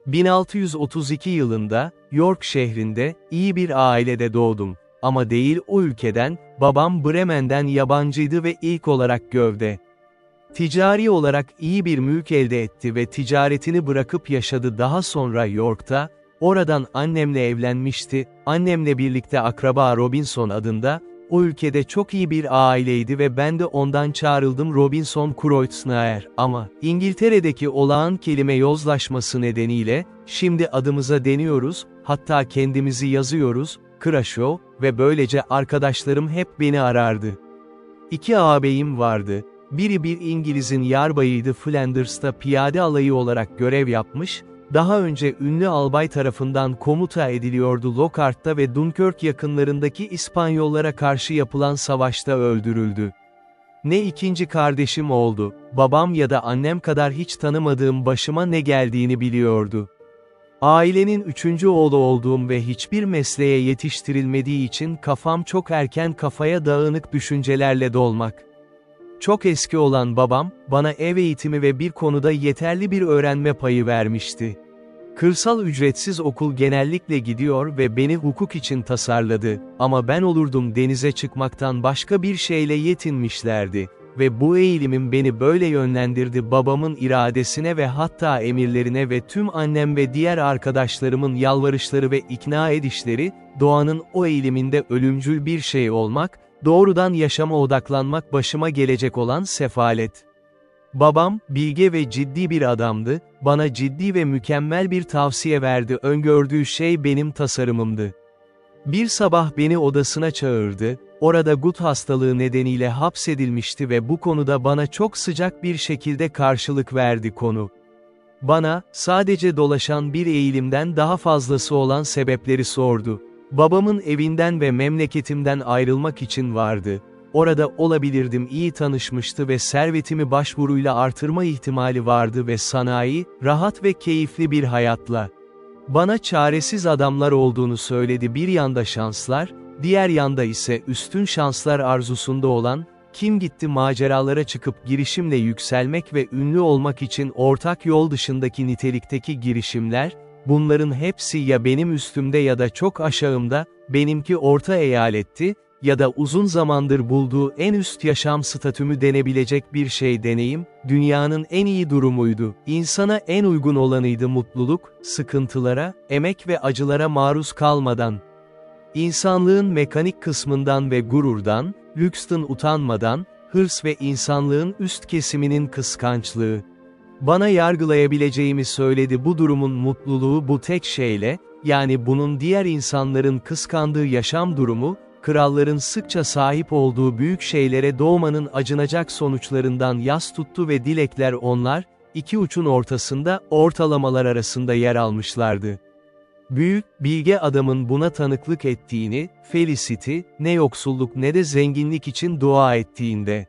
1632 yılında, York şehrinde, iyi bir ailede doğdum. Ama değil o ülkeden, babam Bremen'den yabancıydı ve ilk olarak gövde. Ticari olarak iyi bir mülk elde etti ve ticaretini bırakıp yaşadı daha sonra York'ta, oradan annemle evlenmişti, annemle birlikte akraba Robinson adında, o ülkede çok iyi bir aileydi ve ben de ondan çağrıldım Robinson Kreuznach ama, İngiltere'deki olağan kelime yozlaşması nedeniyle, şimdi adımıza deniyoruz, hatta kendimizi yazıyoruz, Krashow ve böylece arkadaşlarım hep beni arardı. İki ağabeyim vardı. Biri bir İngiliz'in yarbayıydı Flanders'ta piyade alayı olarak görev yapmış, daha önce ünlü albay tarafından komuta ediliyordu Lockhart'ta ve Dunkirk yakınlarındaki İspanyollara karşı yapılan savaşta öldürüldü. Ne ikinci kardeşim oldu, babam ya da annem kadar hiç tanımadığım başıma ne geldiğini biliyordu. Ailenin üçüncü oğlu olduğum ve hiçbir mesleğe yetiştirilmediği için kafam çok erken kafaya dağınık düşüncelerle dolmak. Çok eski olan babam, bana ev eğitimi ve bir konuda yeterli bir öğrenme payı vermişti. Kırsal ücretsiz okul genellikle gidiyor ve beni hukuk için tasarladı, ama ben olurdum denize çıkmaktan başka bir şeyle yetinmişlerdi. Ve bu eğilimim beni böyle yönlendirdi babamın iradesine ve hatta emirlerine ve tüm annem ve diğer arkadaşlarımın yalvarışları ve ikna edişleri, doğanın o eğiliminde ölümcül bir şey olmak, doğrudan yaşama odaklanmak başıma gelecek olan sefalet. Babam, bilge ve ciddi bir adamdı, bana ciddi ve mükemmel bir tavsiye verdi, öngördüğü şey benim tasarımımdı. Bir sabah beni odasına çağırdı, orada gut hastalığı nedeniyle hapsedilmişti ve bu konuda bana çok sıcak bir şekilde karşılık verdi konu. Bana, sadece dolaşan bir eğilimden daha fazlası olan sebepleri sordu. Babamın evinden ve memleketimden ayrılmak için vardı. Orada olabilirdim iyi tanışmıştı ve servetimi başvuruyla artırma ihtimali vardı ve sanayi, rahat ve keyifli bir hayatla. Bana çaresiz adamlar olduğunu söyledi bir yanda şanslar, diğer yanda ise üstün şanslar arzusunda olan, kim gitti maceralara çıkıp girişimle yükselmek ve ünlü olmak için ortak yol dışındaki nitelikteki girişimler, bunların hepsi ya benim üstümde ya da çok aşağımda, benimki orta eyaletti, ya da uzun zamandır bulduğu en üst yaşam statümü denebilecek bir şey deneyim, dünyanın en iyi durumuydu, insana en uygun olanıydı mutluluk, sıkıntılara, emek ve acılara maruz kalmadan. İnsanlığın mekanik kısmından ve gururdan, lüksün utanmadan, hırs ve insanlığın üst kesiminin kıskançlığı. Bana yargılayabileceğimi söyledi bu durumun mutluluğu bu tek şeyle, yani bunun diğer insanların kıskandığı yaşam durumu, kralların sıkça sahip olduğu büyük şeylere doğmanın acınacak sonuçlarından yas tuttu ve dilekler onlar, iki uçun ortasında, ortalamalar arasında yer almışlardı. Büyük, bilge adamın buna tanıklık ettiğini, Felicity, ne yoksulluk ne de zenginlik için dua ettiğinde.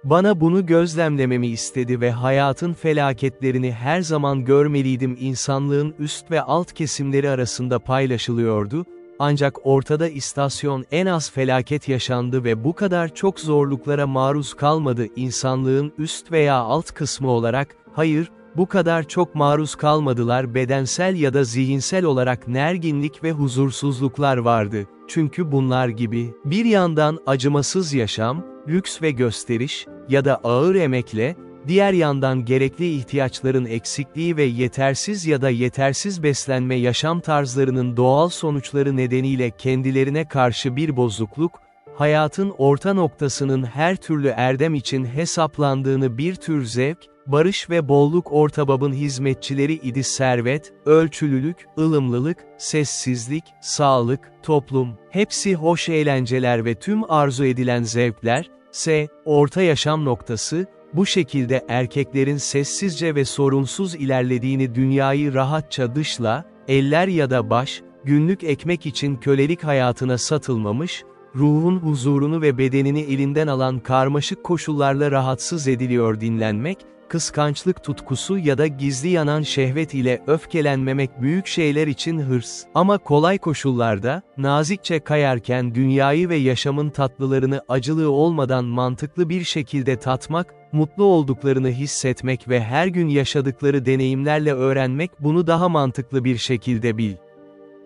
Bana bunu gözlemlememi istedi ve hayatın felaketlerini her zaman görmeliydim insanlığın üst ve alt kesimleri arasında paylaşılıyordu, ancak ortada istasyon en az felaket yaşandı ve bu kadar çok zorluklara maruz kalmadı insanlığın üst veya alt kısmı olarak, hayır, bu kadar çok maruz kalmadılar bedensel ya da zihinsel olarak nerginlik ve huzursuzluklar vardı, çünkü bunlar gibi, bir yandan acımasız yaşam, lüks ve gösteriş, ya da ağır emekle, diğer yandan gerekli ihtiyaçların eksikliği ve yetersiz ya da yetersiz beslenme yaşam tarzlarının doğal sonuçları nedeniyle kendilerine karşı bir bozukluk, hayatın orta noktasının her türlü erdem için hesaplandığını bir tür zevk, barış ve bolluk ortababın hizmetçileri idi servet, ölçülülük, ılımlılık, sessizlik, sağlık, toplum, hepsi hoş eğlenceler ve tüm arzu edilen zevkler, orta yaşam noktası, bu şekilde erkeklerin sessizce ve sorunsuz ilerlediğini dünyayı rahatça dışla, eller ya da baş, günlük ekmek için kölelik hayatına satılmamış, ruhun huzurunu ve bedenini elinden alan karmaşık koşullarla rahatsız ediliyor dinlenmek, kıskançlık tutkusu ya da gizli yanan şehvet ile öfkelenmemek büyük şeyler için hırs. Ama kolay koşullarda, nazikçe kayarken dünyayı ve yaşamın tatlılarını acılığı olmadan mantıklı bir şekilde tatmak, mutlu olduklarını hissetmek ve her gün yaşadıkları deneyimlerle öğrenmek bunu daha mantıklı bir şekilde bil.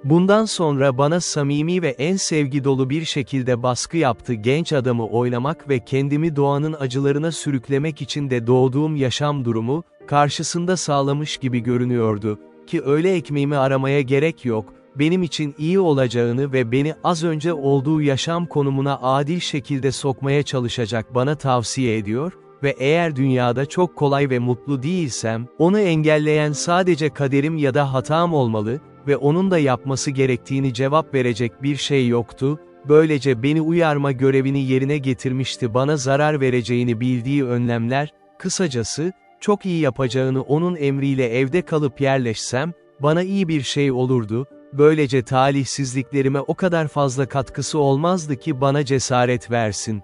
Bundan sonra bana samimi ve en sevgi dolu bir şekilde baskı yaptı genç adamı oynamak ve kendimi doğanın acılarına sürüklemek için de doğduğum yaşam durumu, karşısında sağlamış gibi görünüyordu, ki öyle ekmeğimi aramaya gerek yok, benim için iyi olacağını ve beni az önce olduğu yaşam konumuna adil şekilde sokmaya çalışacak bana tavsiye ediyor ve eğer dünyada çok kolay ve mutlu değilsem, onu engelleyen sadece kaderim ya da hatam olmalı ve onun da yapması gerektiğini cevap verecek bir şey yoktu, böylece beni uyarma görevini yerine getirmişti bana zarar vereceğini bildiği önlemler, kısacası, çok iyi yapacağını onun emriyle evde kalıp yerleşsem, bana iyi bir şey olurdu, böylece talihsizliklerime o kadar fazla katkısı olmazdı ki bana cesaret versin.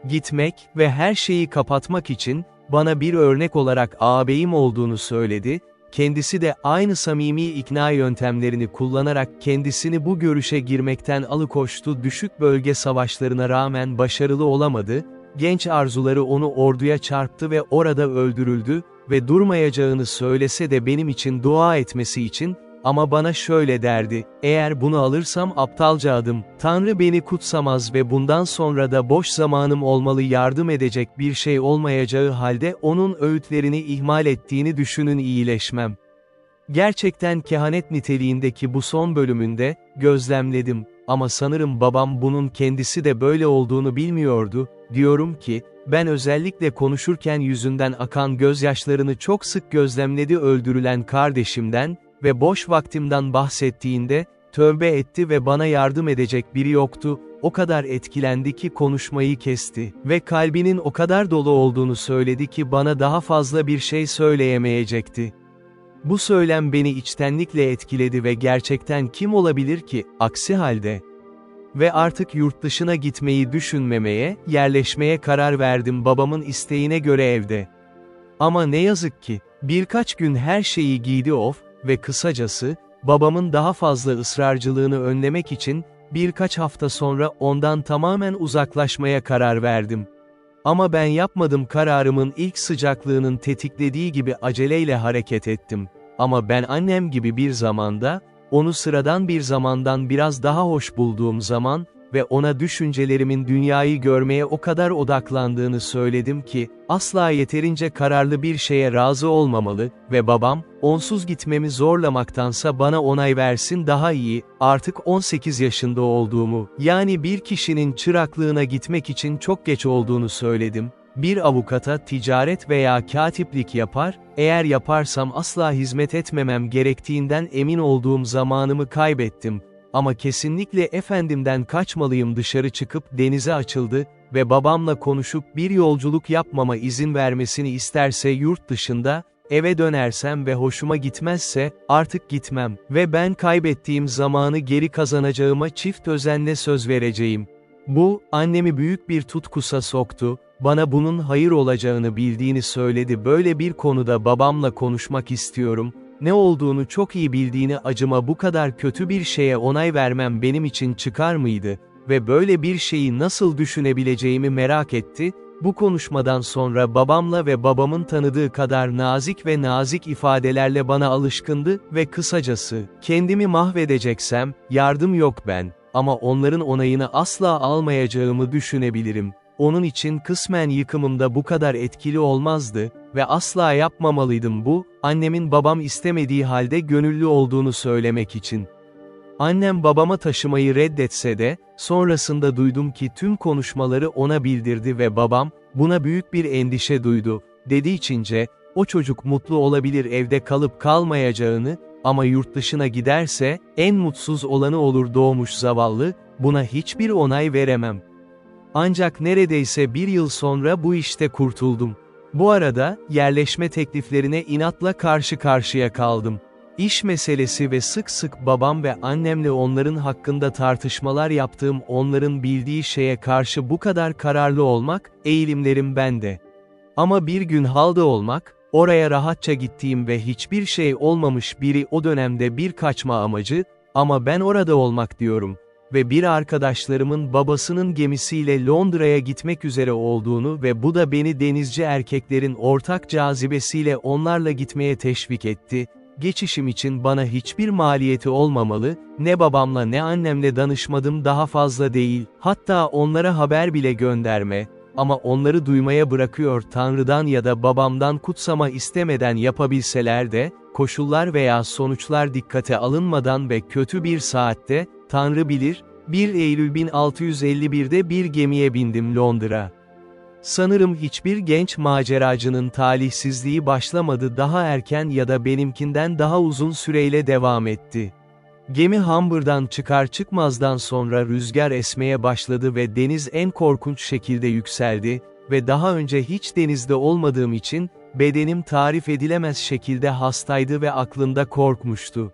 Gitmek ve her şeyi kapatmak için, bana bir örnek olarak ağabeyim olduğunu söyledi, kendisi de aynı samimi ikna yöntemlerini kullanarak kendisini bu görüşe girmekten alıkoştu düşük bölge savaşlarına rağmen başarılı olamadı, genç arzuları onu orduya çarptı ve orada öldürüldü ve durmayacağını söylese de benim için dua etmesi için, ama bana şöyle derdi, eğer bunu alırsam aptalca adım, Tanrı beni kutsamaz ve bundan sonra da boş zamanım olmalı yardım edecek bir şey olmayacağı halde onun öğütlerini ihmal ettiğini düşünün iyileşmem. Gerçekten kehanet niteliğindeki bu son bölümünde, gözlemledim, ama sanırım babam bunun kendisi de böyle olduğunu bilmiyordu, diyorum ki, ben özellikle konuşurken yüzünden akan gözyaşlarını çok sık gözlemledi öldürülen kardeşimden, ve boş vaktimden bahsettiğinde, tövbe etti ve bana yardım edecek biri yoktu, o kadar etkilendi ki konuşmayı kesti ve kalbinin o kadar dolu olduğunu söyledi ki bana daha fazla bir şey söyleyemeyecekti. Bu söylem beni içtenlikle etkiledi ve gerçekten kim olabilir ki, aksi halde? Ve artık yurt dışına gitmeyi düşünmemeye, yerleşmeye karar verdim babamın isteğine göre evde. Ama ne yazık ki, birkaç gün her şeyi giydi ve kısacası, babamın daha fazla ısrarcılığını önlemek için, birkaç hafta sonra ondan tamamen uzaklaşmaya karar verdim. Ama ben yapmadım kararımın ilk sıcaklığının tetiklediği gibi aceleyle hareket ettim. Ama ben annem gibi bir zamanda, onu sıradan bir zamandan biraz daha hoş bulduğum zaman ve ona düşüncelerimin dünyayı görmeye o kadar odaklandığını söyledim ki, asla yeterince kararlı bir şeye razı olmamalı ve babam, onsuz gitmemi zorlamaktansa bana onay versin daha iyi, artık 18 yaşında olduğumu, yani bir kişinin çıraklığına gitmek için çok geç olduğunu söyledim. Bir avukata ticaret veya katiplik yapar, eğer yaparsam asla hizmet etmemem gerektiğinden emin olduğum zamanımı kaybettim. Ama kesinlikle efendimden kaçmalıyım dışarı çıkıp denize açıldı ve babamla konuşup bir yolculuk yapmama izin vermesini isterse yurt dışında, eve dönersem ve hoşuma gitmezse, artık gitmem ve ben kaybettiğim zamanı geri kazanacağıma çift özenle söz vereceğim. Bu, annemi büyük bir tutkusa soktu, bana bunun hayır olacağını bildiğini söyledi böyle bir konuda babamla konuşmak istiyorum. Ne olduğunu çok iyi bildiğini acıma bu kadar kötü bir şeye onay vermem benim için çıkar mıydı ve böyle bir şeyi nasıl düşünebileceğimi merak etti, bu konuşmadan sonra babamla ve babamın tanıdığı kadar nazik ifadelerle bana alışkındı ve kısacası, kendimi mahvedeceksem, yardım yok ama onların onayını asla almayacağımı düşünebilirim. Onun için kısmen yıkımımda bu kadar etkili olmazdı ve asla yapmamalıydım bu, annemin babam istemediği halde gönüllü olduğunu söylemek için. Annem babama taşımayı reddetse de, sonrasında duydum ki tüm konuşmaları ona bildirdi ve babam, buna büyük bir endişe duydu, dediği içince, o çocuk mutlu olabilir evde kalıp kalmayacağını, ama yurt dışına giderse, en mutsuz olanı olur doğmuş zavallı, buna hiçbir onay veremem. Ancak neredeyse bir yıl sonra bu işte kurtuldum. Bu arada, yerleşme tekliflerine inatla karşı karşıya kaldım. İş meselesi ve sık sık babam ve annemle onların hakkında tartışmalar yaptığım onların bildiği şeye karşı bu kadar kararlı olmak, eğilimlerim bende. Ama bir gün halde olmak, oraya rahatça gittiğim ve hiçbir şey olmamış biri o dönemde bir kaçma amacı, ama ben orada olmak diyorum. Ve bir arkadaşlarımın babasının gemisiyle Londra'ya gitmek üzere olduğunu ve bu da beni denizci erkeklerin ortak cazibesiyle onlarla gitmeye teşvik etti. Geçişim için bana hiçbir maliyeti olmamalı, ne babamla ne annemle danışmadım daha fazla değil, hatta onlara haber bile gönderme, ama onları duymaya bırakıyor Tanrı'dan ya da babamdan kutsama istemeden yapabilseler de, koşullar veya sonuçlar dikkate alınmadan ve kötü bir saatte, Tanrı bilir, 1 Eylül 1651'de bir gemiye bindim Londra. Sanırım hiçbir genç maceracının talihsizliği başlamadı daha erken ya da benimkinden daha uzun süreyle devam etti. Gemi Hamburg'dan çıkar çıkmazdan sonra rüzgar esmeye başladı ve deniz en korkunç şekilde yükseldi ve daha önce hiç denizde olmadığım için, bedenim tarif edilemez şekilde hastaydı ve aklında korkmuştu.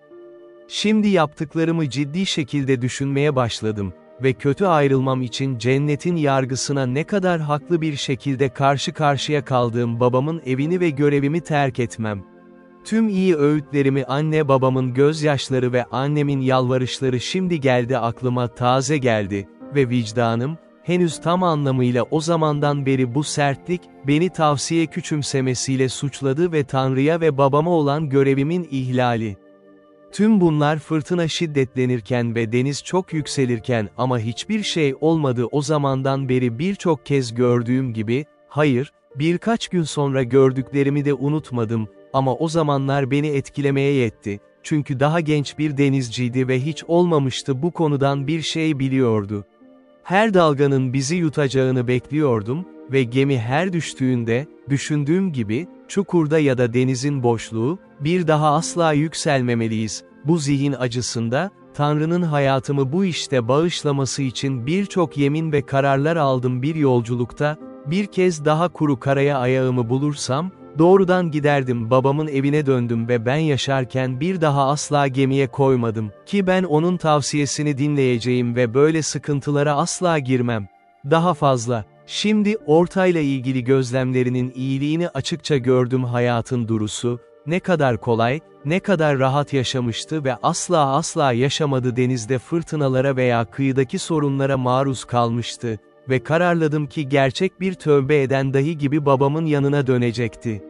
Şimdi yaptıklarımı ciddi şekilde düşünmeye başladım ve kötü ayrılmam için cennetin yargısına ne kadar haklı bir şekilde karşı karşıya kaldığım babamın evini ve görevimi terk etmem. Tüm iyi öğütlerimi anne babamın gözyaşları ve annemin yalvarışları şimdi geldi aklıma taze geldi ve vicdanım, henüz tam anlamıyla o zamandan beri bu sertlik, beni tavsiye küçümsemesiyle suçladı ve Tanrı'ya ve babama olan görevimin ihlali. Tüm bunlar fırtına şiddetlenirken ve deniz çok yükselirken ama hiçbir şey olmadı o zamandan beri birçok kez gördüğüm gibi, hayır, birkaç gün sonra gördüklerimi de unutmadım, ama o zamanlar beni etkilemeye yetti, çünkü daha genç bir denizciydi ve hiç olmamıştı bu konudan bir şey biliyordu. Her dalganın bizi yutacağını bekliyordum ve gemi her düştüğünde, düşündüğüm gibi, çukurda ya da denizin boşluğu, bir daha asla yükselmemeliyiz. Bu zihin acısında, Tanrı'nın hayatımı bu işte bağışlaması için birçok yemin ve kararlar aldım bir yolculukta, bir kez daha kuru karaya ayağımı bulursam, doğrudan giderdim babamın evine döndüm ve ben yaşarken bir daha asla gemiye koymadım, ki ben onun tavsiyesini dinleyeceğim ve böyle sıkıntılara asla girmem. Daha fazla. Şimdi ortayla ilgili gözlemlerinin iyiliğini açıkça gördüm hayatın durusu, ne kadar kolay, ne kadar rahat yaşamıştı ve asla yaşamadı denizde fırtınalara veya kıyıdaki sorunlara maruz kalmıştı ve kararladım ki gerçek bir tövbe eden dahi gibi babamın yanına dönecekti.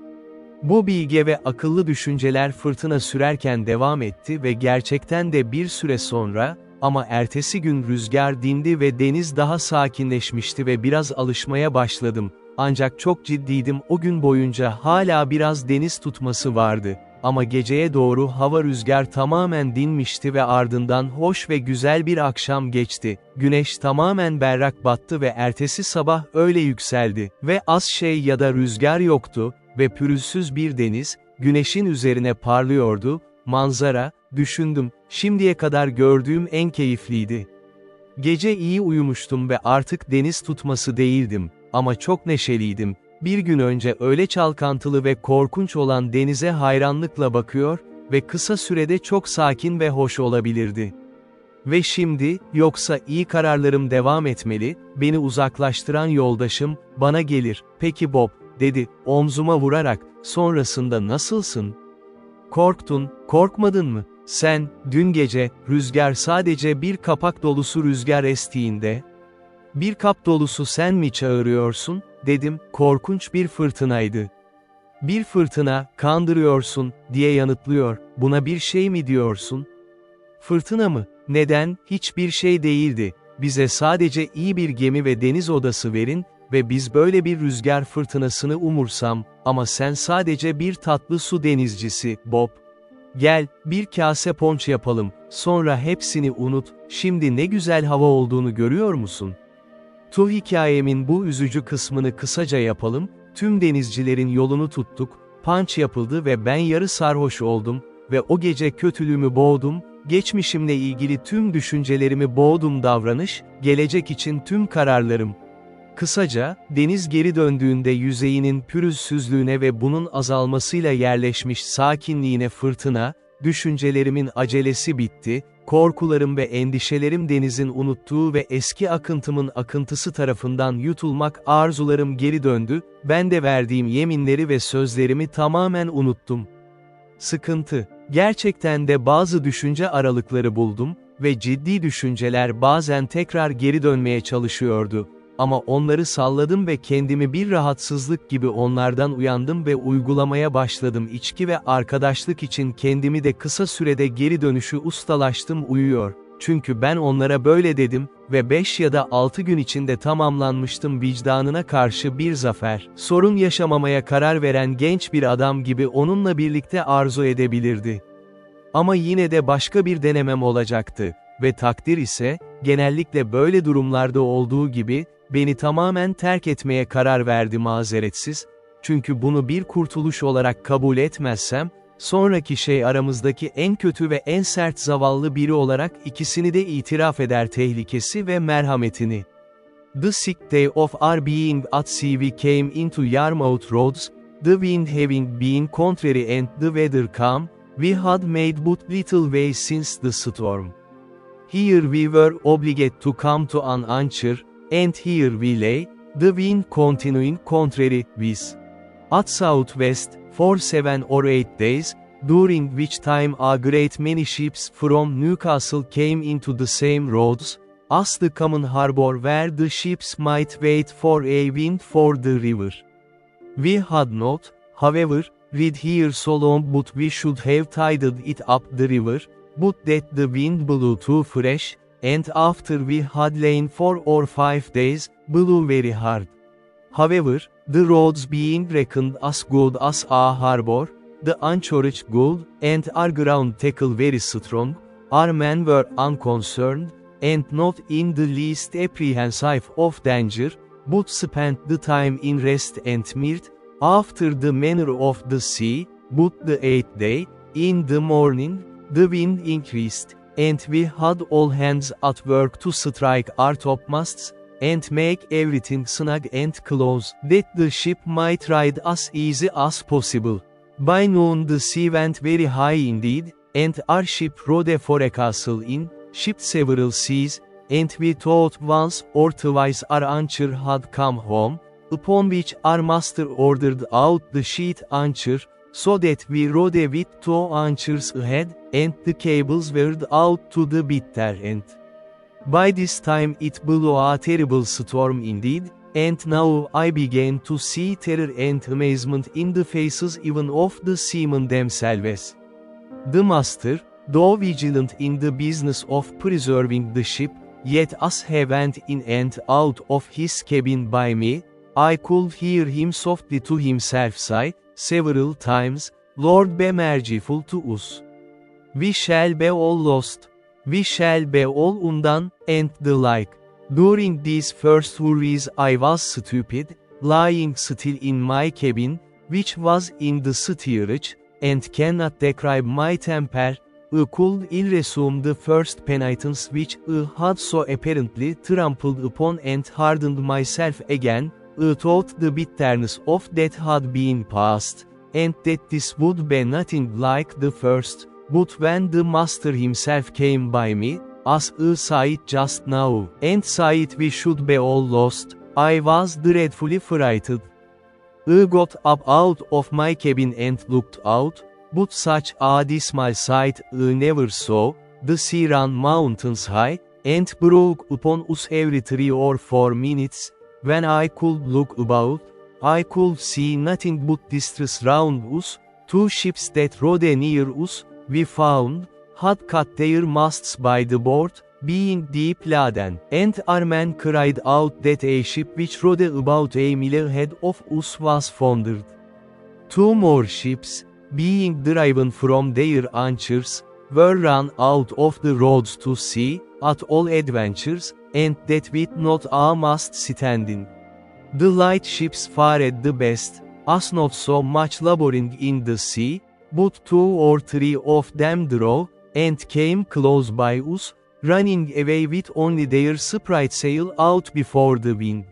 Bu bilge ve akıllı düşünceler fırtına sürerken devam etti ve gerçekten de bir süre sonra, ama ertesi gün rüzgar dindi ve deniz daha sakinleşmişti ve biraz alışmaya başladım. Ancak çok ciddiydim o gün boyunca hala biraz deniz tutması vardı. Ama geceye doğru hava rüzgar tamamen dinmişti ve ardından hoş ve güzel bir akşam geçti. Güneş tamamen berrak battı ve ertesi sabah öyle yükseldi ve az şey ya da rüzgar yoktu ve pürüzsüz bir deniz, güneşin üzerine parlıyordu. Manzara, düşündüm, şimdiye kadar gördüğüm en keyifliydi. Gece iyi uyumuştum ve artık deniz tutması değildim, ama çok neşeliydim. Bir gün önce öyle çalkantılı ve korkunç olan denize hayranlıkla bakıyor ve kısa sürede çok sakin ve hoş olabilirdi. Ve şimdi, yoksa iyi kararlarım devam etmeli, beni uzaklaştıran yoldaşım, bana gelir, "Peki Bob," dedi, omzuma vurarak, "sonrasında nasılsın? Korktun, korkmadın mı? Sen, dün gece, rüzgar sadece bir kapak dolusu rüzgar estiğinde, bir kap dolusu sen mi çağırıyorsun?" dedim, korkunç bir fırtınaydı. "Bir fırtına, kandırıyorsun," diye yanıtlıyor, "buna bir şey mi diyorsun?" Fırtına mı? Neden? Hiçbir şey değildi. Bize sadece iyi bir gemi ve deniz odası verin ve biz böyle bir rüzgar fırtınasını umursam, ama sen sadece bir tatlı su denizcisi, Bob. Gel, bir kase ponç yapalım, sonra hepsini unut, şimdi ne güzel hava olduğunu görüyor musun? Hikayemin bu üzücü kısmını kısaca yapalım, tüm denizcilerin yolunu tuttuk, punch yapıldı ve ben yarı sarhoş oldum ve o gece kötülüğümü boğdum, geçmişimle ilgili tüm düşüncelerimi boğdum davranış, gelecek için tüm kararlarım. Kısaca, deniz geri döndüğünde yüzeyinin pürüzsüzlüğüne ve bunun azalmasıyla yerleşmiş sakinliğine fırtına, düşüncelerimin acelesi bitti, korkularım ve endişelerim denizin unuttuğu ve eski akıntımın akıntısı tarafından yutulmak arzularım geri döndü, ben de verdiğim yeminleri ve sözlerimi tamamen unuttum. Sıkıntı, gerçekten de bazı düşünce aralıkları buldum ve ciddi düşünceler bazen tekrar geri dönmeye çalışıyordu. Ama onları salladım ve kendimi bir rahatsızlık gibi onlardan uyandım ve uygulamaya başladım. İçki ve arkadaşlık için kendimi de kısa sürede geri dönüşü ustalaştım uyuyor. Çünkü ben onlara böyle dedim ve 5 ya da 6 gün içinde tamamlanmıştım vicdanına karşı bir zafer. Sorun yaşamamaya karar veren genç bir adam gibi onunla birlikte arzu edebilirdi. Ama yine de başka bir denemem olacaktı. Ve takdir ise, genellikle böyle durumlarda olduğu gibi, beni tamamen terk etmeye karar verdi mazeretsiz, çünkü bunu bir kurtuluş olarak kabul etmezsem, sonraki şey aramızdaki en kötü ve en sert zavallı biri olarak ikisini de itiraf eder tehlikesi ve merhametini. The sixth day of our being at sea we came into Yarmouth Roads, the wind having been contrary and the weather calm, we had made but little way since the storm. Here we were obliged to come to an anchor, and here we lay, the wind continuing contrary with at southwest, for 7 or 8 days, during which time a great many ships from Newcastle came into the same roads, as the common harbor where the ships might wait for a wind for the river. We had not, however, read here so long but we should have tided it up the river, but that the wind blew too fresh, and after we had lain 4 or 5 days, blew very hard. However, the roads being reckoned as good as a harbor, the anchorage good, and our ground tackle very strong, our men were unconcerned, and not in the least apprehensive of danger, but spent the time in rest and mirth, after the manner of the sea, but the 8th day, in the morning, the wind increased, and we had all hands at work to strike our topmasts, and make everything snug and close, that the ship might ride as easy as possible. By noon the sea went very high indeed, and our ship rode a forecastle in, shipped several seas, and we thought once or twice our anchor had come home, upon which our master ordered out the sheet anchor, so that we rode with 2 anchors ahead, and the cables were out to the bitter end. By this time it blew a terrible storm indeed, and now I began to see terror and amazement in the faces even of the seamen themselves. The master, though vigilant in the business of preserving the ship, yet as he went in and out of his cabin by me, I could hear him softly to himself sigh, several times, Lord be merciful to us. We shall be all lost. We shall be all undone, and the like. During these first worries I was stupid, lying still in my cabin, which was in the steerage, and cannot describe my temper. I could ill resume the first penitence which I had so apparently trampled upon and hardened myself again. I thought the bitterness of that had been past, and that this would be nothing like the first, but when the master himself came by me, as I saw it just now, and saw it we should be all lost, I was dreadfully frightened. I got up out of my cabin and looked out, but such a dismal sight I never saw. The sea ran mountains high, and broke upon us every 3 or 4 minutes. When I could look about, I could see nothing but distress round us. 2 ships that rode near us, we found, had cut their masts by the board, being deep laden, and our men cried out that a ship which rode about a mile ahead of us was foundered. 2 more ships, being driven from their anchors, were run out of the roads to sea, at all adventures, and that with not a mast standing. The light ships fared the best, as not so much laboring in the sea, but 2 or 3 of them drove, and came close by us, running away with only their sprit sail out before the wind.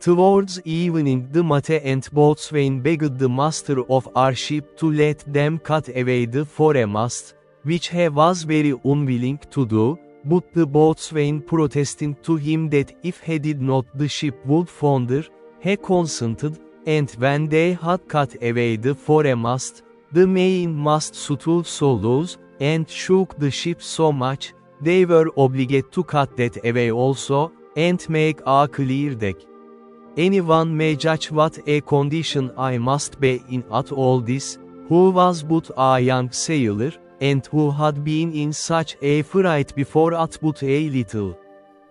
Towards evening the mate and boatswain begged the master of our ship to let them cut away the foremast, which he was very unwilling to do, but the boatswain protesting to him that if he did not the ship would founder, he consented, and when they had cut away the foremast, the mainmast stood so loose, and shook the ship so much, they were obliged to cut that away also, and make a clear deck. Anyone may judge what a condition I must be in at all this, who was but a young sailor, and who had been in such a fright before at but a little.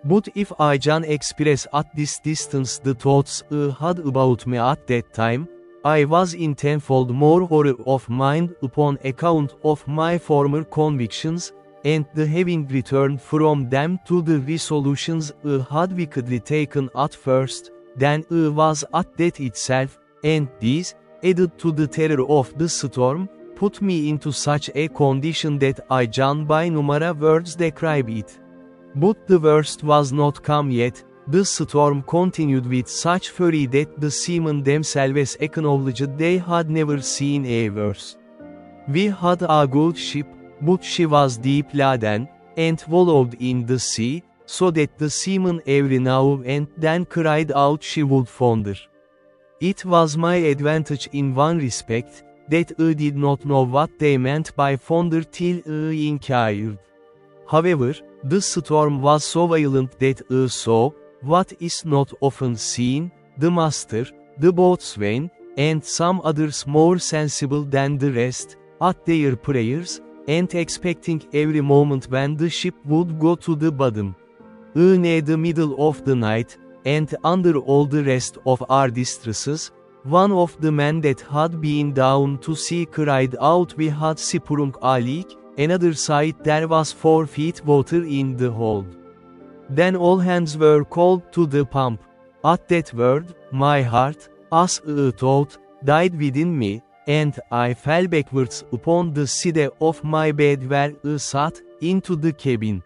But if I can express at this distance the thoughts I had about me at that time, I was in tenfold more horror of mind upon account of my former convictions, and the having returned from them to the resolutions I had wickedly taken at first, than I was at that itself, and these, added to the terror of the storm, put me into such a condition that I can by numerous words describe it. But the worst was not come yet. The storm continued with such fury that the seamen themselves acknowledged they had never seen a worse. We had a good ship, but she was deep laden, and wallowed in the sea, so that the seamen every now and then cried out she would founder. It was my advantage in one respect, that I did not know what they meant by founder till I inquired. However, the storm was so violent that I saw, what is not often seen, the master, the boatswain, and some others more sensible than the rest, at their prayers, and expecting every moment when the ship would go to the bottom. In the middle of the night, and under all the rest of our distresses, one of the men that had been down to sea cried out we had sprung a leak, another said there was 4 feet water in the hold. Then all hands were called to the pump. At that word, my heart, as I thought, died within me, and I fell backwards upon the side of my bed where I sat, into the cabin.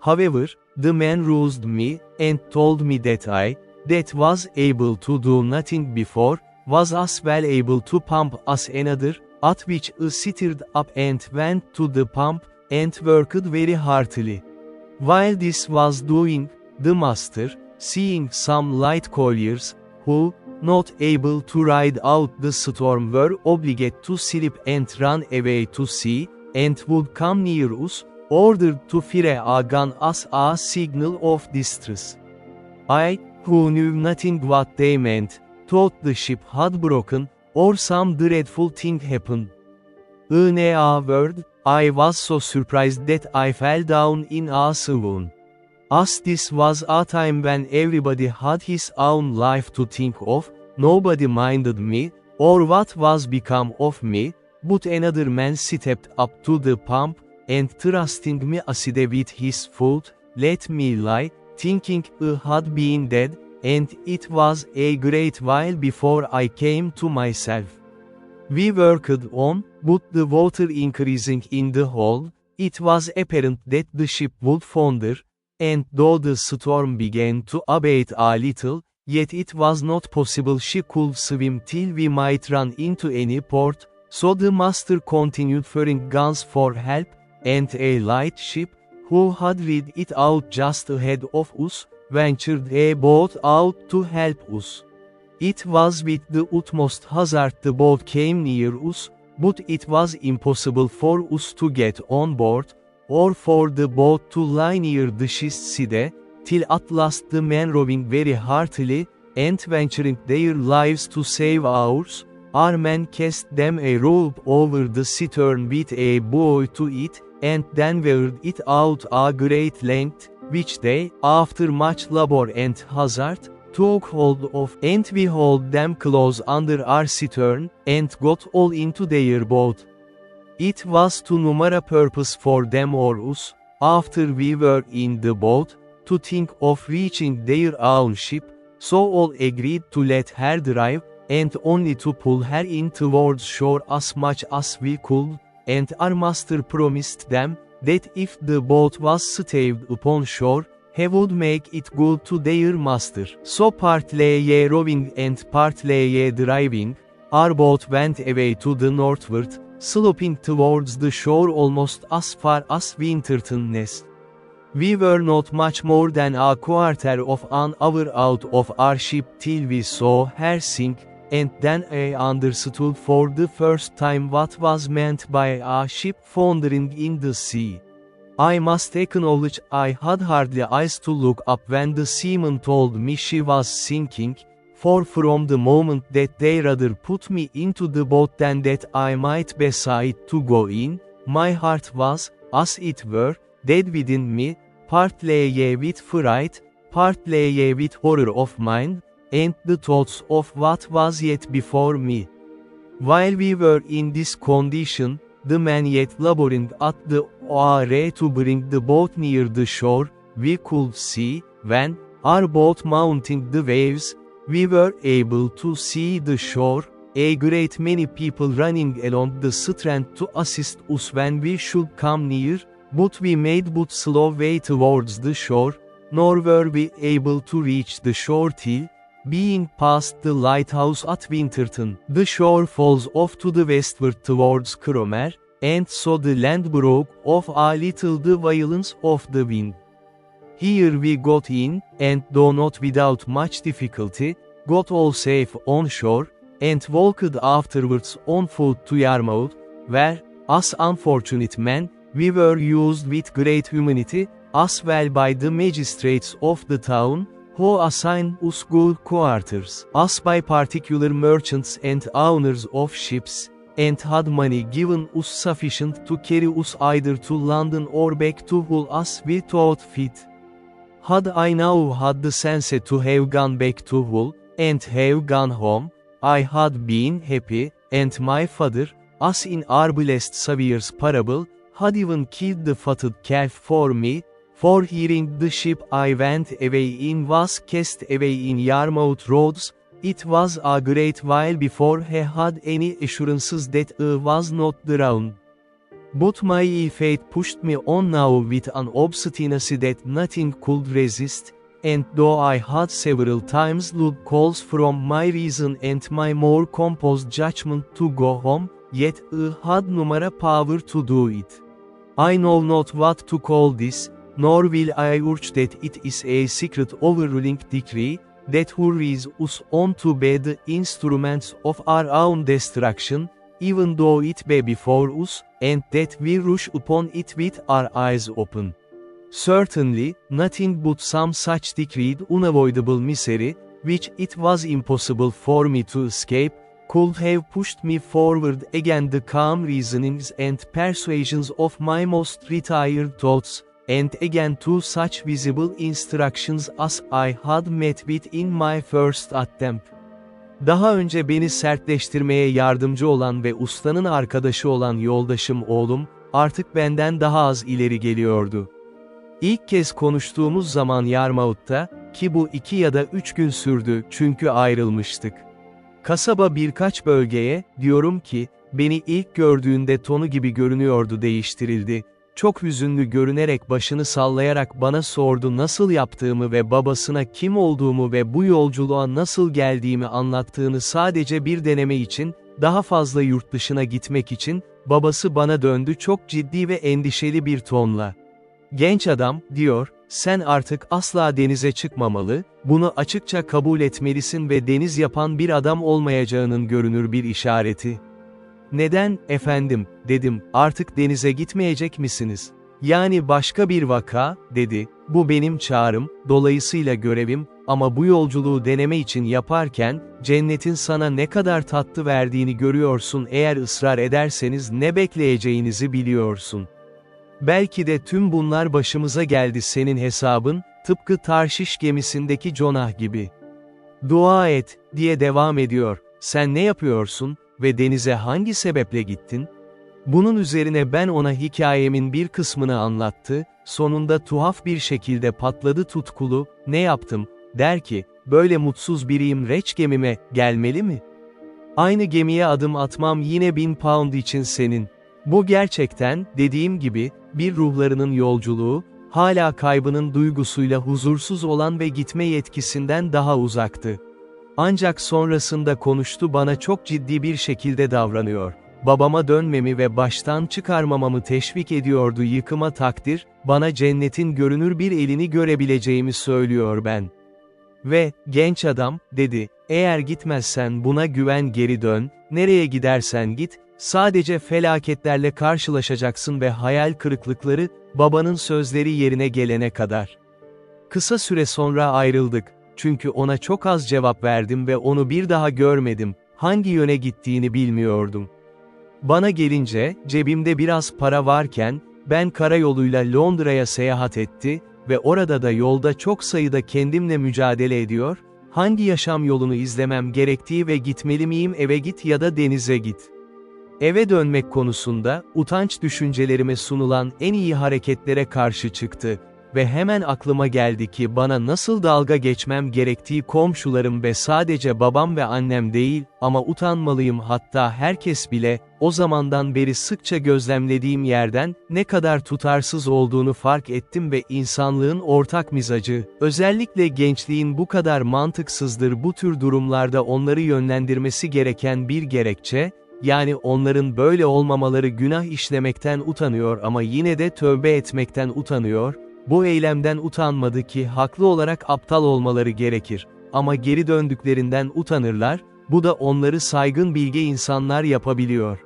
However, the man roused me, and told me that I, that was able to do nothing before, was as well able to pump as another, at which I stirred up and went to the pump, and worked very heartily. While this was doing, the master, seeing some light colliers, who, not able to ride out the storm were obliged to sleep and run away to sea, and would come near us, ordered to fire a gun as a signal of distress. I, who knew nothing what they meant, thought the ship had broken, or some dreadful thing happened. In a word, I was so surprised that I fell down in a swoon. As this was a time when everybody had his own life to think of, nobody minded me, or what was become of me, but another man stepped up to the pump, and thrusting me aside with his foot, let me lie, thinking I had been dead, and it was a great while before I came to myself. We worked on, but the water increasing in the hold, it was apparent that the ship would founder, and though the storm began to abate a little, yet it was not possible she could swim till we might run into any port, so the master continued firing guns for help, and a light ship, who had rid it out just ahead of us, ventured a boat out to help us. It was with the utmost hazard the boat came near us, but it was impossible for us to get on board, or for the boat to lie near the schist side, till at last the men rowing very heartily, and venturing their lives to save ours, our men cast them a rope over the cistern with a buoy to it, and then weared it out a great length, which they, after much labor and hazard, took hold of, and we hauled them close under our cistern, and got all into their boat. It was to numerous purpose for them or us, after we were in the boat, to think of reaching their own ship, so all agreed to let her drive, and only to pull her in towards shore as much as we could, and our master promised them, that if the boat was staved upon shore, he would make it good to their master. So partly rowing and partly driving, our boat went away to the northward, sloping towards the shore almost as far as Winterton Ness. We were not much more than a quarter of an hour out of our ship till we saw her sink, and then I understood for the first time what was meant by a ship foundering in the sea. I must acknowledge I had hardly eyes to look up when the seaman told me she was sinking, for from the moment that they rather put me into the boat than that I might decide to go in, my heart was, as it were, dead within me, partly with fright, partly with horror of mind, and the thoughts of what was yet before me. While we were in this condition, the man yet laboring at the oar to bring the boat near the shore, we could see, when, our boat mounting the waves, we were able to see the shore, a great many people running along the strand to assist us when we should come near, but we made but slow way towards the shore, nor were we able to reach the shore till, being past the lighthouse at Winterton, the shore falls off to the westward towards Cromer, and so the land broke off a little the violence of the wind. Here we got in, and though not without much difficulty, got all safe on shore, and walked afterwards on foot to Yarmouth, where, as unfortunate men, we were used with great humanity, as well by the magistrates of the town, who assigned us good quarters, as by particular merchants and owners of ships, and had money given us sufficient to carry us either to London or back to Hull as we thought fit. Had I now had the sense to have gone back to Hull, and have gone home, I had been happy, and my father, as in our blessed Saviour's parable, had even killed the fatted calf for me, for hearing the ship I went away in was cast away in Yarmouth Roads, it was a great while before he had any assurances that I was not drowned. But my ill fate pushed me on now with an obstinacy that nothing could resist, and though I had several times looked calls from my reason and my more composed judgment to go home, yet I had no more power to do it. I know not what to call this, nor will I urge that it is a secret overruling decree, that hurries us on to be the instruments of our own destruction, even though it be before us, and that we rush upon it with our eyes open. Certainly, nothing but some such decreed unavoidable misery, which it was impossible for me to escape, could have pushed me forward against the calm reasonings and persuasions of my most retired thoughts, and again to such visible instructions as I had met with in my first attempt. Daha önce beni sertleştirmeye yardımcı olan ve ustanın arkadaşı olan yoldaşım oğlum, artık benden daha az ileri geliyordu. İlk kez konuştuğumuz zaman Yarmouth'ta, ki bu 2 ya da 3 gün sürdü çünkü ayrılmıştık. Kasaba birkaç bölgeye, diyorum ki, beni ilk gördüğünde tonu gibi görünüyordu değiştirildi. Çok hüzünlü görünerek başını sallayarak bana sordu nasıl yaptığımı ve babasına kim olduğumu ve bu yolculuğa nasıl geldiğimi anlattığını sadece bir deneme için, daha fazla yurt dışına gitmek için, babası bana döndü çok ciddi ve endişeli bir tonla. Genç adam, diyor, sen artık asla denize çıkmamalı, bunu açıkça kabul etmelisin ve deniz yapan bir adam olmayacağının görünür bir işareti. Neden, efendim, dedim, artık denize gitmeyecek misiniz? Yani başka bir vaka, dedi, bu benim çağrım, dolayısıyla görevim, ama bu yolculuğu deneme için yaparken, cennetin sana ne kadar tatlı verdiğini görüyorsun eğer ısrar ederseniz ne bekleyeceğinizi biliyorsun. Belki de tüm bunlar başımıza geldi senin hesabın, tıpkı Tarşiş gemisindeki Jonah gibi. Dua et, diye devam ediyor, sen ne yapıyorsun ve denize hangi sebeple gittin? Bunun üzerine ben ona hikayemin bir kısmını anlattı, sonunda tuhaf bir şekilde patladı tutkulu, ne yaptım, der ki, böyle mutsuz biriyim reç gemime, gelmeli mi? Aynı gemiye adım atmam yine 1000 pound için senin. Bu gerçekten, dediğim gibi, bir ruhlarının yolculuğu, hala kaybının duygusuyla huzursuz olan ve gitme yetkisinden daha uzaktı. Ancak sonrasında konuştu, bana çok ciddi bir şekilde davranıyor. Babama dönmemi ve baştan çıkarmamamı teşvik ediyordu. Yıkıma takdir, bana cennetin görünür bir elini görebileceğimi söylüyor ben. Ve, genç adam, dedi, eğer gitmezsen buna güven, geri dön, nereye gidersen git, sadece felaketlerle karşılaşacaksın ve hayal kırıklıkları, babanın sözleri yerine gelene kadar. Kısa süre sonra ayrıldık, çünkü ona çok az cevap verdim ve onu bir daha görmedim, hangi yöne gittiğini bilmiyordum. Bana gelince, cebimde biraz para varken, ben karayoluyla Londra'ya seyahat etti ve orada da yolda çok sayıda kendimle mücadele ediyor, hangi yaşam yolunu izlemem gerektiği ve gitmeli miyim, eve git ya da denize git. Eve dönmek konusunda, utanç düşüncelerime sunulan en iyi hareketlere karşı çıktı ve hemen aklıma geldi ki bana nasıl dalga geçmem gerektiği, komşularım ve sadece babam ve annem değil, ama utanmalıyım, hatta herkes bile, o zamandan beri sıkça gözlemlediğim yerden, ne kadar tutarsız olduğunu fark ettim ve insanlığın ortak mizacı, özellikle gençliğin bu kadar mantıksızdır. Bu tür durumlarda onları yönlendirmesi gereken bir gerekçe, yani onların böyle olmamaları, günah işlemekten utanıyor ama yine de tövbe etmekten utanıyor, bu eylemden utanmadı ki haklı olarak aptal olmaları gerekir, ama geri döndüklerinden utanırlar, bu da onları saygın bilge insanlar yapabiliyor.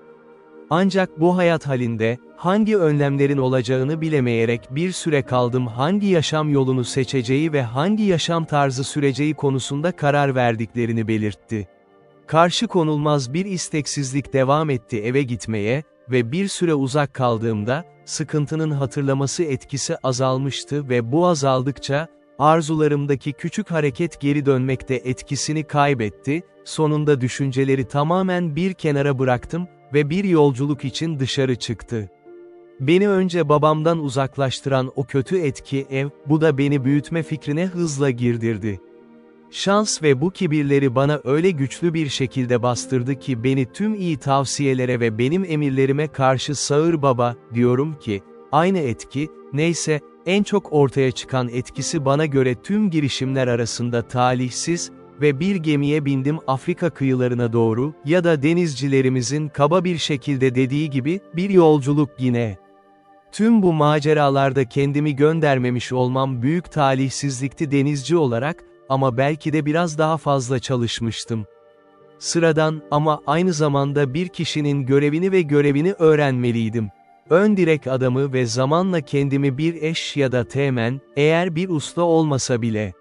Ancak bu hayat halinde, hangi önlemlerin olacağını bilemeyerek bir süre kaldım, hangi yaşam yolunu seçeceği ve hangi yaşam tarzı süreceği konusunda karar verdiklerini belirtti. Karşı konulmaz bir isteksizlik devam etti eve gitmeye ve bir süre uzak kaldığımda, sıkıntının hatırlaması etkisi azalmıştı ve bu azaldıkça, arzularımdaki küçük hareket geri dönmekte etkisini kaybetti, sonunda düşünceleri tamamen bir kenara bıraktım ve bir yolculuk için dışarı çıktı. Beni önce babamdan uzaklaştıran o kötü etki ev, bu da beni büyütme fikrine hızla girdirdi. Şans ve bu kibirleri bana öyle güçlü bir şekilde bastırdı ki beni tüm iyi tavsiyelere ve benim emirlerime karşı sağır baba, diyorum ki, aynı etki, neyse, en çok ortaya çıkan etkisi bana göre tüm girişimler arasında talihsiz ve bir gemiye bindim Afrika kıyılarına doğru, ya da denizcilerimizin kaba bir şekilde dediği gibi, bir yolculuk yine. Tüm bu maceralarda kendimi göndermemiş olmam büyük talihsizlikti denizci olarak, ama belki de biraz daha fazla çalışmıştım. Sıradan ama aynı zamanda bir kişinin görevini öğrenmeliydim. Ön direk adamı ve zamanla kendimi bir eş ya da teğmen, eğer bir usta olmasa bile.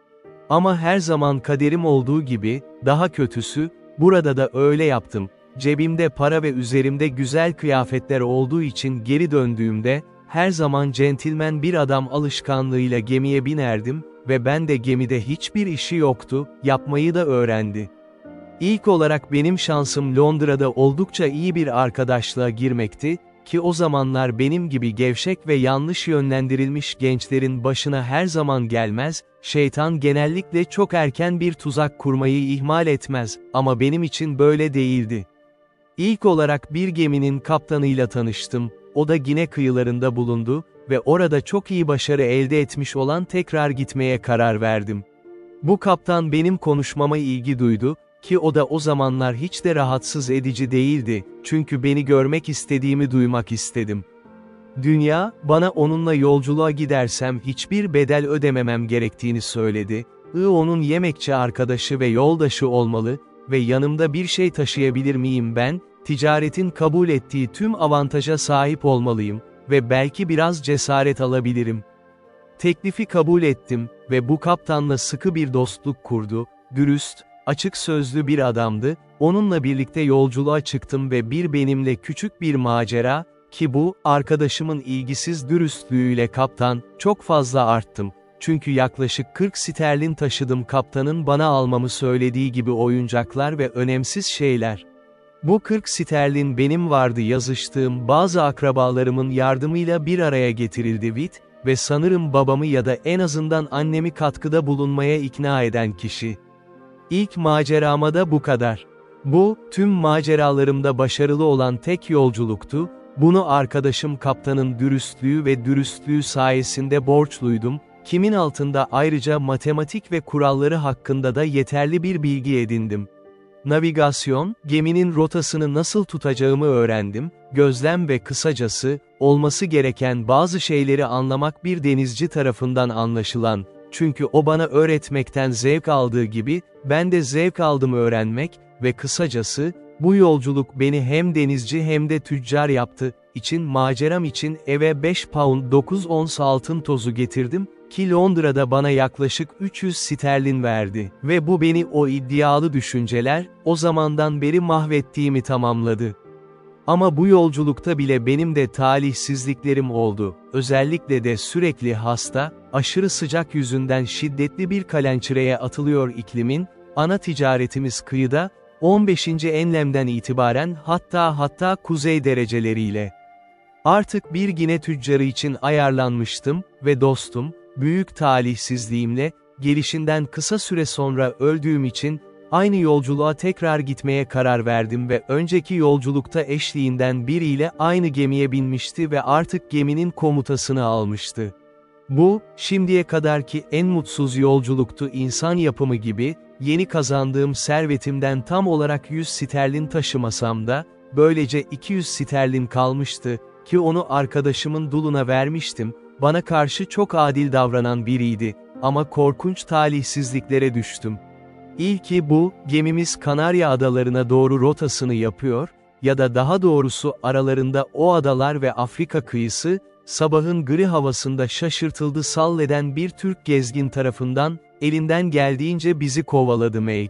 Ama her zaman kaderim olduğu gibi, daha kötüsü, burada da öyle yaptım. Cebimde para ve üzerimde güzel kıyafetler olduğu için geri döndüğümde, her zaman centilmen bir adam alışkanlığıyla gemiye binerdim ve ben de gemide hiçbir işi yoktu, yapmayı da öğrendi. İlk olarak benim şansım Londra'da oldukça iyi bir arkadaşlığa girmekti, ki o zamanlar benim gibi gevşek ve yanlış yönlendirilmiş gençlerin başına her zaman gelmez, şeytan genellikle çok erken bir tuzak kurmayı ihmal etmez, ama benim için böyle değildi. İlk olarak bir geminin kaptanıyla tanıştım, o da Gine kıyılarında bulundu ve orada çok iyi başarı elde etmiş olan tekrar gitmeye karar verdim. Bu kaptan benim konuşmama ilgi duydu, ki o da o zamanlar hiç de rahatsız edici değildi, çünkü beni görmek istediğimi duymak istedim. Dünya, bana onunla yolculuğa gidersem hiçbir bedel ödememem gerektiğini söyledi, onun yemekçi arkadaşı ve yoldaşı olmalı ve yanımda bir şey taşıyabilir miyim ben, ticaretin kabul ettiği tüm avantaja sahip olmalıyım ve belki biraz cesaret alabilirim. Teklifi kabul ettim ve bu kaptanla sıkı bir dostluk kurdu, dürüst, açık sözlü bir adamdı, onunla birlikte yolculuğa çıktım ve benimle küçük bir macera, ki bu, arkadaşımın ilgisiz dürüstlüğüyle kaptan, çok fazla arttım. Çünkü yaklaşık 40 sterlin taşıdım, kaptanın bana almamı söylediği gibi oyuncaklar ve önemsiz şeyler. Bu 40 sterlin benim vardı, yazıştığım bazı akrabalarımın yardımıyla bir araya getirildi ve sanırım babamı ya da en azından annemi katkıda bulunmaya ikna eden kişi. İlk macerama da bu kadar. Bu, tüm maceralarımda başarılı olan tek yolculuktu, Bunu arkadaşım kaptanın dürüstlüğü sayesinde borçluydum, kimin altında ayrıca matematik ve kuralları hakkında da yeterli bir bilgi edindim. Navigasyon, geminin rotasını nasıl tutacağımı öğrendim, gözlem ve kısacası, olması gereken bazı şeyleri anlamak bir denizci tarafından anlaşılan, çünkü o bana öğretmekten zevk aldığı gibi, ben de zevk aldım öğrenmek ve kısacası, bu yolculuk beni hem denizci hem de tüccar yaptı, maceram için eve 5 pound 9 ons altın tozu getirdim, ki Londra'da bana yaklaşık 300 sterlin verdi. Ve bu beni o iddialı düşünceler, o zamandan beri mahvettiğimi tamamladı. Ama bu yolculukta bile benim de talihsizliklerim oldu. Özellikle de sürekli hasta, aşırı sıcak yüzünden şiddetli bir kalençireye atılıyor iklimin, ana ticaretimiz kıyıda, 15. enlemden itibaren hatta kuzey dereceleriyle. Artık bir Gine tüccarı için ayarlanmıştım ve dostum, büyük talihsizliğimle, gelişinden kısa süre sonra öldüğüm için, aynı yolculuğa tekrar gitmeye karar verdim ve önceki yolculukta eşliğinden biriyle aynı gemiye binmişti ve artık geminin komutasını almıştı. Bu, şimdiye kadarki en mutsuz yolculuktu insan yapımı gibi, yeni kazandığım servetimden tam olarak 100 sterlin taşımasam da, böylece 200 sterlin kalmıştı, ki onu arkadaşımın duluna vermiştim, bana karşı çok adil davranan biriydi, ama korkunç talihsizliklere düştüm. İlki bu, gemimiz Kanarya Adalarına doğru rotasını yapıyor, ya da daha doğrusu aralarında o adalar ve Afrika kıyısı, sabahın gri havasında şaşırtıldı salleden bir Türk gezgin tarafından, elinden geldiğince bizi kovaladı Meg.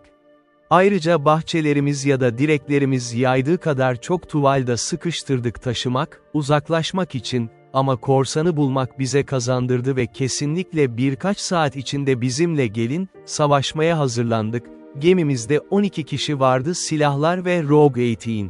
Ayrıca bahçelerimiz ya da direklerimiz yaydığı kadar çok tuvalda sıkıştırdık taşımak, uzaklaşmak için, ama korsanı bulmak bize kazandırdı ve kesinlikle birkaç saat içinde bizimle gelin, savaşmaya hazırlandık, gemimizde 12 kişi vardı silahlar ve Rogue 18.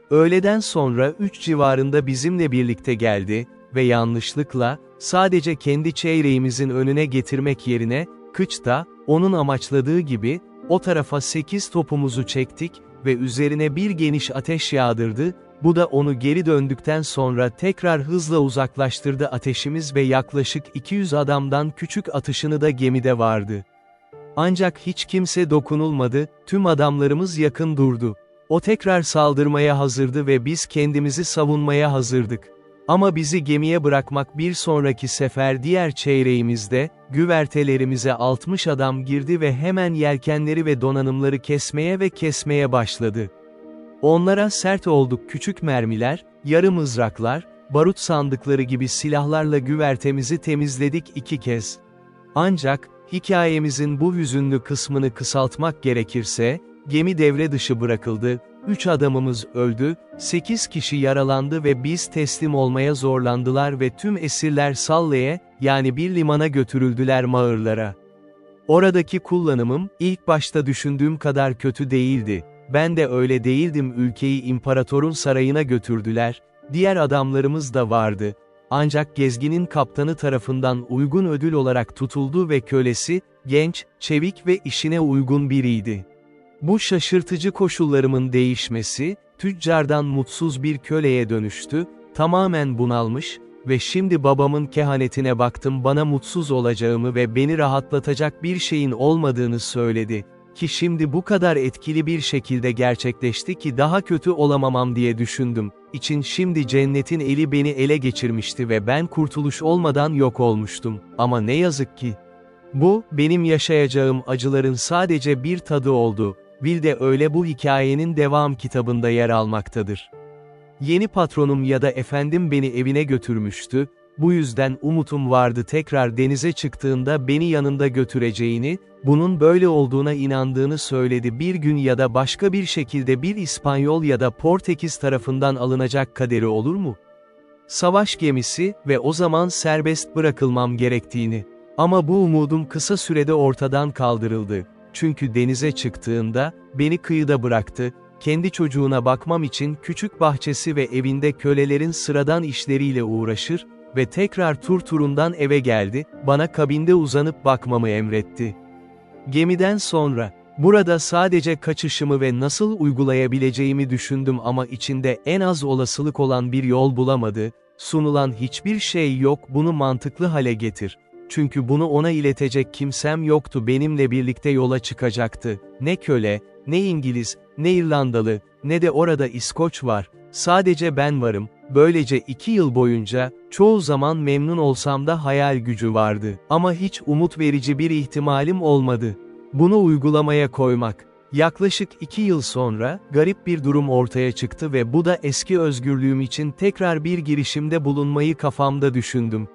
Öğleden sonra 3 civarında bizimle birlikte geldi ve yanlışlıkla, sadece kendi çeyreğimizin önüne getirmek yerine, kıçta, onun amaçladığı gibi, o tarafa 8 topumuzu çektik ve üzerine bir geniş ateş yağdırdı, bu da onu geri döndükten sonra tekrar hızla uzaklaştırdı ateşimiz ve yaklaşık 200 adamdan küçük atışını da gemide vardı. Ancak hiç kimse dokunulmadı, tüm adamlarımız yakın durdu. O tekrar saldırmaya hazırdı ve biz kendimizi savunmaya hazırdık. Ama bizi gemiye bırakmak bir sonraki sefer diğer çeyreğimizde, güvertelerimize 60 adam girdi ve hemen yelkenleri ve donanımları kesmeye başladı. Onlara sert olduk küçük mermiler, yarı mızraklar, barut sandıkları gibi silahlarla güvertemizi temizledik 2 kez. Ancak, hikayemizin bu hüzünlü kısmını kısaltmak gerekirse, gemi devre dışı bırakıldı, 3 adamımız öldü, 8 kişi yaralandı ve biz teslim olmaya zorlandılar ve tüm esirler Salle'ye, yani bir limana götürüldüler mağarlara. Oradaki kullanımım, ilk başta düşündüğüm kadar kötü değildi. Ben de öyle değildim, ülkeyi imparatorun sarayına götürdüler, diğer adamlarımız da vardı. Ancak gezginin kaptanı tarafından uygun ödül olarak tutuldu ve kölesi, genç, çevik ve işine uygun biriydi. Bu şaşırtıcı koşullarımın değişmesi, tüccardan mutsuz bir köleye dönüştü, tamamen bunalmış ve şimdi babamın kehanetine baktım, bana mutsuz olacağımı ve beni rahatlatacak bir şeyin olmadığını söyledi. Ki şimdi bu kadar etkili bir şekilde gerçekleşti ki daha kötü olamamam diye düşündüm. Şimdi cennetin eli beni ele geçirmişti ve ben kurtuluş olmadan yok olmuştum. Ama ne yazık ki. Bu, benim yaşayacağım acıların sadece bir tadı oldu. Will de öyle bu hikayenin devam kitabında yer almaktadır. Yeni patronum ya da efendim beni evine götürmüştü, bu yüzden umutum vardı tekrar denize çıktığında beni yanında götüreceğini, bunun böyle olduğuna inandığını söyledi. Bir gün ya da başka bir şekilde bir İspanyol ya da Portekiz tarafından alınacak kaderi olur mu? Savaş gemisi ve o zaman serbest bırakılmam gerektiğini. Ama bu umudum kısa sürede ortadan kaldırıldı. Çünkü denize çıktığında, beni kıyıda bıraktı, kendi çocuğuna bakmam için küçük bahçesi ve evinde kölelerin sıradan işleriyle uğraşır ve tekrar turundan eve geldi, bana kabinde uzanıp bakmamı emretti. Gemiden sonra, Burada sadece kaçışımı ve nasıl uygulayabileceğimi düşündüm ama içinde en az olasılık olan bir yol bulamadı, sunulan hiçbir şey yok, bunu mantıklı hale getir. Çünkü bunu ona iletecek kimsem yoktu, benimle birlikte yola çıkacaktı. Ne köle, ne İngiliz, ne İrlandalı, ne de orada İskoç var. Sadece ben varım. Böylece 2 yıl boyunca, çoğu zaman memnun olsam da hayal gücü vardı. Ama hiç umut verici bir ihtimalim olmadı. Bunu uygulamaya koymak. Yaklaşık 2 yıl sonra, garip bir durum ortaya çıktı ve bu da eski özgürlüğüm için tekrar bir girişimde bulunmayı kafamda düşündüm.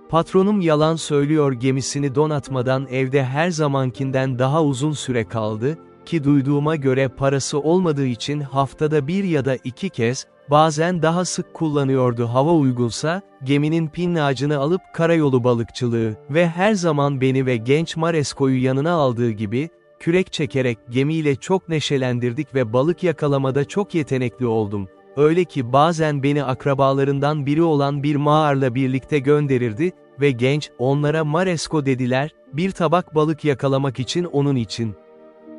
Patronum yalan söylüyor gemisini donatmadan evde her zamankinden daha uzun süre kaldı, ki duyduğuma göre parası olmadığı için haftada 1 ya da 2 kez, bazen daha sık kullanıyordu hava uygunsa, geminin pinnacını alıp karayolu balıkçılığı ve her zaman beni ve genç Maresko'yu yanına aldığı gibi, kürek çekerek gemiyle çok neşelendirdik ve balık yakalamada çok yetenekli oldum. Öyle ki bazen beni akrabalarından biri olan bir mağarla birlikte gönderirdi ve genç, onlara Maresko dediler, bir tabak balık yakalamak için onun için.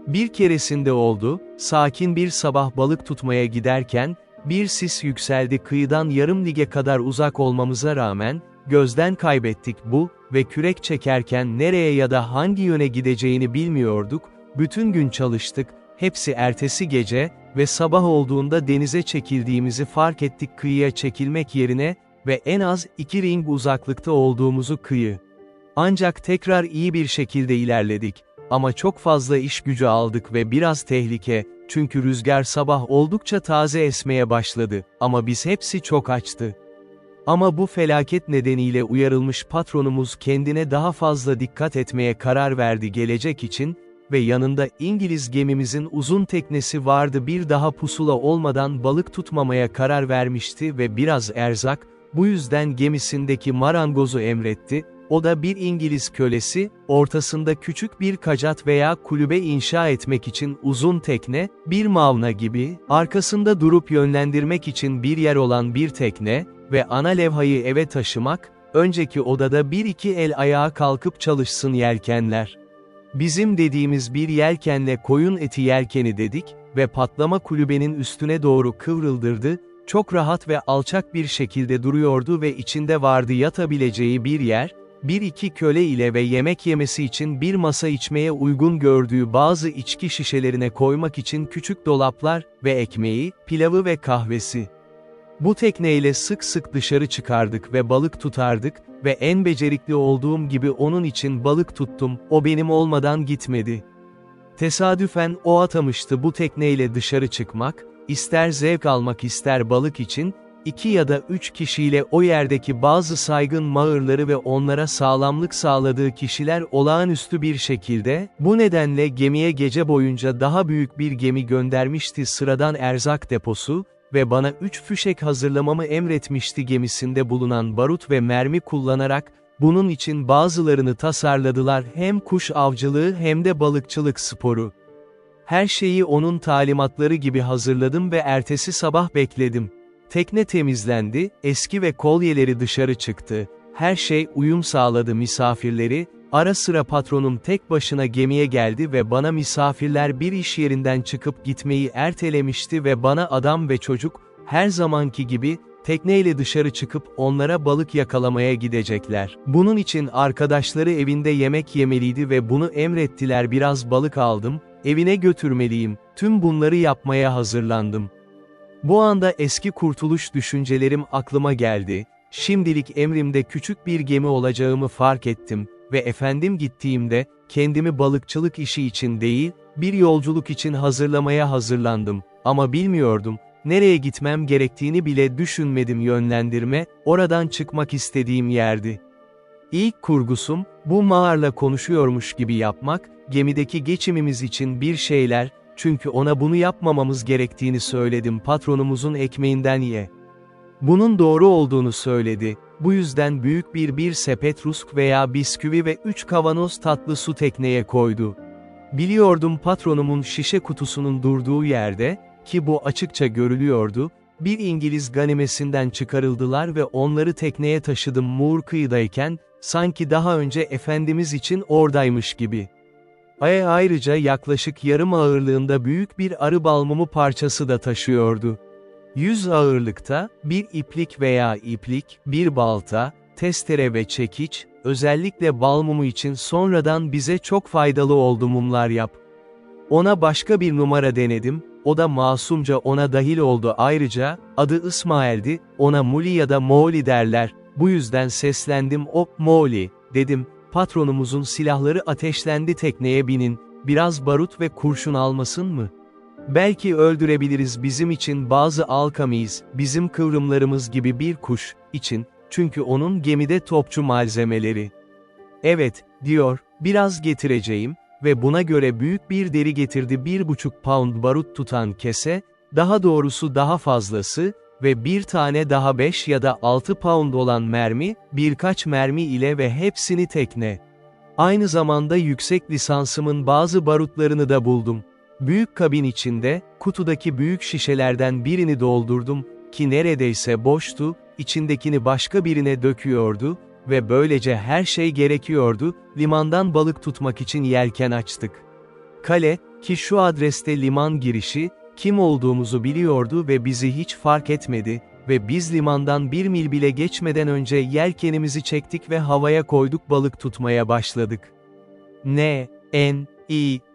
Bir keresinde oldu, sakin bir sabah balık tutmaya giderken, bir sis yükseldi, kıyıdan yarım lige kadar uzak olmamıza rağmen, gözden kaybettik bu ve kürek çekerken nereye ya da hangi yöne gideceğini bilmiyorduk, bütün gün çalıştık, hepsi ertesi gece ve sabah olduğunda denize çekildiğimizi fark ettik, kıyıya çekilmek yerine ve en az 2 ring uzaklıkta olduğumuzu kıyı. Ancak tekrar iyi bir şekilde ilerledik. Ama çok fazla iş gücü aldık ve biraz tehlike, çünkü rüzgar sabah oldukça taze esmeye başladı, ama biz hepsi çok açtı. Ama bu felaket nedeniyle uyarılmış patronumuz kendine daha fazla dikkat etmeye karar verdi gelecek için ve yanında İngiliz gemimizin uzun teknesi vardı, bir daha pusula olmadan balık tutmamaya karar vermişti ve biraz erzak, bu yüzden gemisindeki marangozu emretti. O da bir İngiliz kölesi, ortasında küçük bir kacat veya kulübe inşa etmek için uzun tekne, bir mavna gibi, arkasında durup yönlendirmek için bir yer olan bir tekne ve ana levhayı eve taşımak, önceki odada bir iki el ayağa kalkıp çalışsın yelkenler. Bizim dediğimiz bir yelkenle koyun eti yelkeni dedik ve patlama kulübenin üstüne doğru kıvrıldırdı, çok rahat ve alçak bir şekilde duruyordu ve içinde vardı yatabileceği bir yer, bir iki köle ile ve yemek yemesi için bir masa, içmeye uygun gördüğü bazı içki şişelerine koymak için küçük dolaplar ve ekmeği, pilavı ve kahvesi. Bu tekneyle sık sık dışarı çıkardık ve balık tutardık ve en becerikli olduğum gibi onun için balık tuttum, o benim olmadan gitmedi. Tesadüfen o atamıştı bu tekneyle dışarı çıkmak, ister zevk almak ister balık için, 2 ya da 3 kişiyle o yerdeki bazı saygın mağırları ve onlara sağlamlık sağladığı kişiler olağanüstü bir şekilde, bu nedenle gemiye gece boyunca daha büyük bir gemi göndermişti, sıradan erzak deposu ve bana 3 fişek hazırlamamı emretmişti, gemisinde bulunan barut ve mermi kullanarak, bunun için bazılarını tasarladılar, hem kuş avcılığı hem de balıkçılık sporu. Her şeyi onun talimatları gibi hazırladım ve ertesi sabah bekledim. Tekne temizlendi, eski ve kolyeleri dışarı çıktı. Her şey uyum sağladı misafirleri, ara sıra patronum tek başına gemiye geldi ve bana misafirler bir iş yerinden çıkıp gitmeyi ertelemişti ve bana adam ve çocuk, her zamanki gibi, tekneyle dışarı çıkıp onlara balık yakalamaya gidecekler. Bunun için arkadaşları evinde yemek yemeliydi ve bunu emrettiler, biraz balık aldım, evine götürmeliyim, tüm bunları yapmaya hazırlandım. Bu anda eski kurtuluş düşüncelerim aklıma geldi, şimdilik emrimde küçük bir gemi olacağımı fark ettim ve efendim gittiğimde, kendimi balıkçılık işi için değil, bir yolculuk için hazırlamaya hazırlandım, ama bilmiyordum, nereye gitmem gerektiğini bile düşünmedim, yönlendirme, oradan çıkmak istediğim yerdi. İlk kurgusum, bu mağarla konuşuyormuş gibi yapmak, gemideki geçimimiz için bir şeyler, çünkü ona bunu yapmamamız gerektiğini söyledim, patronumuzun ekmeğinden ye. Bunun doğru olduğunu söyledi, bu yüzden büyük bir sepet rusk veya bisküvi ve 3 kavanoz tatlı su tekneye koydu. Biliyordum patronumun şişe kutusunun durduğu yerde, ki bu açıkça görülüyordu, bir İngiliz ganimesinden çıkarıldılar ve onları tekneye taşıdım, Moor kıyıdayken, sanki daha önce Efendimiz için oradaymış gibi. Ayrıca yaklaşık yarım ağırlığında büyük bir arı balmumu parçası da taşıyordu. 100 ağırlıkta, bir iplik veya iplik, bir balta, testere ve çekiç, özellikle balmumu için sonradan bize çok faydalı oldu mumlar yap. Ona başka bir numara denedim, o da masumca ona dahil oldu ayrıca, adı İsmail'di, ona Muli ya da Moğli derler, bu yüzden seslendim Moğli, dedim, patronumuzun silahları ateşlendi tekneye binin, biraz barut ve kurşun almasın mı? Belki öldürebiliriz bizim için bazı alkamiz, bizim kıvrımlarımız gibi bir kuş, için, çünkü onun gemide topçu malzemeleri. Evet, diyor, biraz getireceğim, ve buna göre büyük bir deri getirdi 1,5 pound barut tutan kese, daha doğrusu daha fazlası, ve bir tane daha 5 ya da 6 pound olan mermi, birkaç mermi ile ve hepsini tekne. Aynı zamanda yüksek lisansımın bazı barutlarını da buldum. Büyük kabin içinde, kutudaki büyük şişelerden birini doldurdum, ki neredeyse boştu, içindekini başka birine döküyordu, ve böylece her şey gerekiyordu, limandan balık tutmak için yelken açtık. Kale, ki şu adreste liman girişi, kim olduğumuzu biliyordu ve bizi hiç fark etmedi, ve biz limandan 1 mil bile geçmeden önce yelkenimizi çektik ve havaya koyduk balık tutmaya başladık.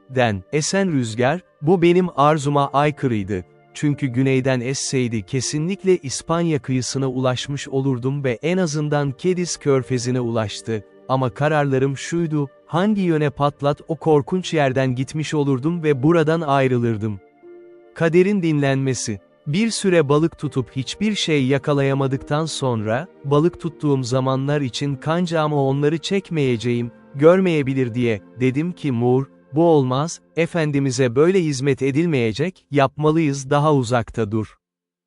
Den esen rüzgar, bu benim arzuma aykırıydı. Çünkü güneyden esseydi kesinlikle İspanya kıyısına ulaşmış olurdum ve en azından Kediz körfezine ulaştı. Ama kararlarım şuydu, hangi yöne patlat o korkunç yerden gitmiş olurdum ve buradan ayrılırdım. Kaderin dinlenmesi. Bir süre balık tutup hiçbir şey yakalayamadıktan sonra, balık tuttuğum zamanlar için kancağıma onları çekmeyeceğim, görmeyebilir diye, dedim ki Moore, bu olmaz, Efendimiz'e böyle hizmet edilmeyecek, yapmalıyız daha uzakta dur.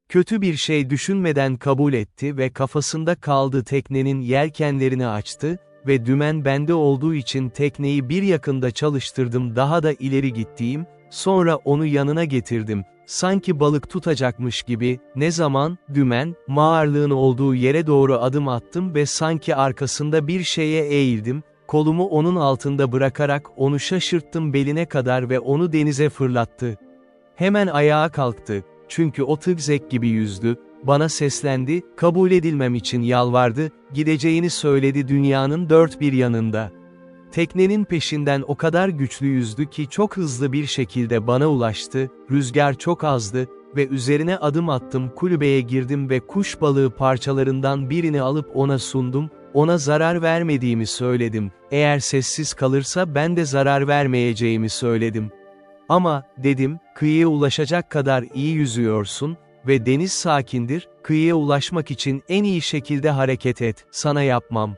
Kötü bir şey düşünmeden kabul etti ve kafasında kaldı teknenin yelkenlerini açtı ve dümen bende olduğu için tekneyi bir yakında çalıştırdım daha da ileri gittiğim, sonra onu yanına getirdim, sanki balık tutacakmış gibi, ne zaman, dümen, mağarlığın olduğu yere doğru adım attım ve sanki arkasında bir şeye eğildim, kolumu onun altında bırakarak onu şaşırttım beline kadar ve onu denize fırlattı. Hemen ayağa kalktı, çünkü o tıgzek gibi yüzdü, bana seslendi, kabul edilmem için yalvardı, gideceğini söyledi dünyanın dört bir yanında. Teknenin peşinden o kadar güçlü yüzdü ki çok hızlı bir şekilde bana ulaştı, rüzgar çok azdı ve üzerine adım attım kulübeye girdim ve kuş balığı parçalarından birini alıp ona sundum, ona zarar vermediğimi söyledim, eğer sessiz kalırsa ben de zarar vermeyeceğimi söyledim. Ama, dedim, kıyıya ulaşacak kadar iyi yüzüyorsun ve deniz sakindir, kıyıya ulaşmak için en iyi şekilde hareket et, sana yapmam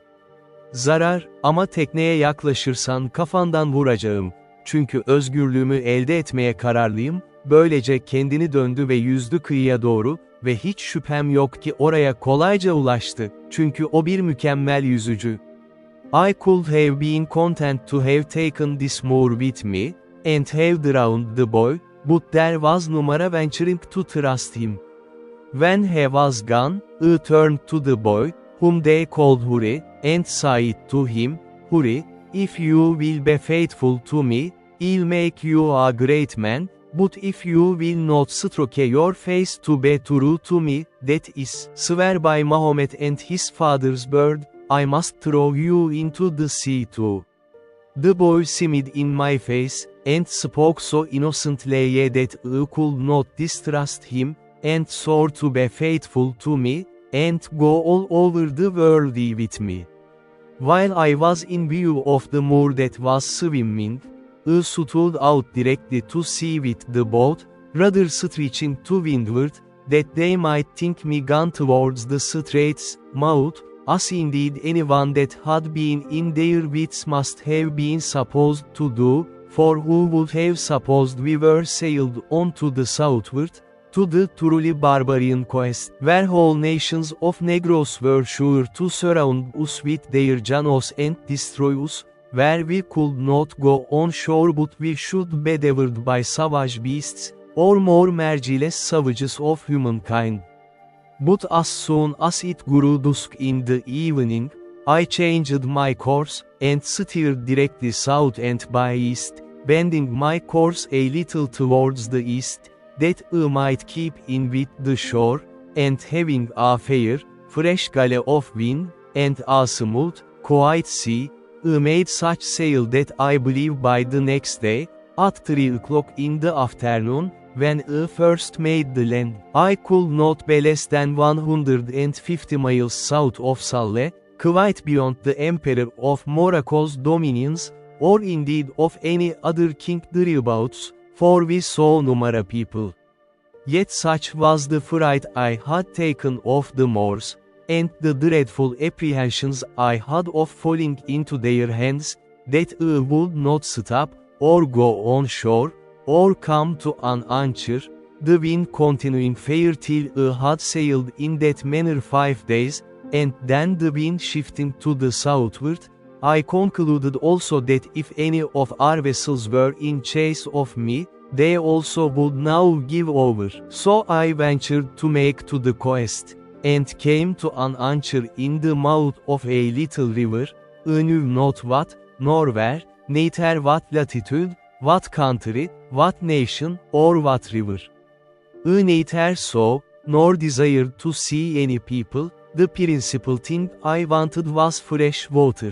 zarar, ama tekneye yaklaşırsan kafandan vuracağım, çünkü özgürlüğümü elde etmeye kararlıyım, böylece kendini döndü ve yüzdü kıyıya doğru, ve hiç şüphem yok ki oraya kolayca ulaştı, çünkü o bir mükemmel yüzücü. I could have been content to have taken this Moore with me, and have drowned the boy, but there was numara venturing to trust him. When he was gone, I turned to the boy, whom they called Huri, and said to him, Huri, if you will be faithful to me, I'll make you a great man, but if you will not stroke your face to be true to me, that is, swear by Mahomet and his father's bird, I must throw you into the sea too. The boy smiled in my face, and spoke so innocently that I could not distrust him, and swore to be faithful to me, and go all over the world with me. While I was in view of the Moor that was swimming, I stood out directly to sea with the boat, rather stretching to windward, that they might think me gone towards the strait's mouth, as indeed anyone that had been in their wits must have been supposed to do, for who would have supposed we were sailed on to the southward, to the truly barbarian coast, where whole nations of Negroes were sure to surround us with their janos and destroy us, where we could not go on shore but we should be devoured by savage beasts, or more merciless savages of humankind. But as soon as it grew dusk in the evening, I changed my course, and steered directly south and by east, bending my course a little towards the east, that I might keep in with the shore, and having a fair, fresh gale of wind, and a smooth, quiet sea, I made such sail that I believe by the next day, at 3 o'clock in the afternoon, when I first made the land, I could not be less than 150 miles south of Salle, quite beyond the Emperor of Morocco's dominions, or indeed of any other king thereabouts, for we saw numerous people. Yet such was the fright I had taken of the Moors, and the dreadful apprehensions I had of falling into their hands, that I would not stop, or go on shore, or come to an anchor, the wind continuing fair till I had sailed in that manner 5 days, and then the wind shifting to the southward, I concluded also that if any of our vessels were in chase of me, they also would now give over. So I ventured to make to the coast, and came to an anchor in the mouth of a little river. I knew not what, nor where, neither what latitude, what country, what nation, or what river. I neither saw, nor desired to see any people. The principal thing I wanted was fresh water.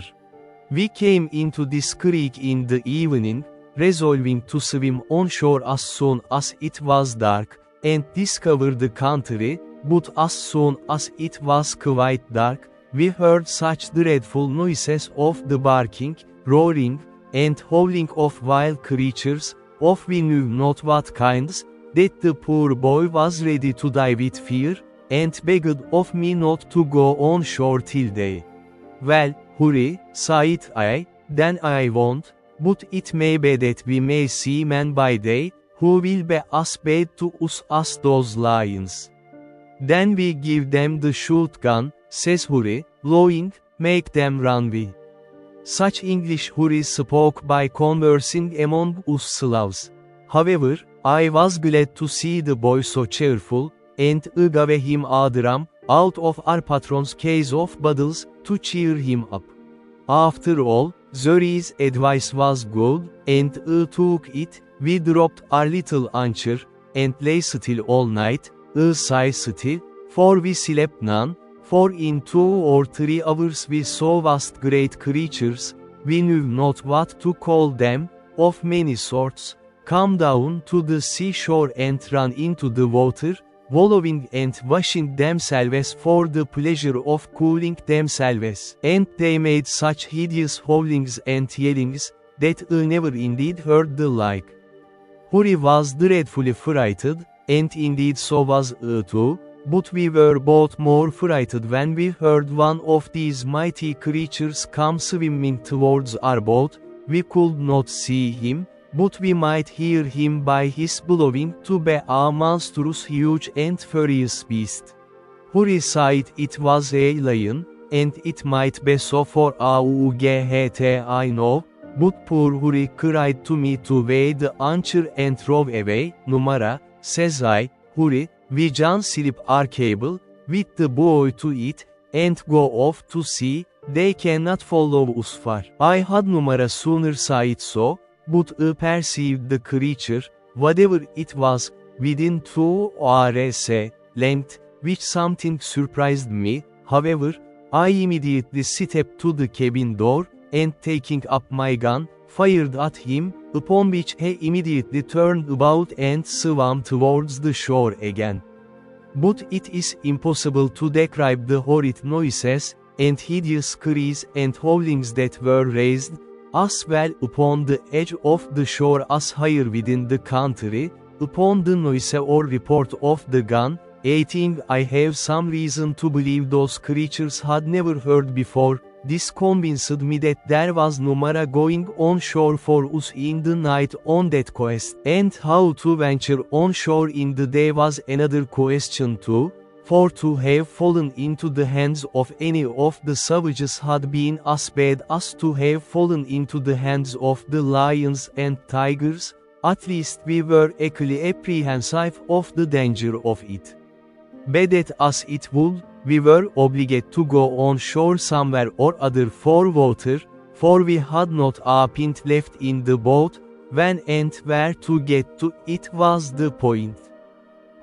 We came into this creek in the evening, resolving to swim on shore as soon as it was dark, and discover the country, but as soon as it was quite dark, we heard such dreadful noises of the barking, roaring, and howling of wild creatures, of we knew not what kinds, that the poor boy was ready to die with fear, and begged of me not to go on shore till day. Well, hurry, said I, then I won't, but it may be that we may see men by day, who will be as bad to us as those lions. Then we give them the shotgun, says Hurry, lowing, make them run we. Such English Hurry spoke by conversing among us Slavs. However, I was glad to see the boy so cheerful, and I gave him a dram, out of our patron's case of bottles, to cheer him up. After all, Zuri's advice was good, and I took it. We dropped our little anchor, and lay still all night. I say still, for we slept none, for in 2 or 3 hours we saw vast great creatures, we knew not what to call them, of many sorts, come down to the seashore and run into the water, wallowing and washing themselves for the pleasure of cooling themselves. And they made such hideous howlings and yellings, that I never indeed heard the like. Hurry was dreadfully frightened, and indeed so was I too, but we were both more frightened when we heard one of these mighty creatures come swimming towards our boat. We could not see him, but we might hear him by his blowing to be a monstrous huge and furious beast. Hurry said it was a lion, and it might be so for aught I know, but poor Hurry cried to me to weigh the anchor and row away. Numara, says I, Hurry, we can slip our cable, with the buoy to it, and go off to sea, they cannot follow us far. I had Numara sooner said so, but I perceived the creature, whatever it was, within 2 hours length, which something surprised me. However, I immediately stepped to the cabin door, and taking up my gun, fired at him, upon which he immediately turned about and swam towards the shore again. But it is impossible to describe the horrid noises, and hideous cries and howlings that were raised, as well upon the edge of the shore as higher within the country, upon the noise or report of the gun, a thing I have some reason to believe those creatures had never heard before. This convinced me that there was Numara going on shore for us in the night on that quest. And how to venture on shore in the day was another question too, for to have fallen into the hands of any of the savages had been as bad as to have fallen into the hands of the lions and tigers. At least we were equally apprehensive of the danger of it. Be that as it would, we were obliged to go on shore somewhere or other for water, for we had not a pint left in the boat, when and where to get to it was the point.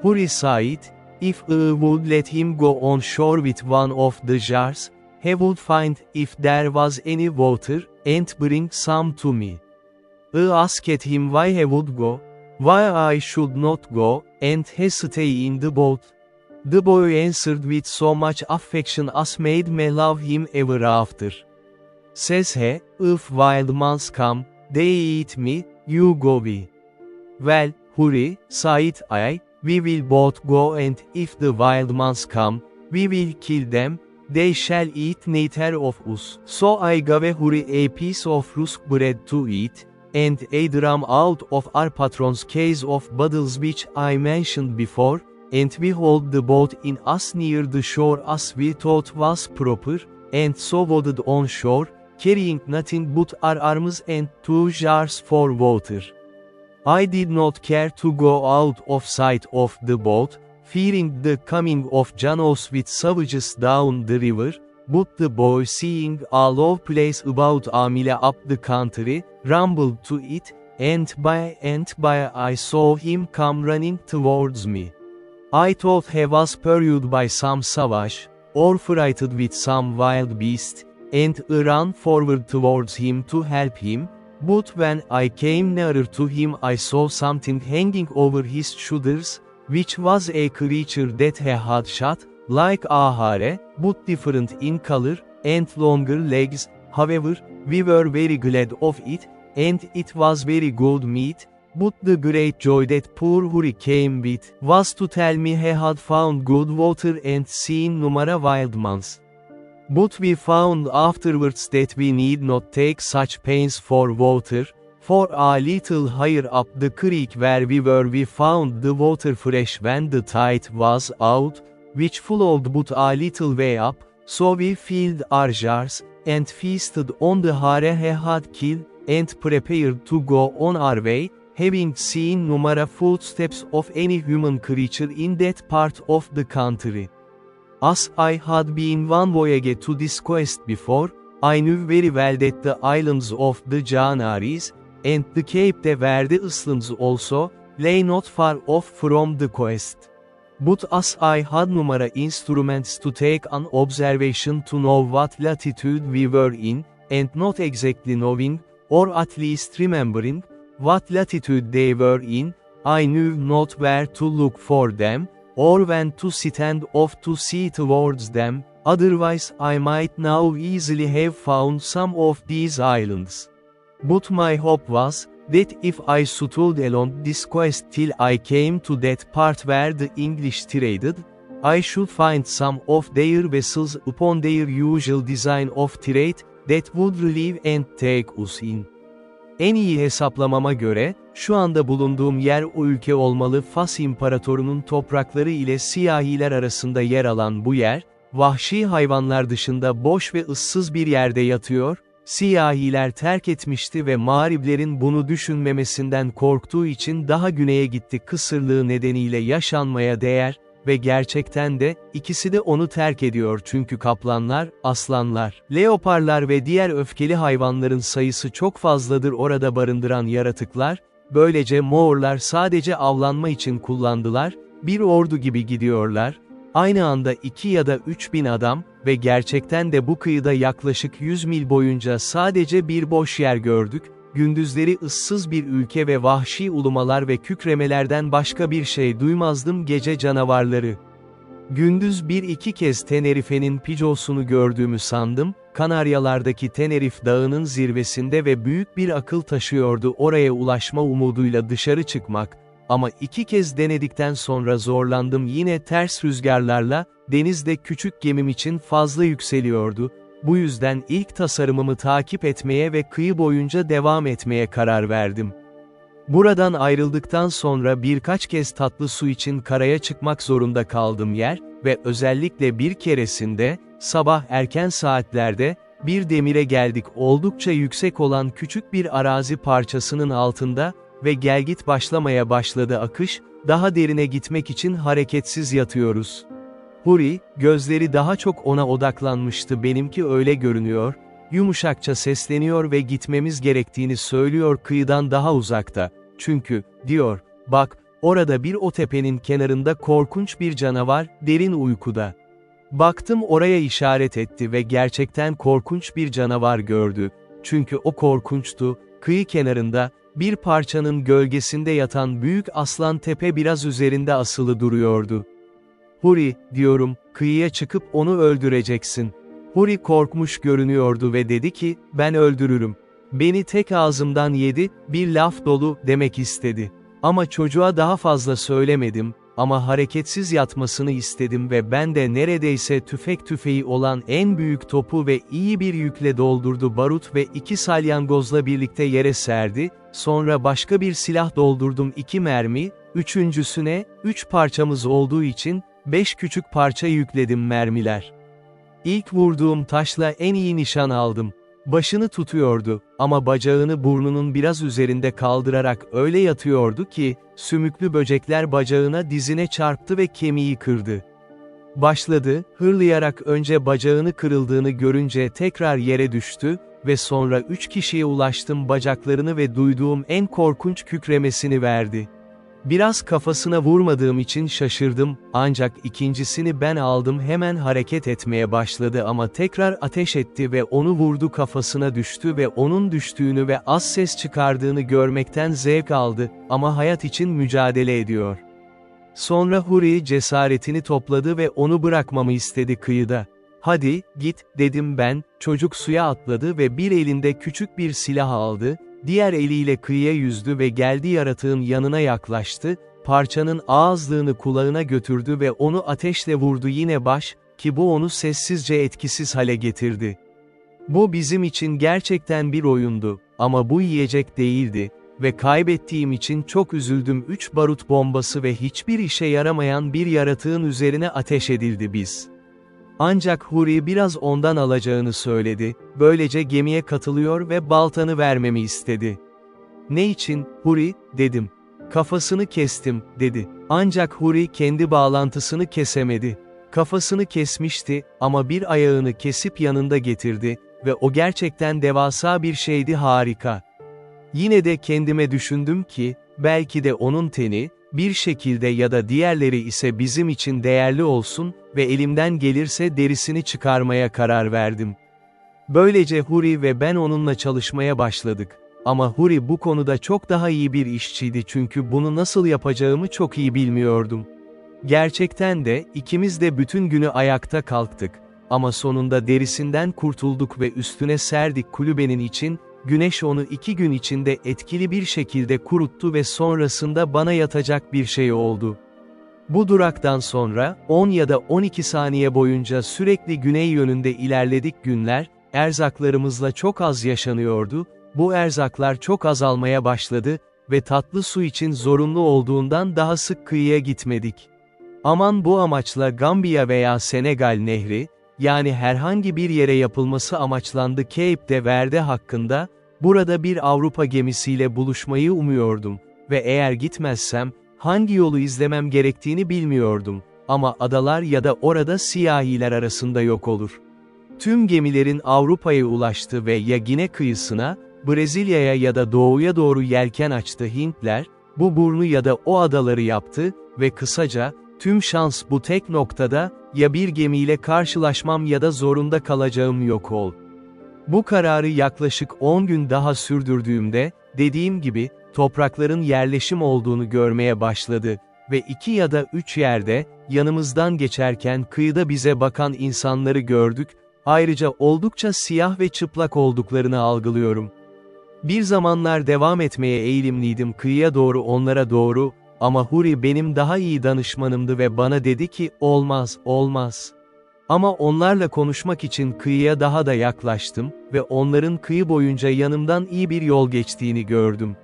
Huri said, if I would let him go on shore with one of the jars, he would find if there was any water, and bring some to me. I asked him why he would go, why I should not go, and he stay in the boat. The boy answered with so much affection as made me love him ever after. Says he, if wild mans come, they eat me, you go we. Well, Huri, said I, we will both go, and if the wild mans come, we will kill them, they shall eat neither of us. So I gave Huri a piece of rusk bread to eat, and a dram out of our patron's case of bottles which I mentioned before, and we hauled the boat in as near the shore as we thought was proper, and so waded on shore, carrying nothing but our arms and 2 jars for water. I did not care to go out of sight of the boat, fearing the coming of Janos with savages down the river, but the boy, seeing a low place about a mile up the country, rumbled to it, and by I saw him come running towards me. I thought he was pursued by some savage, or frightened with some wild beast, and I ran forward towards him to help him, but when I came nearer to him I saw something hanging over his shoulders, which was a creature that he had shot, like a hare, but different in color, and longer legs. However, we were very glad of it, and it was very good meat, but the great joy that poor Huri came with, was to tell me he had found good water and seen numerous wild mans. But we found afterwards that we need not take such pains for water, for a little higher up the creek where we were we found the water fresh when the tide was out, which flowed but a little way up, so we filled our jars, and feasted on the hare he had killed, and prepared to go on our way, having seen numerous footsteps of any human creature in that part of the country. As I had been one voyage to this quest before, I knew very well that the islands of the Canaries, and the Cape de Verde Islands also, lay not far off from the coast. But as I had numerous instruments to take an observation to know what latitude we were in, and not exactly knowing, or at least remembering, what latitude they were in, I knew not where to look for them, or when to stand off to sea towards them, otherwise I might now easily have found some of these islands. But my hope was, that if I stood along this quest till I came to that part where the English traded, I should find some of their vessels upon their usual design of trade, that would relieve and take us in. En iyi hesaplamama göre, şu anda bulunduğum yer o ülke olmalı. Fas İmparatorunun toprakları ile siyahiler arasında yer alan bu yer, vahşi hayvanlar dışında boş ve ıssız bir yerde yatıyor, siyahiler terk etmişti ve Mağriblerin bunu düşünmemesinden korktuğu için daha güneye gitti. Kısırlığı nedeniyle yaşanmaya değer ve gerçekten de, ikisi de onu terk ediyor çünkü kaplanlar, aslanlar, leoparlar ve diğer öfkeli hayvanların sayısı çok fazladır orada barındıran yaratıklar, böylece Moğorlar sadece avlanma için kullandılar, bir ordu gibi gidiyorlar, aynı anda 2 ya da 3 bin adam ve gerçekten de bu kıyıda yaklaşık 100 mil boyunca sadece bir boş yer gördük, gündüzleri ıssız bir ülke ve vahşi ulumalar ve kükremelerden başka bir şey duymazdım gece canavarları. Gündüz 1-2 kez Tenerife'nin Picos'unu gördüğümü sandım, Kanaryalardaki Tenerif Dağı'nın zirvesinde ve büyük bir akıl taşıyordu oraya ulaşma umuduyla dışarı çıkmak, ama 2 kez denedikten sonra zorlandım yine ters rüzgarlarla, denizde küçük gemim için fazla yükseliyordu. Bu yüzden ilk tasarımımı takip etmeye ve kıyı boyunca devam etmeye karar verdim. Buradan ayrıldıktan sonra birkaç kez tatlı su için karaya çıkmak zorunda kaldım yer ve özellikle bir keresinde, sabah erken saatlerde, bir demire geldik oldukça yüksek olan küçük bir arazi parçasının altında ve gelgit başlamaya başladı akış, daha derine gitmek için hareketsiz yatıyoruz. Huri, gözleri daha çok ona odaklanmıştı benimki öyle görünüyor, Yumuşakça sesleniyor ve gitmemiz gerektiğini söylüyor kıyıdan daha uzakta. Çünkü, diyor, bak, orada o tepenin kenarında korkunç bir canavar, derin uykuda. Baktım oraya işaret etti ve gerçekten korkunç bir canavar gördü. Çünkü o korkunçtu, kıyı kenarında, bir parçanın gölgesinde yatan büyük aslan tepe biraz üzerinde asılı duruyordu. Huri, diyorum, kıyıya çıkıp onu öldüreceksin. Huri korkmuş görünüyordu ve dedi ki, ben öldürürüm. Beni tek ağzımdan yedi, bir laf dolu, demek istedi. Ama çocuğa daha fazla söylemedim, ama hareketsiz yatmasını istedim ve ben de neredeyse tüfek tüfeği olan en büyük topu ve iyi bir yükle doldurdu barut ve 2 salyangozla birlikte yere serdi, sonra başka bir silah doldurdum 2 mermi, üçüncüsüne, 3 parçamız olduğu için, 5 küçük parça yükledim mermiler. İlk vurduğum taşla en iyi nişan aldım. Başını tutuyordu, ama bacağını burnunun biraz üzerinde kaldırarak öyle yatıyordu ki, sümüklü böcekler bacağına dizine çarptı ve kemiği kırdı. Başladı, hırlayarak önce bacağını kırıldığını görünce tekrar yere düştü ve sonra 3 kişiye ulaştım bacaklarını ve duyduğum en korkunç kükremesini verdi. Biraz kafasına vurmadığım için şaşırdım, ancak ikincisini ben aldım hemen hareket etmeye başladı ama tekrar ateş etti ve onu vurdu kafasına düştü ve onun düştüğünü ve az ses çıkardığını görmekten zevk aldı, ama hayat için mücadele ediyor. Sonra Huri cesaretini topladı ve onu bırakmamı istedi kıyıda. Hadi, git, dedim ben, çocuk suya atladı ve bir elinde küçük bir silah aldı, diğer eliyle kıyıya yüzdü ve geldi yaratığın yanına yaklaştı, parçanın ağızlığını kulağına götürdü ve onu ateşle vurdu yine ki bu onu sessizce etkisiz hale getirdi. Bu bizim için gerçekten bir oyundu, ama bu yiyecek değildi ve kaybettiğim için çok üzüldüm 3 barut bombası ve hiçbir işe yaramayan bir yaratığın üzerine ateş edildi biz. Ancak Huri biraz ondan alacağını söyledi, böylece gemiye katılıyor ve baltanı vermemi istedi. Ne için, Huri, dedim. Kafasını kestim, dedi. Ancak Huri kendi bağlantısını kesemedi. Kafasını kesmişti, ama bir ayağını kesip yanında getirdi ve o gerçekten devasa bir şeydi harika. Yine de kendime düşündüm ki, belki de onun teni, bir şekilde ya da diğerleri ise bizim için değerli olsun ve elimden gelirse derisini çıkarmaya karar verdim. Böylece Huri ve ben onunla çalışmaya başladık. Ama Huri bu konuda çok daha iyi bir işçiydi çünkü bunu nasıl yapacağımı çok iyi bilmiyordum. Gerçekten de, ikimiz de bütün günü ayakta kalktık. Ama sonunda derisinden kurtulduk ve üstüne serdik kulübenin için, güneş onu 2 gün içinde etkili bir şekilde kuruttu ve sonrasında bana yatacak bir şey oldu. Bu duraktan sonra, 10 ya da 12 saniye boyunca sürekli güney yönünde ilerledik günler, erzaklarımızla çok az yaşanıyordu, bu erzaklar çok azalmaya başladı ve tatlı su için zorunlu olduğundan daha sık kıyıya gitmedik. Aman bu amaçla Gambiya veya Senegal Nehri, yani herhangi bir yere yapılması amaçlandı Cape de Verde hakkında, burada bir Avrupa gemisiyle buluşmayı umuyordum ve eğer gitmezsem, hangi yolu izlemem gerektiğini bilmiyordum, ama adalar ya da orada siyahiler arasında yok olur. Tüm gemilerin Avrupa'ya ulaştı ve ya Gine kıyısına, Brezilya'ya ya da doğuya doğru yelken açtı Hintler, bu burnu ya da o adaları yaptı ve kısaca, tüm şans bu tek noktada, ya bir gemiyle karşılaşmam ya da zorunda kalacağım yok ol. Bu kararı yaklaşık 10 gün daha sürdürdüğümde, dediğim gibi, toprakların yerleşim olduğunu görmeye başladı ve 2 ya da 3 yerde, yanımızdan geçerken kıyıda bize bakan insanları gördük, ayrıca oldukça siyah ve çıplak olduklarını algılıyorum. Bir zamanlar devam etmeye eğilimliydim kıyıya doğru onlara doğru, ama Huri benim daha iyi danışmanımdı ve bana dedi ki, olmaz, olmaz. Ama onlarla konuşmak için kıyıya daha da yaklaştım ve onların kıyı boyunca yanımdan iyi bir yol geçtiğini gördüm.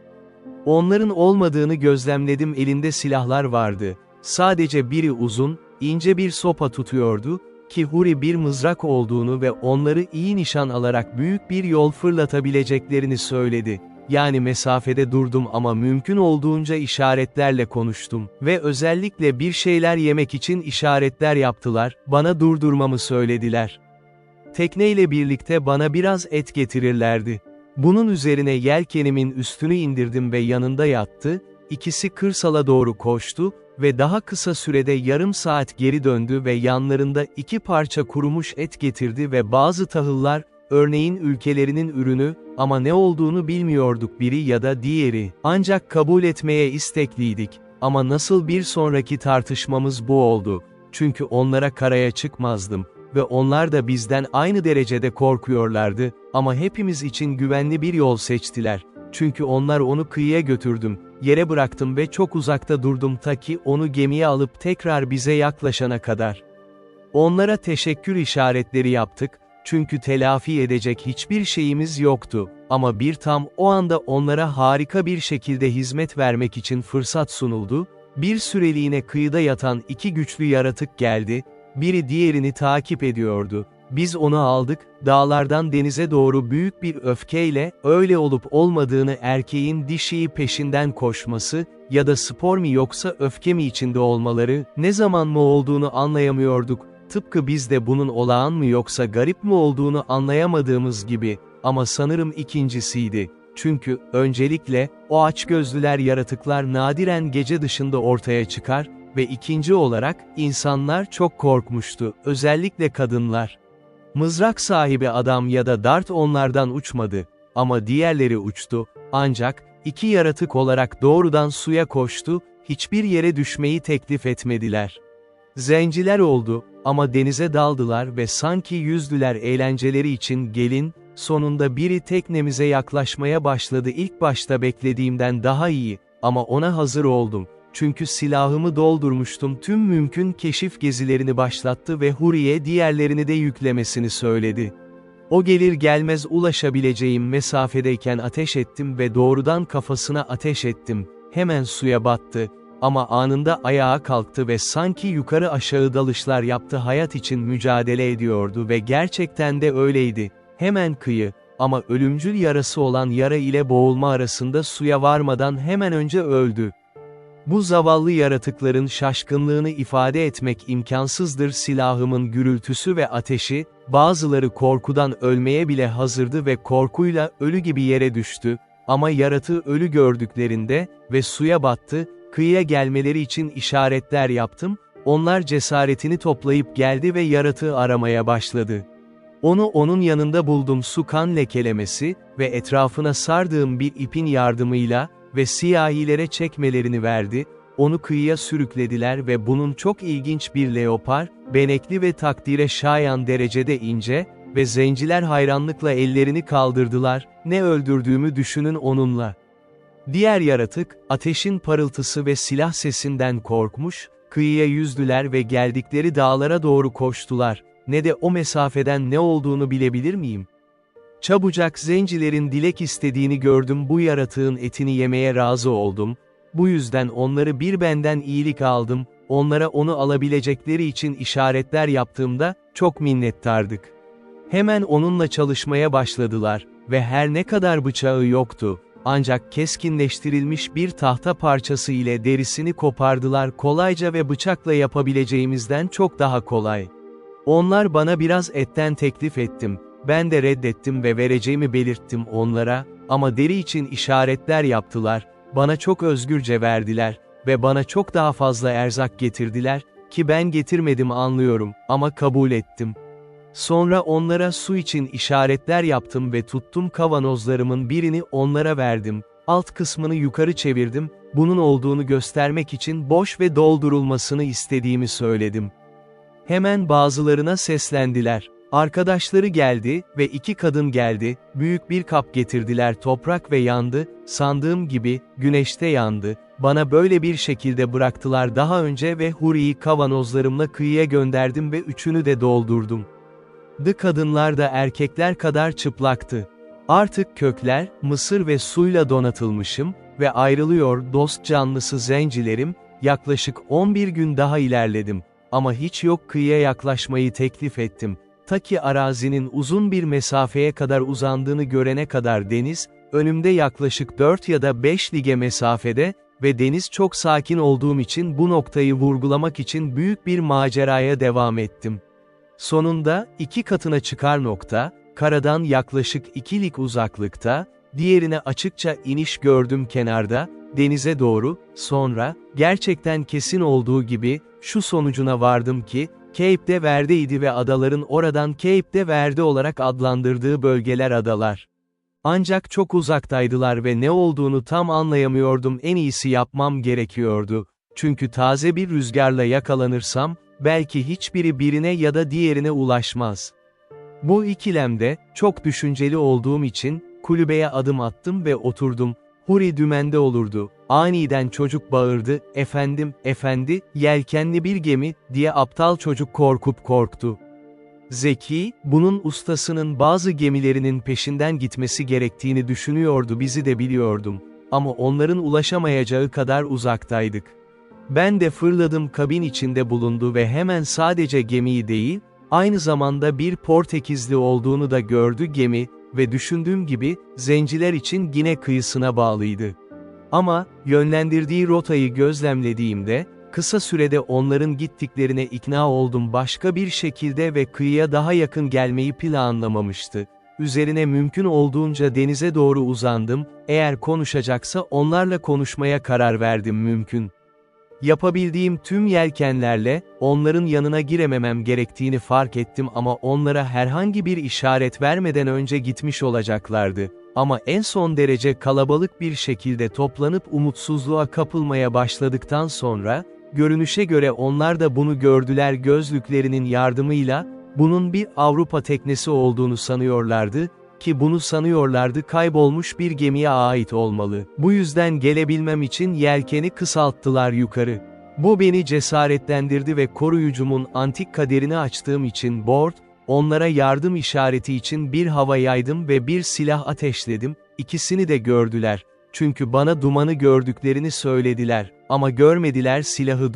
Onların olmadığını gözlemledim elinde silahlar vardı. Sadece biri uzun, ince bir sopa tutuyordu, ki Huri bir mızrak olduğunu ve onları iyi nişan alarak büyük bir yol fırlatabileceklerini söyledi. Yani mesafede durdum ama mümkün olduğunca işaretlerle konuştum ve özellikle bir şeyler yemek için işaretler yaptılar, bana durdurmamı söylediler. Tekneyle birlikte bana biraz et getirirlerdi. Bunun üzerine yelkenimin üstünü indirdim ve yanında yattı, ikisi kırsala doğru koştu ve daha kısa sürede yarım saat geri döndü ve yanlarında 2 parça kurumuş et getirdi ve bazı tahıllar, örneğin ülkelerinin ürünü, ama ne olduğunu bilmiyorduk biri ya da diğeri. Ancak kabul etmeye istekliydik. Ama nasıl bir sonraki tartışmamız bu oldu. Çünkü onlara karaya çıkmazdım. Ve onlar da bizden aynı derecede korkuyorlardı, ama hepimiz için güvenli bir yol seçtiler. Çünkü onu kıyıya götürdüm, yere bıraktım ve çok uzakta durdum ta ki onu gemiye alıp tekrar bize yaklaşana kadar. Onlara teşekkür işaretleri yaptık, çünkü telafi edecek hiçbir şeyimiz yoktu, ama tam o anda onlara harika bir şekilde hizmet vermek için fırsat sunuldu, bir süreliğine kıyıda yatan 2 güçlü yaratık geldi, biri diğerini takip ediyordu. Biz onu aldık, dağlardan denize doğru büyük bir öfkeyle, öyle olup olmadığını erkeğin dişiyi peşinden koşması, ya da spor mu yoksa öfke mi içinde olmaları, ne zaman mı olduğunu anlayamıyorduk, tıpkı biz de bunun olağan mı yoksa garip mi olduğunu anlayamadığımız gibi, ama sanırım ikincisiydi. Çünkü, öncelikle, o açgözlüler yaratıklar nadiren gece dışında ortaya çıkar, ve ikinci olarak, insanlar çok korkmuştu, özellikle kadınlar. Mızrak sahibi adam ya da dart onlardan uçmadı, ama diğerleri uçtu, ancak, 2 yaratık olarak doğrudan suya koştu, hiçbir yere düşmeyi teklif etmediler. Zenciler oldu, ama denize daldılar ve sanki yüzdüler eğlenceleri için gelin, sonunda biri teknemize yaklaşmaya başladı ilk başta beklediğimden daha iyi, ama ona hazır oldum. Çünkü silahımı doldurmuştum tüm mümkün keşif gezilerini başlattı ve Huriye diğerlerini de yüklemesini söyledi. O gelir gelmez ulaşabileceğim mesafedeyken ateş ettim ve doğrudan kafasına ateş ettim, hemen suya battı, ama anında ayağa kalktı ve sanki yukarı aşağı dalışlar yaptı hayat için mücadele ediyordu ve gerçekten de öyleydi, hemen kıyı, ama ölümcül yarası olan yara ile boğulma arasında suya varmadan hemen önce öldü. Bu zavallı yaratıkların şaşkınlığını ifade etmek imkansızdır silahımın gürültüsü ve ateşi, bazıları korkudan ölmeye bile hazırdı ve korkuyla ölü gibi yere düştü, ama yaratığı ölü gördüklerinde, ve suya battı, kıyıya gelmeleri için işaretler yaptım, onlar cesaretini toplayıp geldi ve yaratığı aramaya başladı. Onu onun yanında buldum su kan lekelemesi, ve etrafına sardığım bir ipin yardımıyla, ve siyahilere çekmelerini verdi, onu kıyıya sürüklediler ve bunun çok ilginç bir leopar, benekli ve takdire şayan derecede ince, ve zenciler hayranlıkla ellerini kaldırdılar, ne öldürdüğümü düşünün onunla. Diğer yaratık, ateşin parıltısı ve silah sesinden korkmuş, kıyıya yüzdüler ve geldikleri dağlara doğru koştular, ne de o mesafeden ne olduğunu bilebilir miyim? Çabucak zencilerin dilek istediğini gördüm bu yaratığın etini yemeye razı oldum, bu yüzden onları bir benden iyilik aldım, onlara onu alabilecekleri için işaretler yaptığımda, çok minnettardık. Hemen onunla çalışmaya başladılar, ve her ne kadar bıçağı yoktu, ancak keskinleştirilmiş bir tahta parçası ile derisini kopardılar kolayca ve bıçakla yapabileceğimizden çok daha kolay. Onlar bana biraz etten teklif ettim. Ben de reddettim ve vereceğimi belirttim onlara, ama deri için işaretler yaptılar, bana çok özgürce verdiler, ve bana çok daha fazla erzak getirdiler, ki ben getirmedim anlıyorum, ama kabul ettim. Sonra onlara su için işaretler yaptım ve tuttum kavanozlarımın birini onlara verdim, alt kısmını yukarı çevirdim, bunun olduğunu göstermek için boş ve doldurulmasını istediğimi söyledim. Hemen bazılarına seslendiler. Arkadaşları geldi ve 2 kadın geldi, büyük bir kap getirdiler toprak ve yandı, sandığım gibi, güneşte yandı, bana böyle bir şekilde bıraktılar daha önce ve Huri'yi kavanozlarımla kıyıya gönderdim ve 3'ünü de doldurdum. Kadınlar da erkekler kadar çıplaktı. Artık kökler, mısır ve suyla donatılmışım ve ayrılıyor dost canlısı zencilerim, yaklaşık 11 gün daha ilerledim, ama hiç yok kıyıya yaklaşmayı teklif ettim. Ta ki arazinin uzun bir mesafeye kadar uzandığını görene kadar deniz, önümde yaklaşık 4 ya da 5 lige mesafede, ve deniz çok sakin olduğum için bu noktayı vurgulamak için büyük bir maceraya devam ettim. Sonunda, 2 katına çıkar nokta, karadan yaklaşık 2 lig uzaklıkta, diğerine açıkça iniş gördüm kenarda, denize doğru, sonra, gerçekten kesin olduğu gibi, şu sonucuna vardım ki, Cape de Verde'ydi ve adaların oradan Cape de Verde olarak adlandırdığı bölgeler adalar. Ancak çok uzaktaydılar ve ne olduğunu tam anlayamıyordum, en iyisi yapmam gerekiyordu. Çünkü taze bir rüzgarla yakalanırsam, belki hiçbiri birine ya da diğerine ulaşmaz. Bu ikilemde, çok düşünceli olduğum için, kulübeye adım attım ve oturdum. Huri dümende olurdu. Aniden çocuk bağırdı, "Efendim, efendi, yelkenli bir gemi," diye aptal çocuk korktu. Zeki, bunun ustasının bazı gemilerinin peşinden gitmesi gerektiğini düşünüyordu, bizi de biliyordum. Ama onların ulaşamayacağı kadar uzaktaydık. Ben de fırladım, kabin içinde bulundu ve hemen sadece gemiyi değil, aynı zamanda bir Portekizli olduğunu da gördü gemi ve düşündüğüm gibi, zenciler için Gine kıyısına bağlıydı. Ama, yönlendirdiği rotayı gözlemlediğimde, kısa sürede onların gittiklerine ikna oldum, başka bir şekilde ve kıyıya daha yakın gelmeyi planlamamıştı. Üzerine mümkün olduğunca denize doğru uzandım, eğer konuşacaksa onlarla konuşmaya karar verdim mümkün. Yapabildiğim tüm yelkenlerle, onların yanına girememem gerektiğini fark ettim ama onlara herhangi bir işaret vermeden önce gitmiş olacaklardı. Ama en son derece kalabalık bir şekilde toplanıp umutsuzluğa kapılmaya başladıktan sonra, görünüşe göre onlar da bunu gördüler, gözlüklerinin yardımıyla, bunun bir Avrupa teknesi olduğunu sanıyorlardı, ki bunu sanıyorlardı kaybolmuş bir gemiye ait olmalı. Bu yüzden gelebilmem için yelkeni kısalttılar yukarı. Bu beni cesaretlendirdi ve koruyucumun antik kaderini açtığım için onlara yardım işareti için bir hava yaydım ve bir silah ateşledim, ikisini de gördüler. Çünkü bana dumanı gördüklerini söylediler, ama görmediler silahı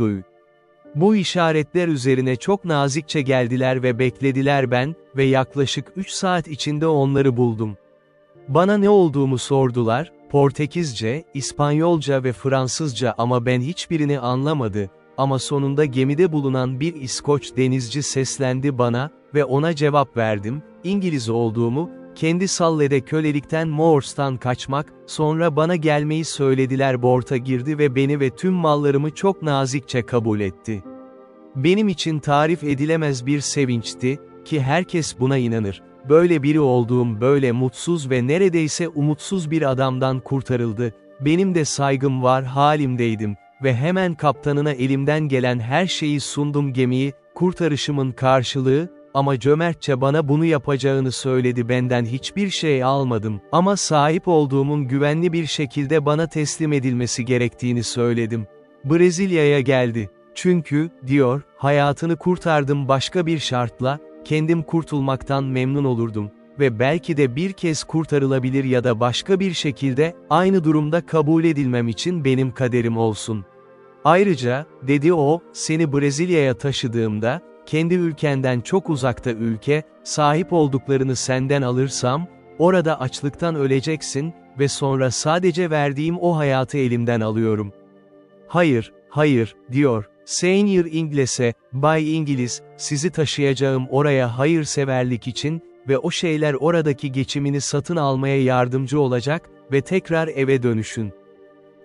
Bu işaretler üzerine çok nazikçe geldiler ve beklediler ve yaklaşık 3 saat içinde onları buldum. Bana ne olduğumu sordular, Portekizce, İspanyolca ve Fransızca ama ben hiçbirini anlamadı, ama sonunda gemide bulunan bir İskoç denizci seslendi bana ve ona cevap verdim, İngiliz olduğumu, kendi Sallede kölelikten Moors'tan kaçmak, sonra bana gelmeyi söylediler, borta girdi ve beni ve tüm mallarımı çok nazikçe kabul etti. Benim için tarif edilemez bir sevinçti, ki herkes buna inanır. Böyle biri olduğum böyle mutsuz ve neredeyse umutsuz bir adamdan kurtarıldı. Benim de saygım var halimdeydim ve hemen kaptanına elimden gelen her şeyi sundum gemiyi, kurtarışımın karşılığı, ama cömertçe bana bunu yapacağını söyledi, benden hiçbir şey almadım ama sahip olduğumun güvenli bir şekilde bana teslim edilmesi gerektiğini söyledim. Brezilya'ya geldi. Çünkü, diyor, hayatını kurtardım, başka bir şartla, kendim kurtulmaktan memnun olurdum ve belki de bir kez kurtarılabilir ya da başka bir şekilde, aynı durumda kabul edilmem için benim kaderim olsun. Ayrıca, dedi o, seni Brezilya'ya taşıdığımda, kendi ülkenden çok uzakta ülke, sahip olduklarını senden alırsam, orada açlıktan öleceksin ve sonra sadece verdiğim o hayatı elimden alıyorum. Hayır, diyor. Senior Ingles'e, Bay İngiliz, sizi taşıyacağım oraya hayırseverlik için ve o şeyler oradaki geçimini satın almaya yardımcı olacak ve tekrar eve dönüşün.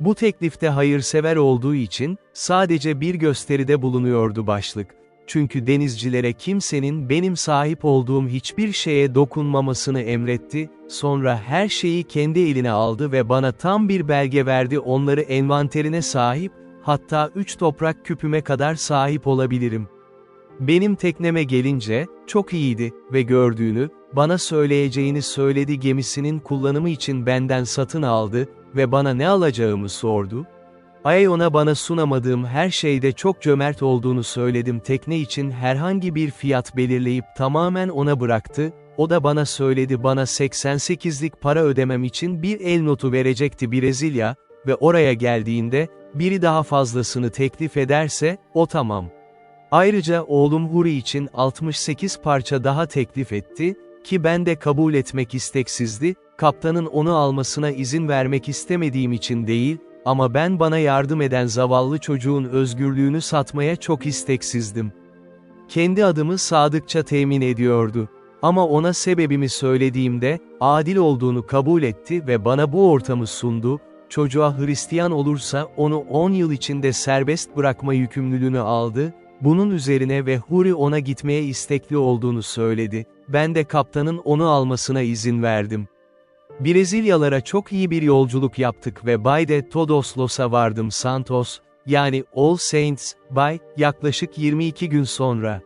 Bu teklifte hayırsever olduğu için, sadece bir gösteride bulunuyordu başlık. Çünkü denizcilere kimsenin benim sahip olduğum hiçbir şeye dokunmamasını emretti, sonra her şeyi kendi eline aldı ve bana tam bir belge verdi, onları envanterine sahip, hatta 3 toprak küpüme kadar sahip olabilirim. Benim tekneme gelince, çok iyiydi ve gördüğünü, bana söyleyeceğini söyledi, gemisinin kullanımı için benden satın aldı ve bana ne alacağımı sordu. Ona bana sunamadığım her şeyde çok cömert olduğunu söyledim, tekne için herhangi bir fiyat belirleyip tamamen ona bıraktı, o da bana söyledi, bana 88'lik para ödemem için bir el notu verecekti Brezilya ve oraya geldiğinde, biri daha fazlasını teklif ederse, o tamam. Ayrıca oğlum Huri için 68 parça daha teklif etti, ki ben de kabul etmek isteksizdi, kaptanın onu almasına izin vermek istemediğim için değil, ama ben bana yardım eden zavallı çocuğun özgürlüğünü satmaya çok isteksizdim. Kendi adımı sadıkça temin ediyordu. Ama ona sebebimi söylediğimde, adil olduğunu kabul etti ve bana bu ortamı sundu. Çocuğa Hristiyan olursa onu 10 yıl içinde serbest bırakma yükümlülüğünü aldı. Bunun üzerine ve Huri ona gitmeye istekli olduğunu söyledi. Ben de kaptanın onu almasına izin verdim. Brezilyalara çok iyi bir yolculuk yaptık ve Bay de Todoslos'a vardım Santos, yani All Saints, Bay, yaklaşık 22 gün sonra.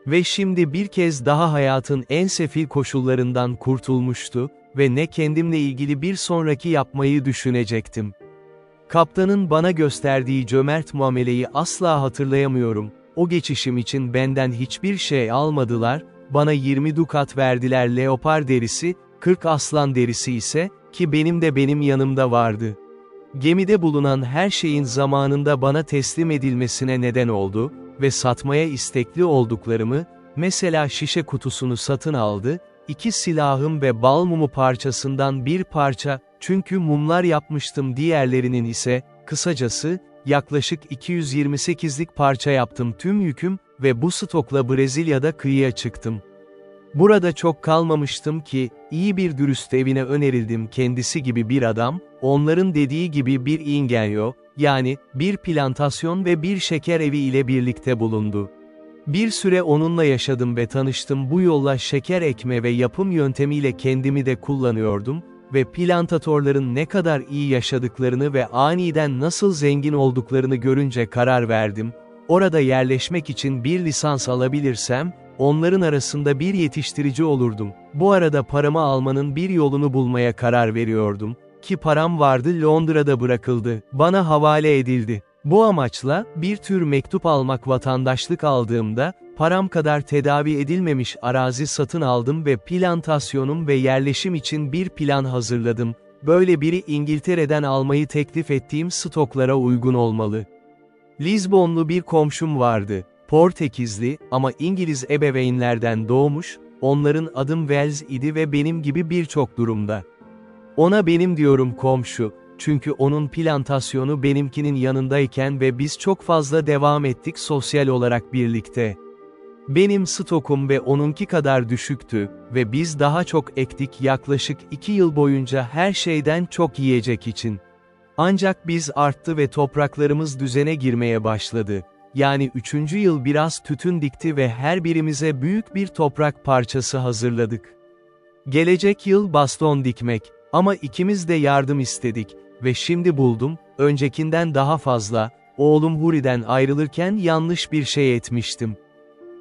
Ve şimdi bir kez daha hayatın en sefil koşullarından kurtulmuştu ve ne kendimle ilgili bir sonraki yapmayı düşünecektim. Kaptanın bana gösterdiği cömert muameleyi asla hatırlayamıyorum. O geçişim için benden hiçbir şey almadılar, bana 20 dukat verdiler leopar derisi, 40 aslan derisi ise, ki benim yanımda vardı. Gemide bulunan her şeyin zamanında bana teslim edilmesine neden oldu ve satmaya istekli olduklarımı, mesela şişe kutusunu satın aldı, 2 silahım ve bal mumu parçasından bir parça, çünkü mumlar yapmıştım diğerlerinin ise, kısacası, yaklaşık 228'lik parça yaptım tüm yüküm ve bu stokla Brezilya'da kıyıya çıktım. Burada çok kalmamıştım ki, iyi bir dürüst evine önerildim kendisi gibi bir adam, onların dediği gibi bir ingenyo, yani, bir plantasyon ve bir şeker evi ile birlikte bulundu. Bir süre onunla yaşadım ve tanıştım bu yolla şeker ekme ve yapım yöntemiyle kendimi de kullanıyordum ve plantatorların ne kadar iyi yaşadıklarını ve aniden nasıl zengin olduklarını görünce karar verdim, orada yerleşmek için bir lisans alabilirsem, onların arasında bir yetiştirici olurdum. Bu arada paramı almanın bir yolunu bulmaya karar veriyordum, ki param vardı Londra'da bırakıldı, bana havale edildi. Bu amaçla, bir tür mektup almak vatandaşlık aldığımda, param kadar tedavi edilmemiş arazi satın aldım ve plantasyonum ve yerleşim için bir plan hazırladım. Böyle biri İngiltere'den almayı teklif ettiğim stoklara uygun olmalı. Lizbonlu bir komşum vardı. Portekizli ama İngiliz ebeveynlerden doğmuş, onların adım Wells idi ve benim gibi birçok durumda. Ona benim diyorum komşu, çünkü onun plantasyonu benimkinin yanındayken ve biz çok fazla devam ettik sosyal olarak birlikte. Benim stokum ve onunki kadar düşüktü ve biz daha çok ektik yaklaşık 2 yıl boyunca her şeyden çok yiyecek için. Ancak biz arttı ve topraklarımız düzene girmeye başladı. Yani 3. yıl biraz tütün dikti ve her birimize büyük bir toprak parçası hazırladık. Gelecek yıl baston dikmek, ama ikimiz de yardım istedik ve şimdi buldum, öncekinden daha fazla, oğlum Huri'den ayrılırken yanlış bir şey etmiştim.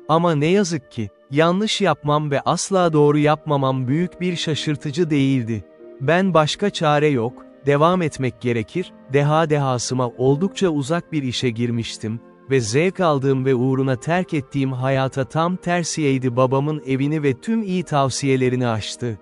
Ama ne yazık ki, yanlış yapmam ve asla doğru yapmamam büyük bir şaşırtıcı değildi. Ben başka çare yok, devam etmek gerekir, dehasıma oldukça uzak bir işe girmiştim ve zevk aldığım ve uğruna terk ettiğim hayata tam tersiyeydi babamın evini ve tüm iyi tavsiyelerini aştı.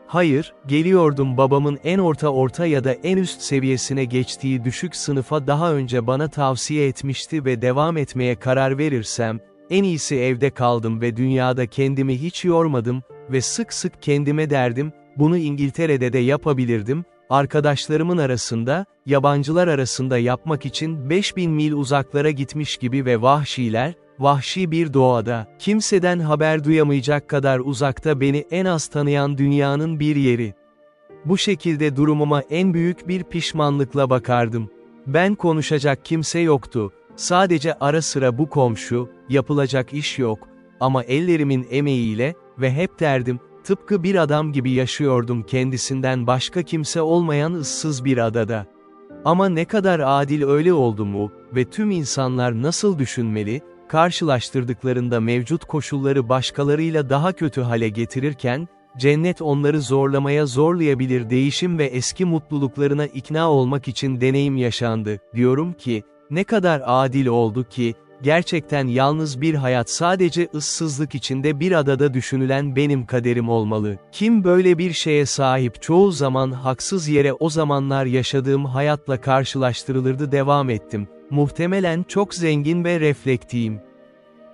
Hayır, geliyordum babamın en orta ya da en üst seviyesine geçtiği düşük sınıfa daha önce bana tavsiye etmişti ve devam etmeye karar verirsem, en iyisi evde kaldım ve dünyada kendimi hiç yormadım ve sık sık kendime derdim, bunu İngiltere'de de yapabilirdim, arkadaşlarımın arasında, yabancılar arasında yapmak için 5000 mil uzaklara gitmiş gibi ve vahşi bir doğada, kimseden haber duyamayacak kadar uzakta beni en az tanıyan dünyanın bir yeri. Bu şekilde durumuma en büyük bir pişmanlıkla bakardım. Ben konuşacak kimse yoktu. Sadece ara sıra bu komşu, yapılacak iş yok, ama ellerimin emeğiyle, ve hep derdim, tıpkı bir adam gibi yaşıyordum kendisinden başka kimse olmayan ıssız bir adada. Ama ne kadar adil öyle oldu mu, ve tüm insanlar nasıl düşünmeli, karşılaştırdıklarında mevcut koşulları başkalarıyla daha kötü hale getirirken, cennet onları zorlayabilir değişim ve eski mutluluklarına ikna olmak için deneyim yaşandı, diyorum ki, ne kadar adil oldu ki, gerçekten yalnız bir hayat sadece ıssızlık içinde bir adada düşünülen benim kaderim olmalı. Kim böyle bir şeye sahip çoğu zaman haksız yere o zamanlar yaşadığım hayatla karşılaştırılırdı devam ettim. Muhtemelen çok zengin ve reflektiyim.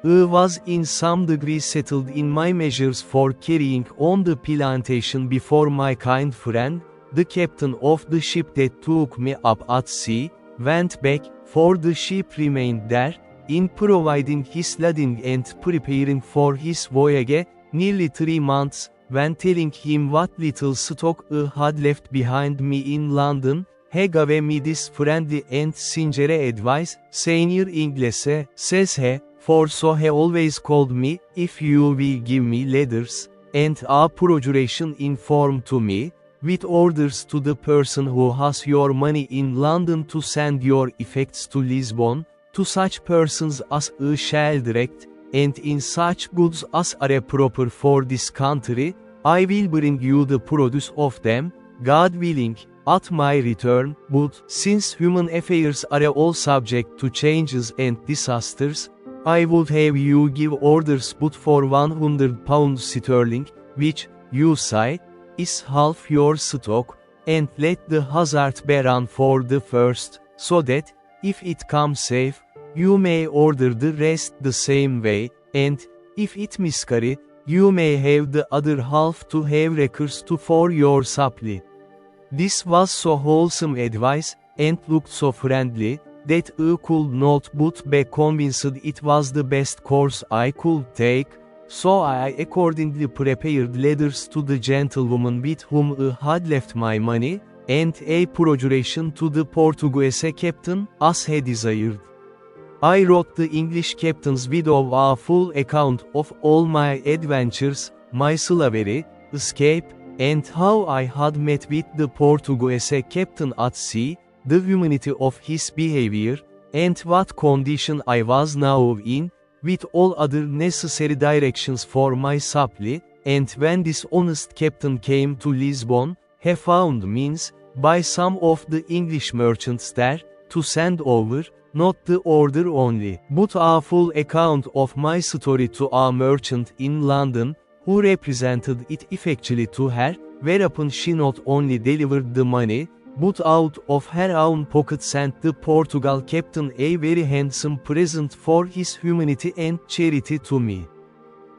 I was in some degree settled in my measures for carrying on the plantation before my kind friend, the captain of the ship that took me up at sea, went back, for the ship remained there, in providing his lading and preparing for his voyage, nearly 3 months, when telling him what little stock I had left behind me in London, he gave me this friendly and sincere advice, Senior English, says he, for so he always called me, if you will give me letters, and a procuration in form to me, with orders to the person who has your money in London to send your effects to Lisbon, to such persons as I shall direct, and in such goods as are proper for this country, I will bring you the produce of them, God willing, at my return, but, since human affairs are all subject to changes and disasters, I would have you give orders but for £100 sterling, which, you say, is half your stock, and let the hazard be run for the first, so that, if it comes safe, you may order the rest the same way, and, if it miscarry, you may have the other half to have recourse to for your supply. This was so wholesome advice, and looked so friendly, that I could not but be convinced it was the best course I could take, so I accordingly prepared letters to the gentlewoman with whom I had left my money, and a procuration to the Portuguese captain, as he desired. I wrote the English captain's widow a full account of all my adventures, my slavery, escape, and how I had met with the Portuguese captain at sea, the humanity of his behavior, and what condition I was now in, with all other necessary directions for my supply, and when this honest captain came to Lisbon, he found means, by some of the English merchants there, to send over, not the order only, but a full account of my story to a merchant in London, who represented it effectually to her, whereupon she not only delivered the money, but out of her own pocket sent the Portugal captain a very handsome present for his humanity and charity to me.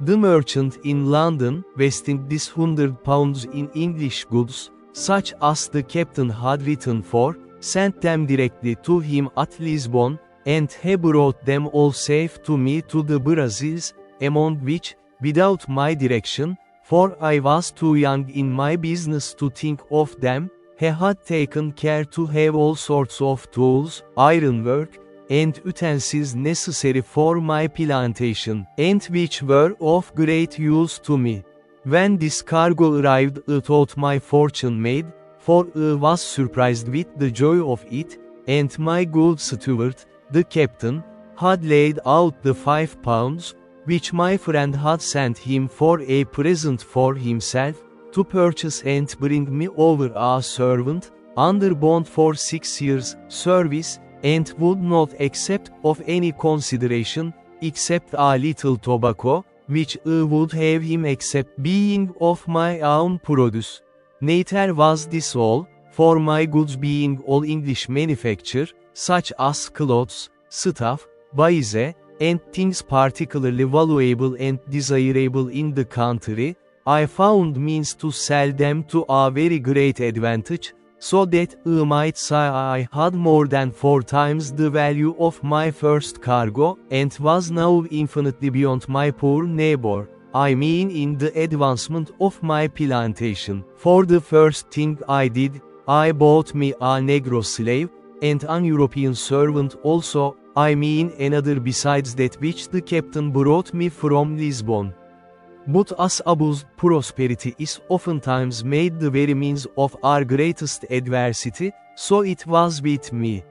The merchant in London, vesting this £100 in English goods, such as the captain had written for, sent them directly to him at Lisbon, and he brought them all safe to me to the Brazils, among which, without my direction, for I was too young in my business to think of them, he had taken care to have all sorts of tools, ironwork, and utensils necessary for my plantation, and which were of great use to me. When this cargo arrived, I thought my fortune made, for I was surprised with the joy of it, and my good steward, the captain, had laid out the £5, which my friend had sent him for a present for himself, to purchase and bring me over a servant, under bond for 6 years' service, and would not accept of any consideration, except a little tobacco, which I would have him accept being of my own produce. Neither was this all, for my goods being all English manufacture, such as clothes, stuff, baize, and things particularly valuable and desirable in the country, I found means to sell them to a very great advantage, so that I might say I had more than 4 times the value of my first cargo, and was now infinitely beyond my poor neighbor. I mean in the advancement of my plantation. For the first thing I did, I bought me a Negro slave, and an European servant also, I mean another besides that which the captain brought me from Lisbon. But as abused prosperity is oftentimes made the very means of our greatest adversity, so it was with me.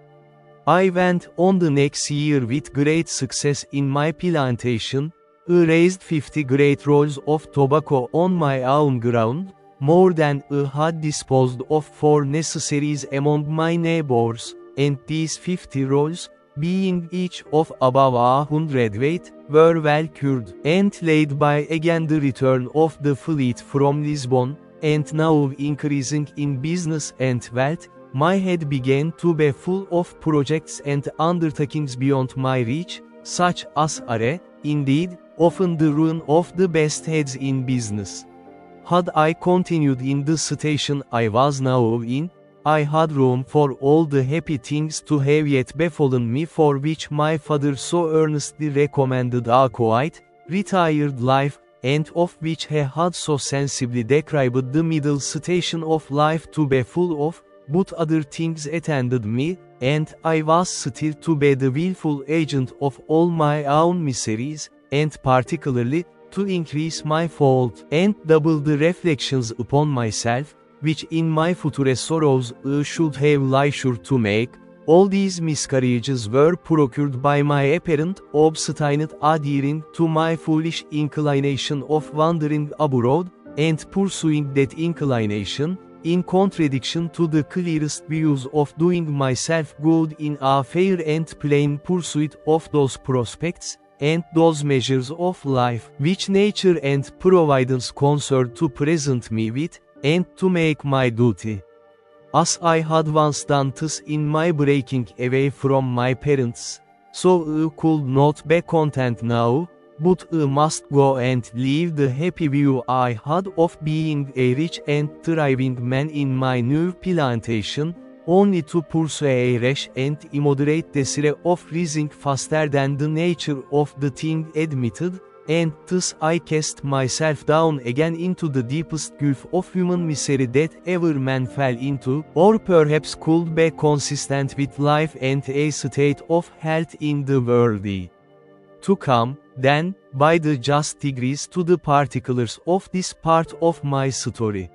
I went on the next year with great success in my plantation. I raised 50 great rolls of tobacco on my own ground, more than I had disposed of for necessaries among my neighbors, and these 50 rolls, being each of above 100 weight, were well cured, and laid by again the return of the fleet from Lisbon, and now increasing in business and wealth, my head began to be full of projects and undertakings beyond my reach, such as are, indeed, often the ruin of the best heads in business. Had I continued in the station I was now in, I had room for all the happy things to have yet befallen me for which my father so earnestly recommended a quiet, retired life, and of which he had so sensibly described the middle station of life to be full of, but other things attended me, and I was still to be the willful agent of all my own miseries, and particularly, to increase my fault, and double the reflections upon myself, which in my future sorrows I should have leisure to make. All these miscarriages were procured by my apparent obstinate adhering to my foolish inclination of wandering abroad, and pursuing that inclination, in contradiction to the clearest views of doing myself good in a fair and plain pursuit of those prospects, and those measures of life, which nature and providence concerned to present me with, and to make my duty. As I had once done thus in my breaking away from my parents, so I could not be content now, but I must go and leave the happy view I had of being a rich and thriving man in my new plantation, only to pursue a rash and immoderate desire of rising faster than the nature of the thing admitted, and thus I cast myself down again into the deepest gulf of human misery that ever man fell into, or perhaps could be consistent with life and a state of health in the world. To come, then, by the just degrees to the particulars of this part of my story.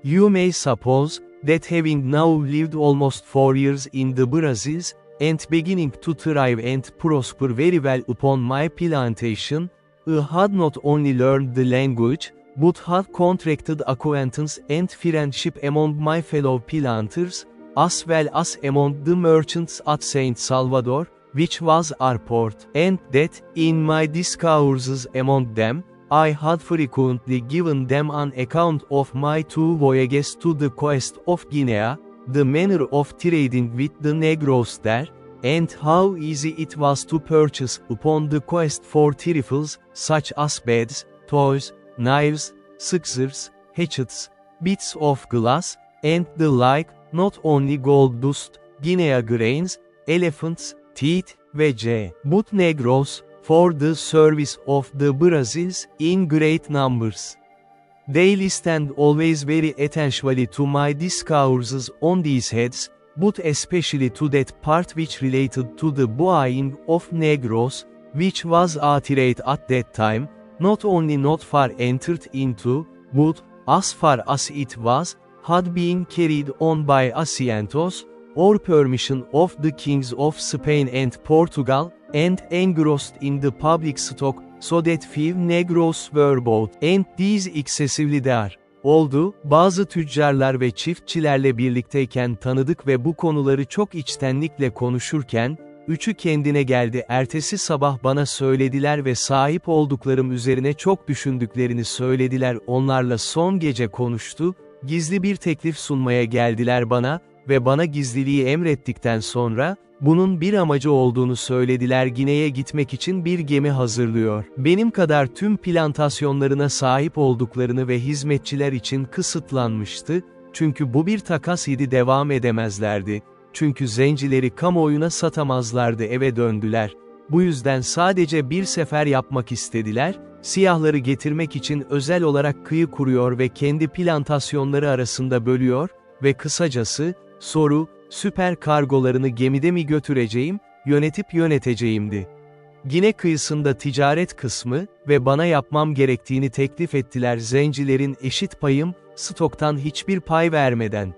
You may suppose, that having now lived almost 4 years in the Brazils, and beginning to thrive and prosper very well upon my plantation, I had not only learned the language, but had contracted acquaintance and friendship among my fellow planters, as well as among the merchants at St. Salvador, which was our port, and that, in my discourses among them, I had frequently given them an account of my 2 voyages to the coast of Guinea, the manner of trading with the Negroes there, and how easy it was to purchase upon the quest for trifles, such as beds, toys, knives, scissors, hatchets, bits of glass, and the like, not only gold dust, Guinea grains, elephants, teeth, veg. but Negroes, for the service of the Brazils, in great numbers. They listened always very attentively to my discourses on these heads, but especially to that part which related to the buying of Negroes, which was a trade at that time, not only not far entered into, but, as far as it was, had been carried on by Asientos, or permission of the kings of Spain and Portugal, and engrossed in the public stock, so that few Negroes were bought, and these excessively there. Oldu, bazı tüccarlar ve çiftçilerle birlikteyken tanıdık ve bu konuları çok içtenlikle konuşurken, üçü kendine geldi. Ertesi sabah bana söylediler ve sahip olduklarım üzerine çok düşündüklerini söylediler. Onlarla son gece konuştu, gizli bir teklif sunmaya geldiler bana ve bana gizliliği emrettikten sonra, bunun bir amacı olduğunu söylediler. Gine'ye gitmek için bir gemi hazırlıyor. Benim kadar tüm plantasyonlarına sahip olduklarını ve hizmetçiler için kısıtlanmıştı, çünkü bu bir takas idi, devam edemezlerdi. Çünkü zencileri kamuoyuna satamazlardı, eve döndüler. Bu yüzden sadece bir sefer yapmak istediler, siyahları getirmek için özel olarak kıyı kuruyor ve kendi plantasyonları arasında bölüyor ve kısacası, soru, süper kargolarını gemide mi götüreceğim, yönetip yöneteceğimdi. Gine kıyısında ticaret kısmı ve bana yapmam gerektiğini teklif ettiler. Zencilerin eşit payım, stoktan hiçbir pay vermeden.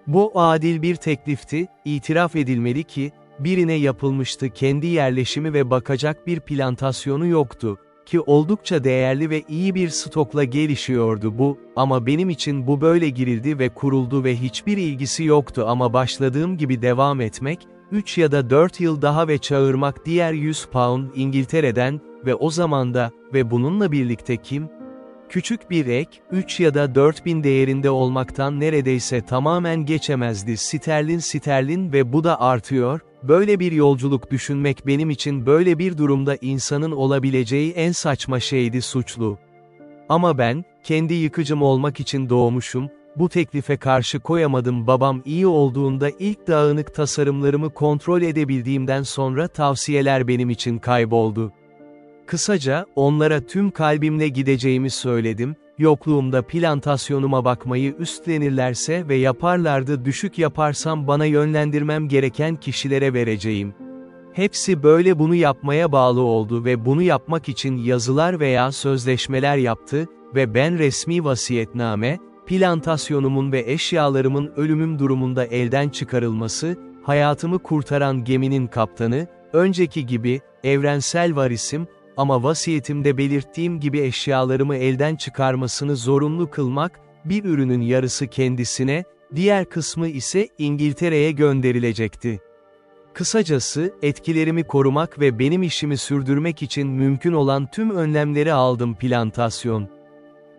Bu adil bir teklifti, itiraf edilmeli ki, birine yapılmıştı, kendi yerleşimi ve bakacak bir plantasyonu yoktu, ki oldukça değerli ve iyi bir stokla gelişiyordu bu, ama benim için bu böyle girildi ve kuruldu ve hiçbir ilgisi yoktu ama başladığım gibi devam etmek, 3 ya da 4 yıl daha ve çağırmak diğer 100 pound İngiltere'den, ve o zamanda, ve bununla birlikte kim? Küçük bir ek, 3 ya da 4.000 değerinde olmaktan neredeyse tamamen geçemezdi sterlin ve bu da artıyor. Böyle bir yolculuk düşünmek benim için böyle bir durumda insanın olabileceği en saçma şeydi, suçlu. Ama ben, kendi yıkıcım olmak için doğmuşum, Bu teklife karşı koyamadım. Babam iyi olduğunda ilk dağınık tasarımlarımı kontrol edebildiğimden sonra tavsiyeler benim için kayboldu. Kısaca, onlara tüm kalbimle gideceğimi söyledim, yokluğumda plantasyonuma bakmayı üstlenirlerse ve yaparlardı düşük yaparsam bana yönlendirmem gereken kişilere vereceğim. Hepsi böyle bunu yapmaya bağlı oldu ve bunu yapmak için yazılar veya sözleşmeler yaptı ve ben resmi vasiyetname, plantasyonumun ve eşyalarımın ölümüm durumunda elden çıkarılması, hayatımı kurtaran geminin kaptanı, önceki gibi, evrensel varisim, ama vasiyetimde belirttiğim gibi eşyalarımı elden çıkarmasını zorunlu kılmak, bir ürünün yarısı kendisine, diğer kısmı ise İngiltere'ye gönderilecekti. Kısacası, etkilerimi korumak ve benim işimi sürdürmek için mümkün olan tüm önlemleri aldım plantasyon.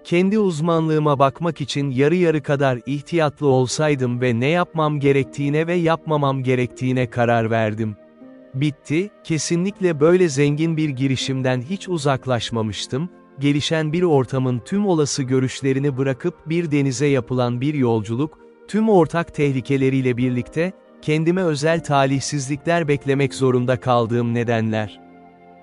Kendi uzmanlığıma bakmak için yarı yarı kadar ihtiyatlı olsaydım ve ne yapmam gerektiğine ve yapmamam gerektiğine karar verdim. Bitti, kesinlikle böyle zengin bir girişimden hiç uzaklaşmamıştım, gelişen bir ortamın tüm olası görüşlerini bırakıp bir denize yapılan bir yolculuk, tüm ortak tehlikeleriyle birlikte, kendime özel talihsizlikler beklemek zorunda kaldığım nedenler.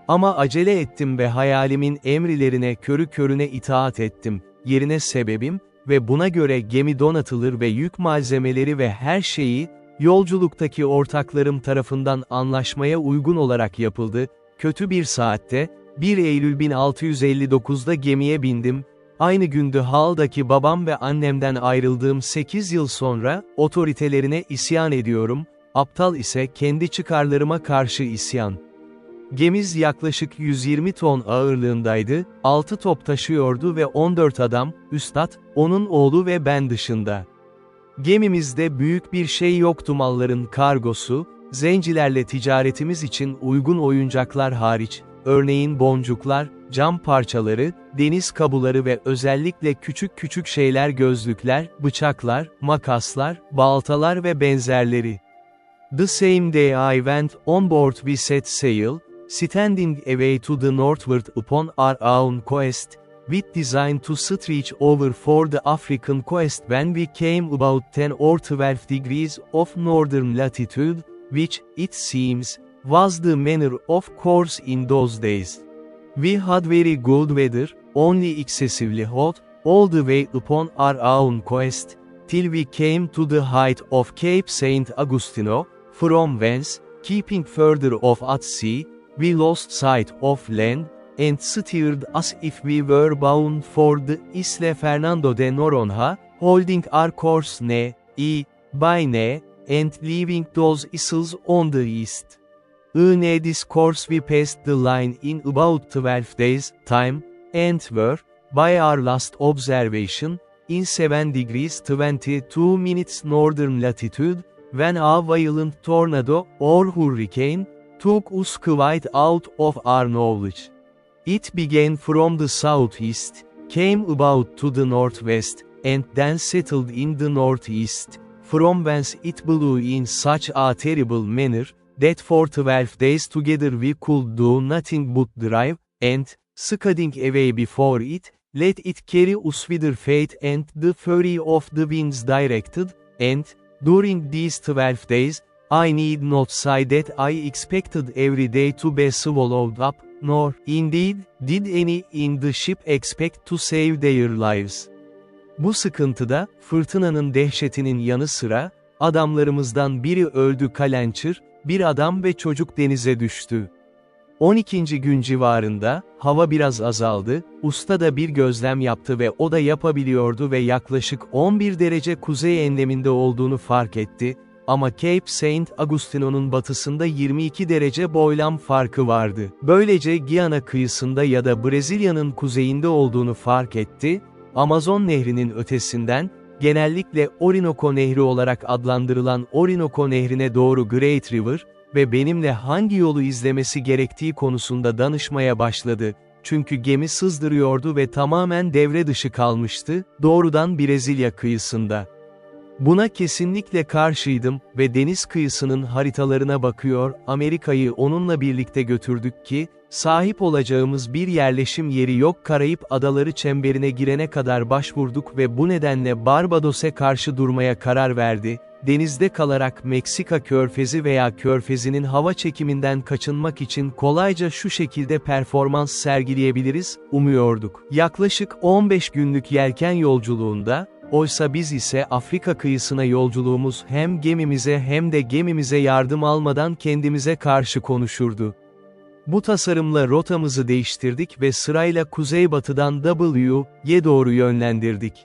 Ama acele ettim ve hayalimin emrilerine körü körüne itaat ettim, yerine sebebim ve buna göre gemi donatılır ve yük malzemeleri ve her şeyi, yolculuktaki ortaklarım tarafından anlaşmaya uygun olarak yapıldı, kötü bir saatte, 1 Eylül 1659'da gemiye bindim, aynı gündü Hull'daki babam ve annemden ayrıldığım 8 yıl sonra, otoritelerine isyan ediyorum, aptal ise kendi çıkarlarıma karşı isyan. Gemiz yaklaşık 120 ton ağırlığındaydı, 6 top taşıyordu ve 14 adam, üstad, onun oğlu ve ben dışında. Gemimizde büyük bir şey yoktu malların kargosu, zencilerle ticaretimiz için uygun oyuncaklar hariç, örneğin boncuklar, cam parçaları, deniz kabuları ve özellikle küçük küçük şeyler gözlükler, bıçaklar, makaslar, baltalar ve benzerleri. The same day I went on board we set sail, standing away to the northward upon our own coast, with design to stretch over for the African coast when we came about 10 or 12 degrees of northern latitude, which, it seems, was the manner of course in those days. We had very good weather, only excessively hot, all the way upon our own coast, till we came to the height of Cape St. Agustino, from whence, keeping further off at sea, we lost sight of land, and steered as if we were bound for the Isla Fernando de Noronha, holding our course by N, and leaving those isles on the east. In this course we passed the line in about 12 days' time, and were, by our last observation, in 7 degrees 22 minutes northern latitude, when a violent tornado, or hurricane, took us quite out of our knowledge. It began from the southeast, came about to the northwest, and then settled in the northeast, from whence it blew in such a terrible manner, that for 12 days together we could do nothing but drive, and, scudding away before it, let it carry us whither fate and the fury of the winds directed, and, during these 12 days, I need not say that I expected every day to be swallowed up, nor, indeed, did any in the ship expect to save their lives. Bu sıkıntıda, fırtınanın dehşetinin yanı sıra, adamlarımızdan biri öldü kalençir, bir adam ve çocuk denize düştü. 12. gün civarında, hava biraz azaldı, usta da bir gözlem yaptı ve o da yapabiliyordu ve yaklaşık 11 derece kuzey enleminde olduğunu fark etti, ama Cape St. Agustino'nun batısında 22 derece boylam farkı vardı. Böylece Guiana kıyısında ya da Brezilya'nın kuzeyinde olduğunu fark etti, Amazon Nehri'nin ötesinden, genellikle Orinoco Nehri olarak adlandırılan Orinoco Nehri'ne doğru Great River ve benimle hangi yolu izlemesi gerektiği konusunda danışmaya başladı, çünkü gemi sızdırıyordu ve tamamen devre dışı kalmıştı, doğrudan Brezilya kıyısında. Buna kesinlikle karşıydım ve deniz kıyısının haritalarına bakıyor, Amerika'yı onunla birlikte götürdük ki, sahip olacağımız bir yerleşim yeri yok. Karayip Adaları çemberine girene kadar başvurduk ve bu nedenle Barbados'e karşı durmaya karar verdi. Denizde kalarak Meksika Körfezi veya Körfezi'nin hava çekiminden kaçınmak için kolayca şu şekilde performans sergileyebiliriz, umuyorduk. Yaklaşık 15 günlük yelken yolculuğunda, oysa biz ise Afrika kıyısına yolculuğumuz hem gemimize hem de gemimize yardım almadan kendimize karşı konuşurdu. Bu tasarımla rotamızı değiştirdik ve sırayla kuzeybatıdan W'ye doğru yönlendirdik.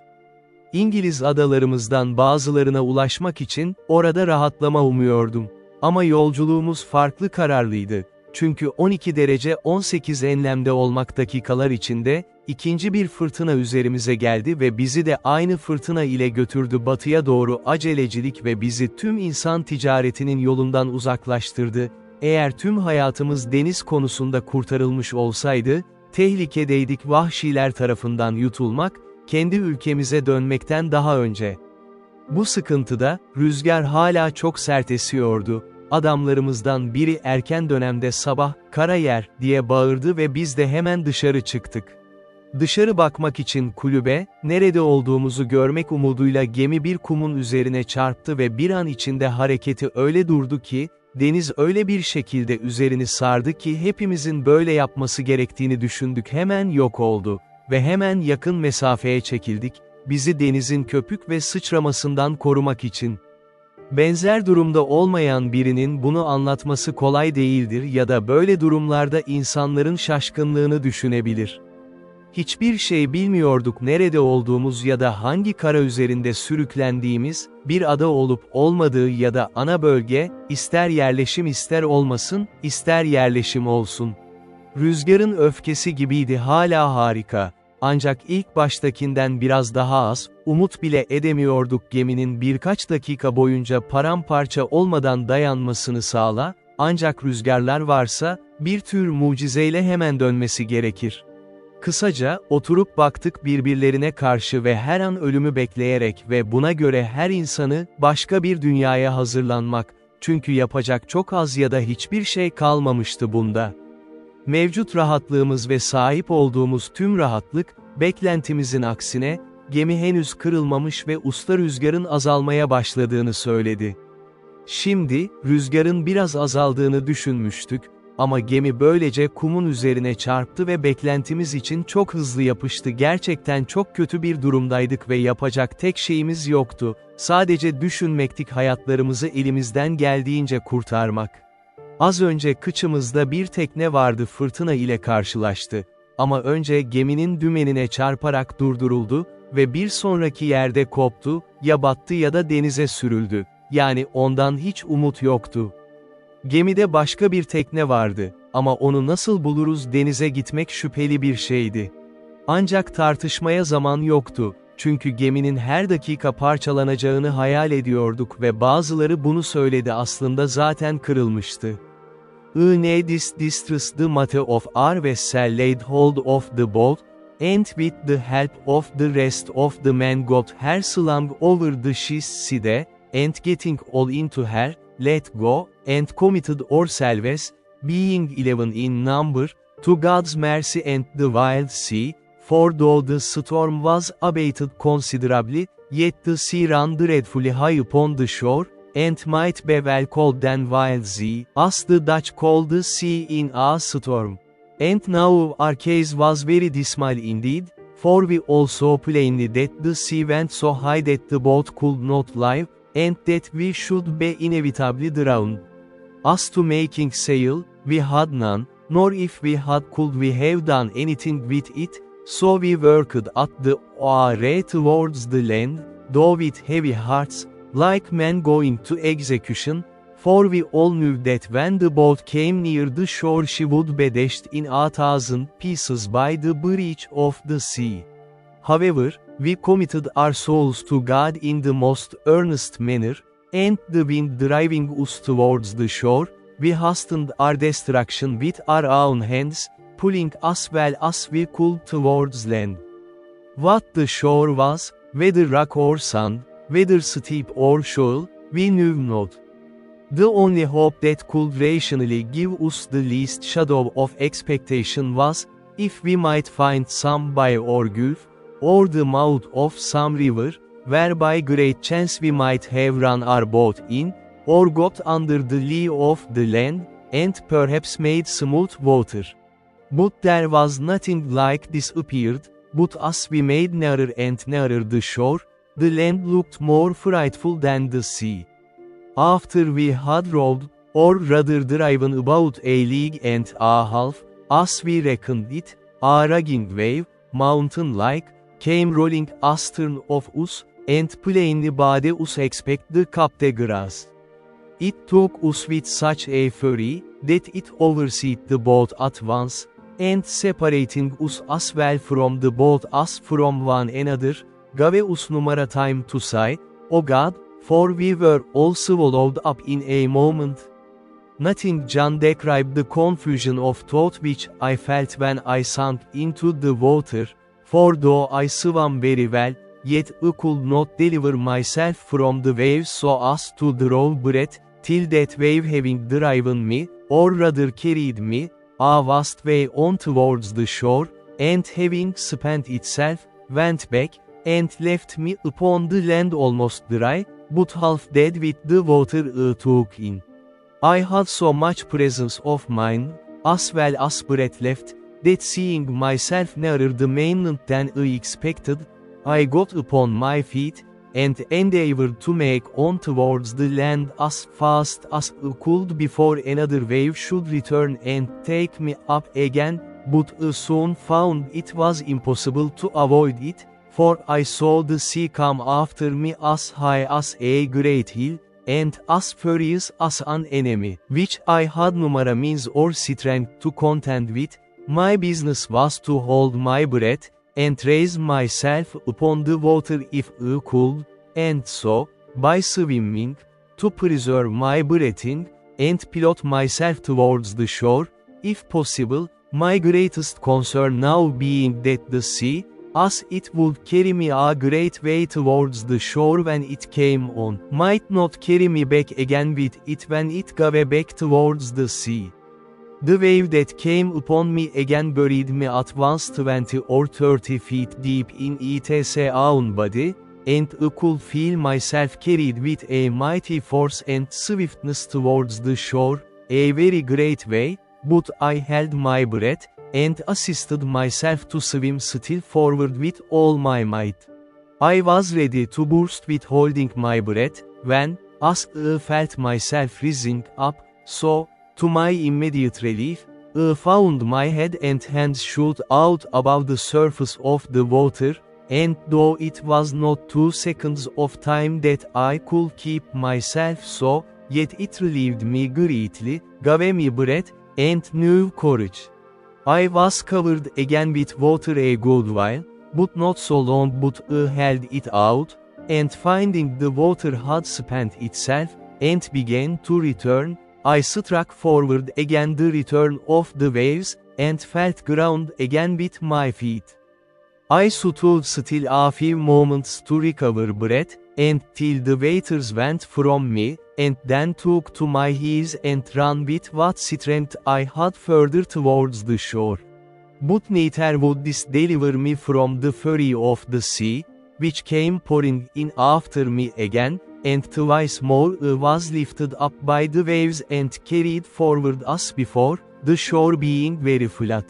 İngiliz adalarımızdan bazılarına ulaşmak için orada rahatlama umuyordum. Ama yolculuğumuz farklı kararlıydı. Çünkü 12 derece 18 enlemde olmak dakikalar içinde, ikinci bir fırtına üzerimize geldi ve bizi de aynı fırtına ile götürdü batıya doğru. Acelecilik ve bizi tüm insan ticaretinin yolundan uzaklaştırdı. Eğer tüm hayatımız deniz konusunda kurtarılmış olsaydı, tehlikedeydik. Vahşiler tarafından yutulmak, kendi ülkemize dönmekten daha önce. Bu sıkıntıda, rüzgar hala çok sert esiyordu. Adamlarımızdan biri erken dönemde sabah, "Kara yer," diye bağırdı ve biz de hemen dışarı çıktık. Dışarı bakmak için kulübe, nerede olduğumuzu görmek umuduyla gemi bir kumun üzerine çarptı ve bir an içinde hareketi öyle durdu ki, deniz öyle bir şekilde üzerini sardı ki hepimizin böyle yapması gerektiğini düşündük. Hemen yok oldu ve hemen yakın mesafeye çekildik, bizi denizin köpük ve sıçramasından korumak için. Benzer durumda olmayan birinin bunu anlatması kolay değildir ya da böyle durumlarda insanların şaşkınlığını düşünebilir. Hiçbir şey bilmiyorduk, nerede olduğumuz ya da hangi kara üzerinde sürüklendiğimiz, bir ada olup olmadığı ya da ana bölge, ister yerleşim ister olmasın, ister yerleşim olsun. Rüzgarın öfkesi gibiydi, hala harika. Ancak ilk baştakinden biraz daha az, umut bile edemiyorduk. Geminin birkaç dakika boyunca paramparça olmadan dayanmasını sağla, ancak rüzgarlar varsa, bir tür mucizeyle hemen dönmesi gerekir. Kısaca, oturup baktık birbirlerine karşı ve her an ölümü bekleyerek ve buna göre her insanı, başka bir dünyaya hazırlanmak, çünkü yapacak çok az ya da hiçbir şey kalmamıştı bunda. Mevcut rahatlığımız ve sahip olduğumuz tüm rahatlık, beklentimizin aksine, gemi henüz kırılmamış ve usta rüzgarın azalmaya başladığını söyledi. Şimdi, rüzgarın biraz azaldığını düşünmüştük, ama gemi böylece kumun üzerine çarptı ve beklentimiz için çok hızlı yapıştı. Gerçekten çok kötü bir durumdaydık ve yapacak tek şeyimiz yoktu, sadece düşünmektik, hayatlarımızı elimizden geldiğince kurtarmak. Az önce kıçımızda bir tekne vardı, fırtına ile karşılaştı. Ama önce geminin dümenine çarparak durduruldu ve bir sonraki yerde koptu, ya battı ya da denize sürüldü. Yani ondan hiç umut yoktu. Gemide başka bir tekne vardı ama onu nasıl buluruz, denize gitmek şüpheli bir şeydi. Ancak tartışmaya zaman yoktu. Çünkü geminin her dakika parçalanacağını hayal ediyorduk ve bazıları bunu söyledi, aslında zaten kırılmıştı. "I distress the matter of our vessel laid hold of the boat, and with the help of the rest of the men got her slung over the side, and getting all into her, let go, and committed ourselves, being 11 in number, to God's mercy and the wild sea. For though the storm was abated considerably, yet the sea ran dreadfully high upon the shore, and might be well called than wild sea, as the Dutch called the sea in a storm. And now our case was very dismal indeed, for we also plainly that the sea went so high that the boat could not live, and that we should be inevitably drowned. As to making sail, we had none, nor if we had could we have done anything with it, so we worked at the oar towards the land, though with heavy hearts, like men going to execution, for we all knew that when the boat came near the shore she would be dashed in 1,000 pieces by the breach of the sea. However, we committed our souls to God in the most earnest manner, and the wind driving us towards the shore, we hastened our destruction with our own hands, pulling as well as we could towards land. What the shore was, whether rock or sand, whether steep or shoal, we knew not. The only hope that could rationally give us the least shadow of expectation was, if we might find some bay or gulf, or the mouth of some river, where by great chance we might have run our boat in, or got under the lee of the land, and perhaps made smooth water. But there was nothing like this appeared, but as we made nearer and nearer the shore, the land looked more frightful than the sea. After we had rowed, or rather driven about a league and a half, as we reckoned it, a raging wave, mountain-like, came rolling astern of us, and plainly bade us expect the Cap de Grace. It took us with such a fury, that it overset the boat at once, and separating us as well from the boat as from one another, gave us numara time to sigh, "O God," for we were all swallowed up in a moment. Nothing can describe the confusion of thought which I felt when I sank into the water, for though I swam very well, yet I could not deliver myself from the waves so as to draw breath, till that wave having driven me, or rather carried me, a vast way on towards the shore, and having spent itself, went back, and left me upon the land almost dry, but half dead with the water I took in. I had so much presence of mind, as well as breath left, that seeing myself nearer the mainland than I expected, I got upon my feet, and endeavored to make on towards the land as fast as I could before another wave should return and take me up again, but I soon found it was impossible to avoid it, for I saw the sea come after me as high as a great hill, and as furious as an enemy, which I had numara means or strength to contend with. My business was to hold my breath, and raise myself upon the water if I could, and so, by swimming, to preserve my breathing, and pilot myself towards the shore, if possible, my greatest concern now being that the sea, as it would carry me a great way towards the shore when it came on, might not carry me back again with it when it gave back towards the sea. The wave that came upon me again buried me at once 20 or 30 feet deep in its own body, and I could feel myself carried with a mighty force and swiftness towards the shore, a very great way, but I held my breath, and assisted myself to swim still forward with all my might. I was ready to burst with holding my breath, when, as I felt myself rising up, so, to my immediate relief, I found my head and hands shoot out above the surface of the water, and though it was not 2 seconds of time that I could keep myself so, yet it relieved me greatly, gave me breath, and new courage. I was covered again with water a good while, but not so long but I held it out, and finding the water had spent itself, and began to return, I struck forward again the return of the waves, and felt ground again with my feet. I stood still a few moments to recover breath, and till the waters went from me, and then took to my heels and ran with what strength I had further towards the shore. But neither would this deliver me from the fury of the sea, which came pouring in after me again, and twice more I was lifted up by the waves and carried forward as before, the shore being very flat.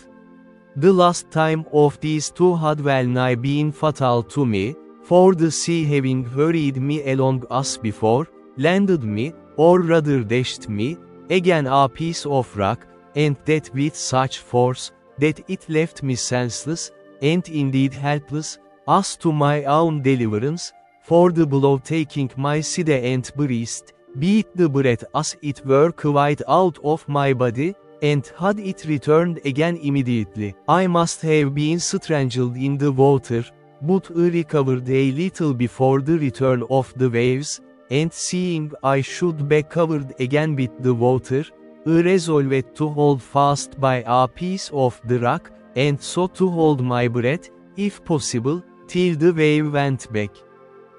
The last time of these two had well nigh been fatal to me, for the sea having hurried me along as before, landed me, or rather dashed me, again a piece of rock, and that with such force, that it left me senseless, and indeed helpless, as to my own deliverance, for the blow taking my side and breast, beat the breath as it were quite out of my body, and had it returned again immediately, I must have been strangled in the water, but I recovered a little before the return of the waves, and seeing I should be covered again with the water, I resolved to hold fast by a piece of the rock, and so to hold my breath, if possible, till the wave went back.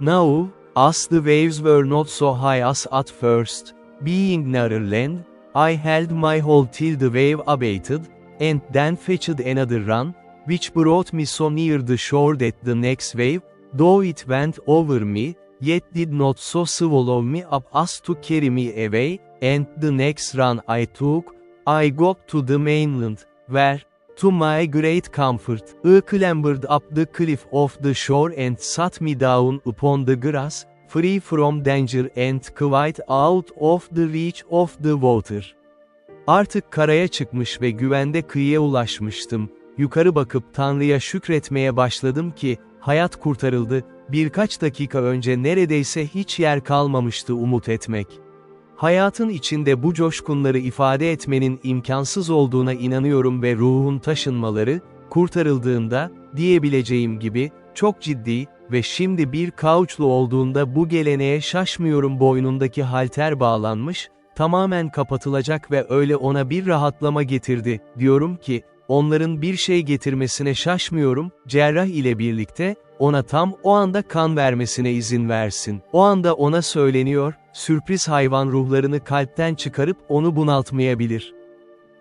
Now, As the waves were not so high as at first, being nearer land, I held my hold till the wave abated, and then fetched another run, which brought me so near the shore that the next wave, though it went over me, yet did not so swallow me up as to carry me away, and the next run I took, I got to the mainland, where, to my great comfort, I clambered up the cliff of the shore and sat me down upon the grass, free from danger and quite out of the reach of the water. Artık karaya çıkmış ve güvende kıyıya ulaşmıştım. Yukarı bakıp Tanrı'ya şükretmeye başladım ki, hayat kurtarıldı, birkaç dakika önce neredeyse hiç yer kalmamıştı umut etmek. Hayatın içinde bu coşkunları ifade etmenin imkansız olduğuna inanıyorum ve ruhun taşınmaları, kurtarıldığında, diyebileceğim gibi, çok ciddi ve şimdi bir kauçlu olduğunda bu geleneğe şaşmıyorum boynundaki halter bağlanmış, tamamen kapatılacak ve öyle ona bir rahatlama getirdi, diyorum ki, onların bir şey getirmesine şaşmıyorum, cerrah ile birlikte, ona tam o anda kan vermesine izin versin. O anda ona söyleniyor, sürpriz hayvan ruhlarını kalpten çıkarıp onu bunaltmayabilir.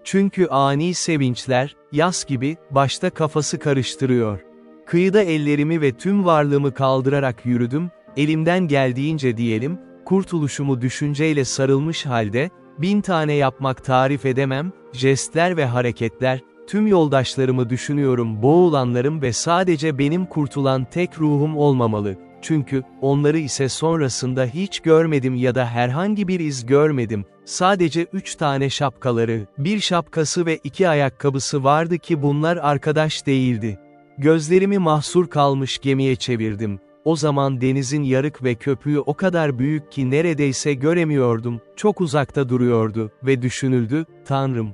Çünkü ani sevinçler, yas gibi, başta kafası karıştırıyor. Kıyıda ellerimi ve tüm varlığımı kaldırarak yürüdüm, elimden geldiğince diyelim, kurtuluşumu düşünceyle sarılmış halde, 1000 tane yapmak tarif edemem, jestler ve hareketler, tüm yoldaşlarımı düşünüyorum boğulanlarım ve sadece benim kurtulan tek ruhum olmamalı, çünkü, onları ise sonrasında hiç görmedim ya da herhangi bir iz görmedim, sadece 3 tane şapkaları, bir şapkası ve 2 ayakkabısı vardı ki bunlar arkadaş değildi. Gözlerimi mahsur kalmış gemiye çevirdim. O zaman denizin yarık ve köpüğü o kadar büyük ki neredeyse göremiyordum, çok uzakta duruyordu ve düşünüldü, Tanrım.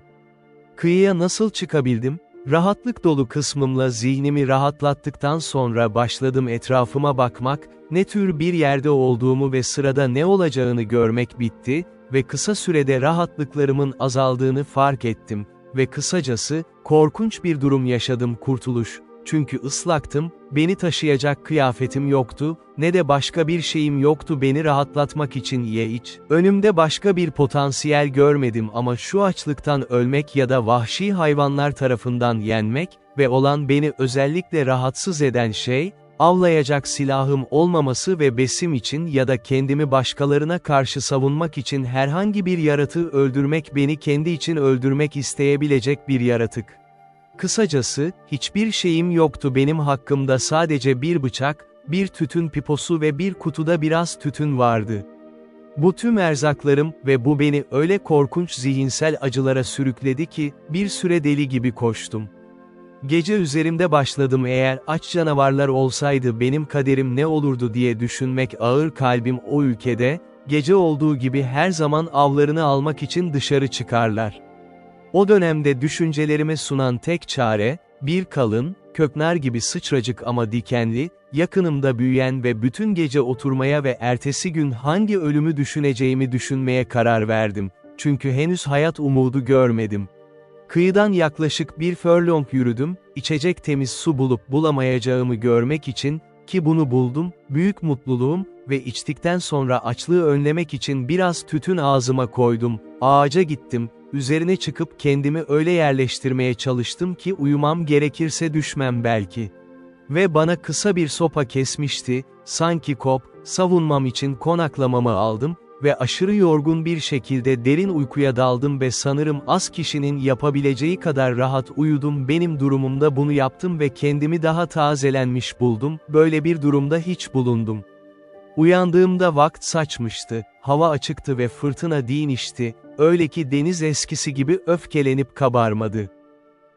Kıyıya nasıl çıkabildim? Rahatlık dolu kısmımla zihnimi rahatlattıktan sonra başladım etrafıma bakmak, ne tür bir yerde olduğumu ve sırada ne olacağını görmek bitti ve kısa sürede rahatlıklarımın azaldığını fark ettim ve kısacası, korkunç bir durum yaşadım kurtuluş. Çünkü ıslaktım, beni taşıyacak kıyafetim yoktu, ne de başka bir şeyim yoktu beni rahatlatmak için iç. Önümde başka bir potansiyel görmedim ama şu açlıktan ölmek ya da vahşi hayvanlar tarafından yenmek ve olan beni özellikle rahatsız eden şey, avlayacak silahım olmaması ve besim için ya da kendimi başkalarına karşı savunmak için herhangi bir yaratığı öldürmek beni kendi için öldürmek isteyebilecek bir yaratık. Kısacası, hiçbir şeyim yoktu benim hakkımda sadece bir bıçak, bir tütün piposu ve bir kutuda biraz tütün vardı. Bu tüm erzaklarım ve bu beni öyle korkunç zihinsel acılara sürükledi ki, bir süre deli gibi koştum. Gece üzerimde başladım eğer aç canavarlar olsaydı benim kaderim ne olurdu diye düşünmek ağır kalbim o ülkede, gece olduğu gibi her zaman avlarını almak için dışarı çıkarlar. O dönemde düşüncelerime sunan tek çare, bir kalın, köknar gibi sıçracık ama dikenli, yakınımda büyüyen ve bütün gece oturmaya ve ertesi gün hangi ölümü düşüneceğimi düşünmeye karar verdim. Çünkü henüz hayat umudu görmedim. Kıyıdan yaklaşık bir furlong yürüdüm, içecek temiz su bulup bulamayacağımı görmek için, ki bunu buldum, büyük mutluluğum ve içtikten sonra açlığı önlemek için biraz tütün ağzıma koydum, ağaca gittim, üzerine çıkıp kendimi öyle yerleştirmeye çalıştım ki uyumam gerekirse düşmem belki. Ve bana kısa bir sopa kesmişti, sanki kop, savunmam için konaklamamı aldım ve aşırı yorgun bir şekilde derin uykuya daldım ve sanırım az kişinin yapabileceği kadar rahat uyudum benim durumumda bunu yaptım ve kendimi daha tazelenmiş buldum, böyle bir durumda hiç bulundum. Uyandığımda vakt saçmıştı, hava açıktı ve fırtına dinişti, öyle ki deniz eskisi gibi öfkelenip kabarmadı.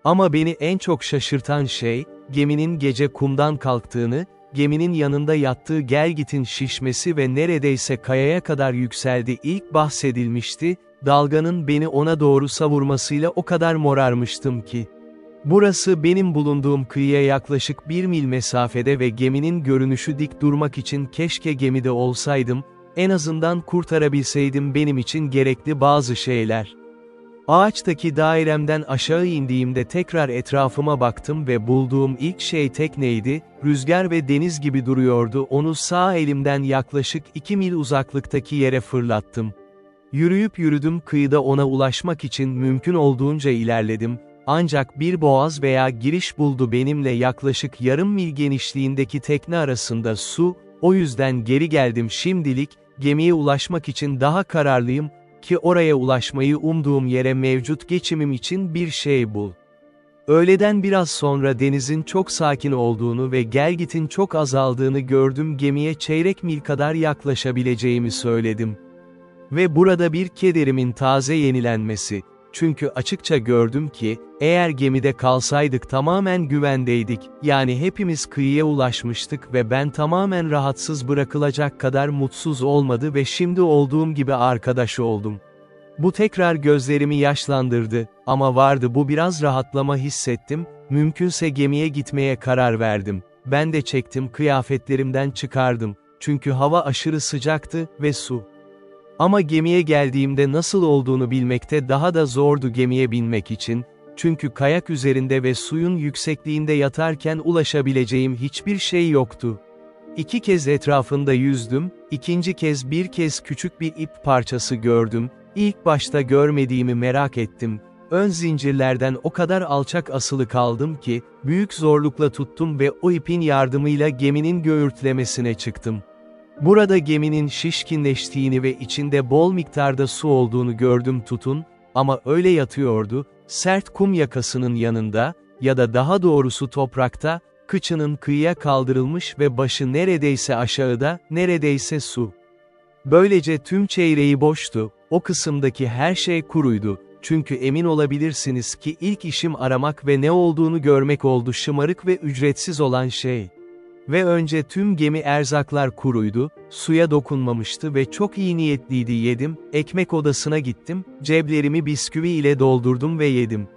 Ama beni en çok şaşırtan şey, geminin gece kumdan kalktığını, geminin yanında yattığı gelgitin şişmesi ve neredeyse kayaya kadar yükseldi ilk bahsedilmişti, dalganın beni ona doğru savurmasıyla o kadar morarmıştım ki. Burası benim bulunduğum kıyıya yaklaşık 1 mil mesafede ve geminin görünüşü dik durmak için keşke gemide olsaydım, en azından kurtarabilseydim benim için gerekli bazı şeyler. Ağaçtaki dairemden aşağı indiğimde tekrar etrafıma baktım ve bulduğum ilk şey tekneydi, rüzgar ve deniz gibi duruyordu, onu sağ elimden yaklaşık 2 mil uzaklıktaki yere fırlattım. Yürüyüp yürüdüm, kıyıda ona ulaşmak için mümkün olduğunca ilerledim, ancak bir boğaz veya giriş buldu benimle yaklaşık yarım mil genişliğindeki tekne arasında su, o yüzden geri geldim şimdilik, gemiye ulaşmak için daha kararlıyım, ki oraya ulaşmayı umduğum yere mevcut geçimim için bir şey bul. Öğleden biraz sonra denizin çok sakin olduğunu ve gelgitin çok azaldığını gördüm, gemiye çeyrek mil kadar yaklaşabileceğimi söyledim. Ve burada bir kederimin taze yenilenmesi, çünkü açıkça gördüm ki, eğer gemide kalsaydık tamamen güvendeydik, yani hepimiz kıyıya ulaşmıştık ve ben tamamen rahatsız bırakılacak kadar mutsuz olmadı ve şimdi olduğum gibi arkadaş oldum. Bu tekrar gözlerimi yaşlandırdı, ama vardı bu biraz rahatlama hissettim, mümkünse gemiye gitmeye karar verdim. Ben de çektim, kıyafetlerimden çıkardım, çünkü hava aşırı sıcaktı ve su. Ama gemiye geldiğimde nasıl olduğunu bilmekte daha da zordu gemiye binmek için, çünkü kayak üzerinde ve suyun yüksekliğinde yatarken ulaşabileceğim hiçbir şey yoktu. 2 kez etrafında yüzdüm, ikinci kez bir kez küçük bir ip parçası gördüm, ilk başta görmediğimi merak ettim, ön zincirlerden o kadar alçak asılı kaldım ki, büyük zorlukla tuttum ve o ipin yardımıyla geminin göğürtlemesine çıktım. Burada geminin şişkinleştiğini ve içinde bol miktarda su olduğunu gördüm tutun, ama öyle yatıyordu, sert kum yakasının yanında, ya da daha doğrusu toprakta, kıçının kıyıya kaldırılmış ve başı neredeyse aşağıda, neredeyse su. Böylece tüm çeyreği boştu, o kısımdaki her şey kuruydu, çünkü emin olabilirsiniz ki ilk işim aramak ve ne olduğunu görmek oldu, şımarık ve ücretsiz olan şey. Ve önce tüm gemi erzaklar kuruydu, suya dokunmamıştı ve çok iyi niyetliydi yedim, ekmek odasına gittim, ceplerimi bisküvi ile doldurdum ve yedim.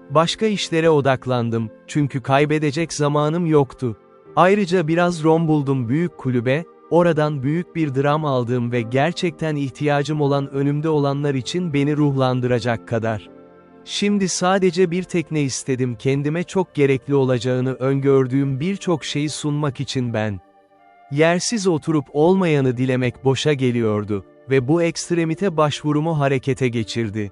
Başka işlere odaklandım, çünkü kaybedecek zamanım yoktu. Ayrıca biraz rom buldum büyük kulübe, oradan büyük bir dram aldım ve gerçekten ihtiyacım olan önümde olanlar için beni ruhlandıracak kadar. Şimdi sadece bir tekne istedim, kendime çok gerekli olacağını öngördüğüm birçok şeyi sunmak için ben. Yersiz oturup olmayanı dilemek boşa geliyordu ve bu ekstremite başvurumu harekete geçirdi.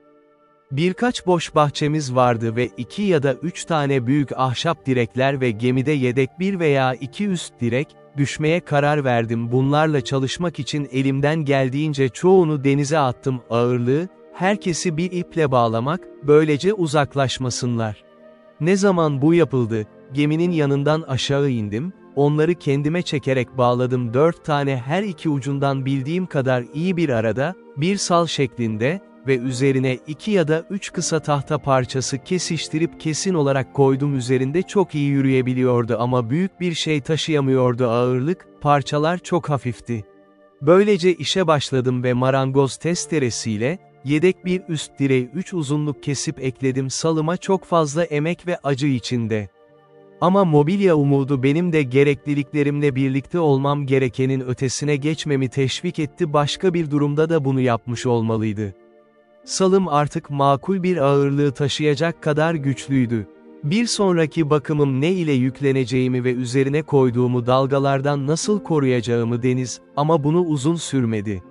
Birkaç boş bahçemiz vardı ve 2 ya da 3 tane büyük ahşap direkler ve gemide yedek 1 veya 2 üst direk, düşmeye karar verdim. Bunlarla çalışmak için elimden geldiğince çoğunu denize attım. Ağırlığı, herkesi bir iple bağlamak, böylece uzaklaşmasınlar. Ne zaman bu yapıldı, geminin yanından aşağı indim, onları kendime çekerek bağladım. 4 tane her iki ucundan bildiğim kadar iyi bir arada, bir sal şeklinde ve üzerine 2 ya da 3 kısa tahta parçası kesiştirip kesin olarak koydum. Üzerinde çok iyi yürüyebiliyordu ama büyük bir şey taşıyamıyordu, ağırlık, parçalar çok hafifti. Böylece işe başladım ve marangoz testeresiyle, yedek bir üst direği 3 uzunluk kesip ekledim. Salıma çok fazla emek ve acı içinde. Ama mobilya umudu benim de gerekliliklerimle birlikte olmam gerekenin ötesine geçmemi teşvik etti. Başka bir durumda da bunu yapmış olmalıydı. Salım artık makul bir ağırlığı taşıyacak kadar güçlüydü. Bir sonraki bakımım ne ile yükleneceğimi ve üzerine koyduğumu dalgalardan nasıl koruyacağımı deniz, ama bunu uzun sürmedi.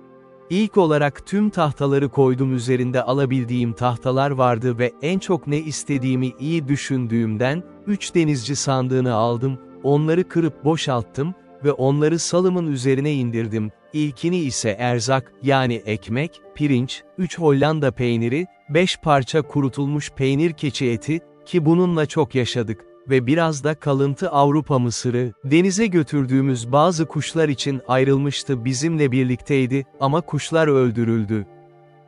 İlk olarak tüm tahtaları koydum, üzerinde alabildiğim tahtalar vardı ve en çok ne istediğimi iyi düşündüğümden, 3 denizci sandığını aldım, onları kırıp boşalttım ve onları salımın üzerine indirdim. İlkini ise erzak, yani ekmek, pirinç, 3 Hollanda peyniri, 5 parça kurutulmuş peynir keçi eti, ki bununla çok yaşadık, ve biraz da kalıntı Avrupa mısırı, denize götürdüğümüz bazı kuşlar için ayrılmıştı, bizimle birlikteydi, ama kuşlar öldürüldü.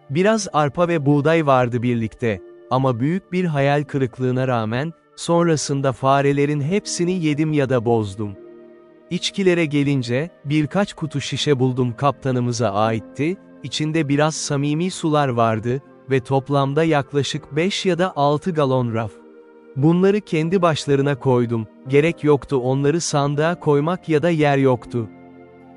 Biraz arpa ve buğday vardı birlikte, ama büyük bir hayal kırıklığına rağmen, sonrasında farelerin hepsini yedim ya da bozdum. İçkilere gelince, birkaç kutu şişe buldum, kaptanımıza aitti, içinde biraz samimi sular vardı ve toplamda yaklaşık 5 ya da 6 galon raf. Bunları kendi başlarına koydum, gerek yoktu onları sandığa koymak ya da yer yoktu.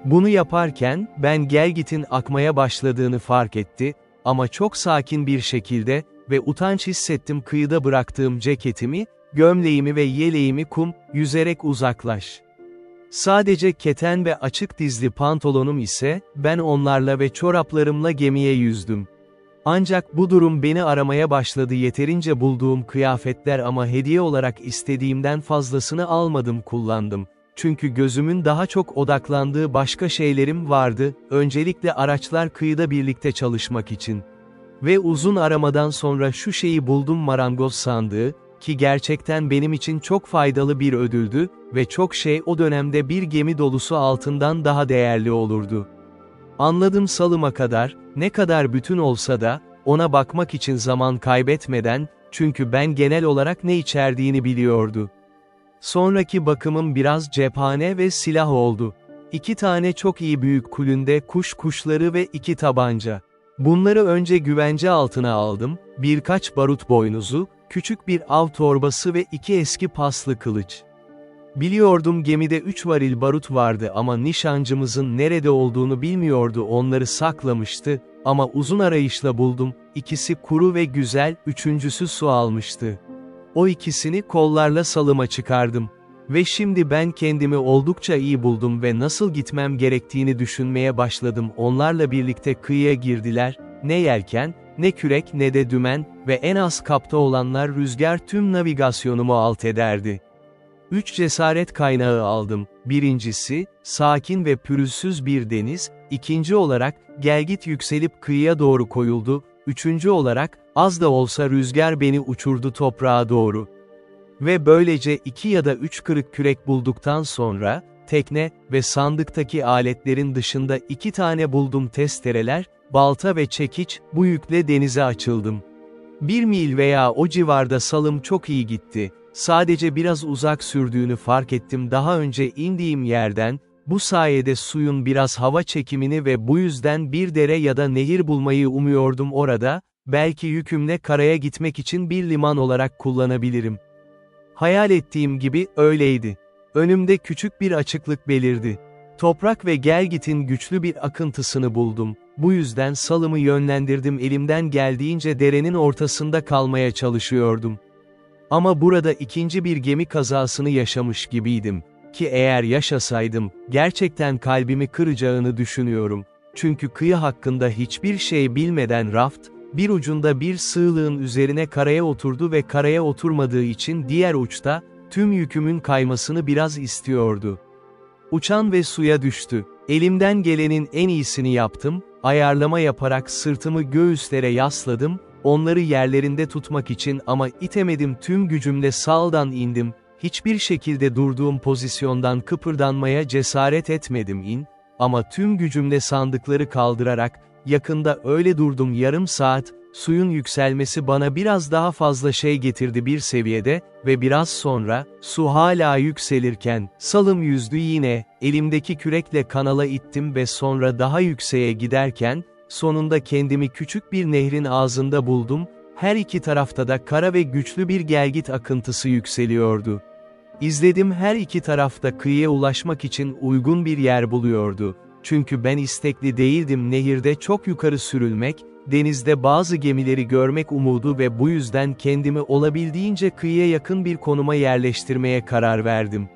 Bunu yaparken, ben gelgitin akmaya başladığını fark etti, ama çok sakin bir şekilde, ve utanç hissettim kıyıda bıraktığım ceketimi, gömleğimi ve yeleğimi yüzerek uzaklaş. Sadece keten ve açık dizli pantolonum ise, ben onlarla ve çoraplarımla gemiye yüzdüm. Ancak bu durum beni aramaya başladı yeterince bulduğum kıyafetler ama hediye olarak istediğimden fazlasını almadım kullandım. Çünkü gözümün daha çok odaklandığı başka şeylerim vardı, öncelikle araçlar kıyıda birlikte çalışmak için. Ve uzun aramadan sonra şu şeyi buldum marangoz sandığı, ki gerçekten benim için çok faydalı bir ödüldü ve çok şey o dönemde bir gemi dolusu altından daha değerli olurdu. Anladım salıma kadar, ne kadar bütün olsa da, ona bakmak için zaman kaybetmeden, çünkü ben genel olarak ne içerdiğini biliyordu. Sonraki bakımım biraz cephane ve silah oldu. 2 tane çok iyi büyük kulünde kuşları ve 2 tabanca. Bunları önce güvence altına aldım, birkaç barut boynuzu, küçük bir av torbası ve 2 eski paslı kılıç. Biliyordum gemide 3 varil barut vardı ama nişancımızın nerede olduğunu bilmiyordu, onları saklamıştı, ama uzun arayışla buldum, ikisi kuru ve güzel, üçüncüsü su almıştı. O ikisini kollarla salıma çıkardım. Ve şimdi ben kendimi oldukça iyi buldum ve nasıl gitmem gerektiğini düşünmeye başladım. Onlarla birlikte kıyıya girdiler, ne yelken, ne kürek ne de dümen ve en az kapta olanlar rüzgar tüm navigasyonumu alt ederdi. 3 cesaret kaynağı aldım. Birincisi, sakin ve pürüzsüz bir deniz, ikinci olarak, gelgit yükselip kıyıya doğru koyuldu, üçüncü olarak, az da olsa rüzgar beni uçurdu toprağa doğru. Ve böylece 2 ya da 3 kırık kürek bulduktan sonra, tekne ve sandıktaki aletlerin dışında 2 tane buldum testereler, balta ve çekiç, bu yükle denize açıldım. 1 mil veya o civarda salım çok iyi gitti. Sadece biraz uzak sürdüğünü fark ettim daha önce indiğim yerden, bu sayede suyun biraz hava çekimini ve bu yüzden bir dere ya da nehir bulmayı umuyordum orada, belki yükümle karaya gitmek için bir liman olarak kullanabilirim. Hayal ettiğim gibi öyleydi. Önümde küçük bir açıklık belirdi. Toprak ve gelgitin güçlü bir akıntısını buldum. Bu yüzden salımı yönlendirdim, elimden geldiğince derenin ortasında kalmaya çalışıyordum. Ama burada ikinci bir gemi kazasını yaşamış gibiydim. Ki eğer yaşasaydım, gerçekten kalbimi kıracağını düşünüyorum. Çünkü kıyı hakkında hiçbir şey bilmeden raft, bir ucunda bir sığlığın üzerine karaya oturdu ve karaya oturmadığı için diğer uçta, tüm yükümün kaymasını biraz istiyordu. Uçan ve suya düştü. Elimden gelenin en iyisini yaptım, ayarlama yaparak sırtımı göğüslere yasladım, onları yerlerinde tutmak için ama itemedim, tüm gücümle saldan indim, hiçbir şekilde durduğum pozisyondan kıpırdanmaya cesaret etmedim ama tüm gücümle sandıkları kaldırarak, yakında öyle durdum yarım saat, suyun yükselmesi bana biraz daha fazla şey getirdi bir seviyede ve biraz sonra, su hala yükselirken, salım yüzdü yine, elimdeki kürekle kanala ittim ve sonra daha yükseğe giderken, sonunda kendimi küçük bir nehrin ağzında buldum, her iki tarafta da kara ve güçlü bir gelgit akıntısı yükseliyordu. İzledim, her iki tarafta kıyıya ulaşmak için uygun bir yer buluyordu. Çünkü ben istekli değildim, nehirde çok yukarı sürülmek, denizde bazı gemileri görmek umudu ve bu yüzden kendimi olabildiğince kıyıya yakın bir konuma yerleştirmeye karar verdim.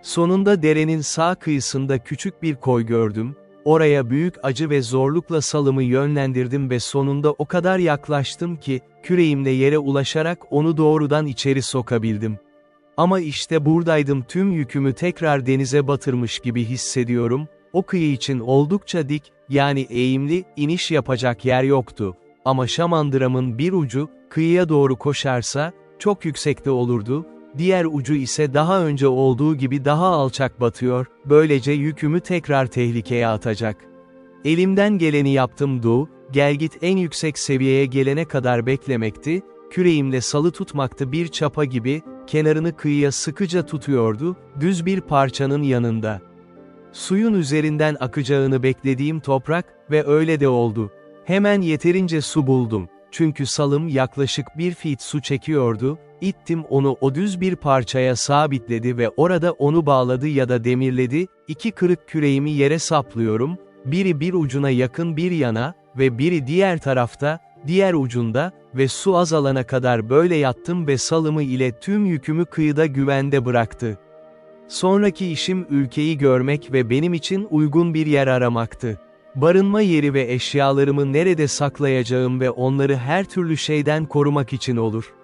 Sonunda derenin sağ kıyısında küçük bir koy gördüm, oraya büyük acı ve zorlukla salımı yönlendirdim ve sonunda o kadar yaklaştım ki, küreğimle yere ulaşarak onu doğrudan içeri sokabildim. Ama işte buradaydım, tüm yükümü tekrar denize batırmış gibi hissediyorum, o kıyı için oldukça dik, yani eğimli, iniş yapacak yer yoktu. Ama şamandıramın bir ucu, kıyıya doğru koşarsa, çok yüksekte olurdu, diğer ucu ise daha önce olduğu gibi daha alçak batıyor, böylece yükümü tekrar tehlikeye atacak. Elimden geleni yaptım, gelgit en yüksek seviyeye gelene kadar beklemekti, küreğimle salı tutmaktı bir çapa gibi, kenarını kıyıya sıkıca tutuyordu, düz bir parçanın yanında. Suyun üzerinden akacağını beklediğim toprak ve öyle de oldu. Hemen yeterince su buldum. Çünkü salım yaklaşık 1 feet su çekiyordu, ittim onu o düz bir parçaya sabitledi ve orada onu bağladı ya da demirledi, 2 kırık küreğimi yere saplıyorum, biri bir ucuna yakın bir yana ve biri diğer tarafta, diğer ucunda ve su azalana kadar böyle yattım ve salımı ile tüm yükümü kıyıda güvende bıraktı. Sonraki işim ülkeyi görmek ve benim için uygun bir yer aramaktı. Barınma yeri ve eşyalarımı nerede saklayacağım ve onları her türlü şeyden korumak için olur.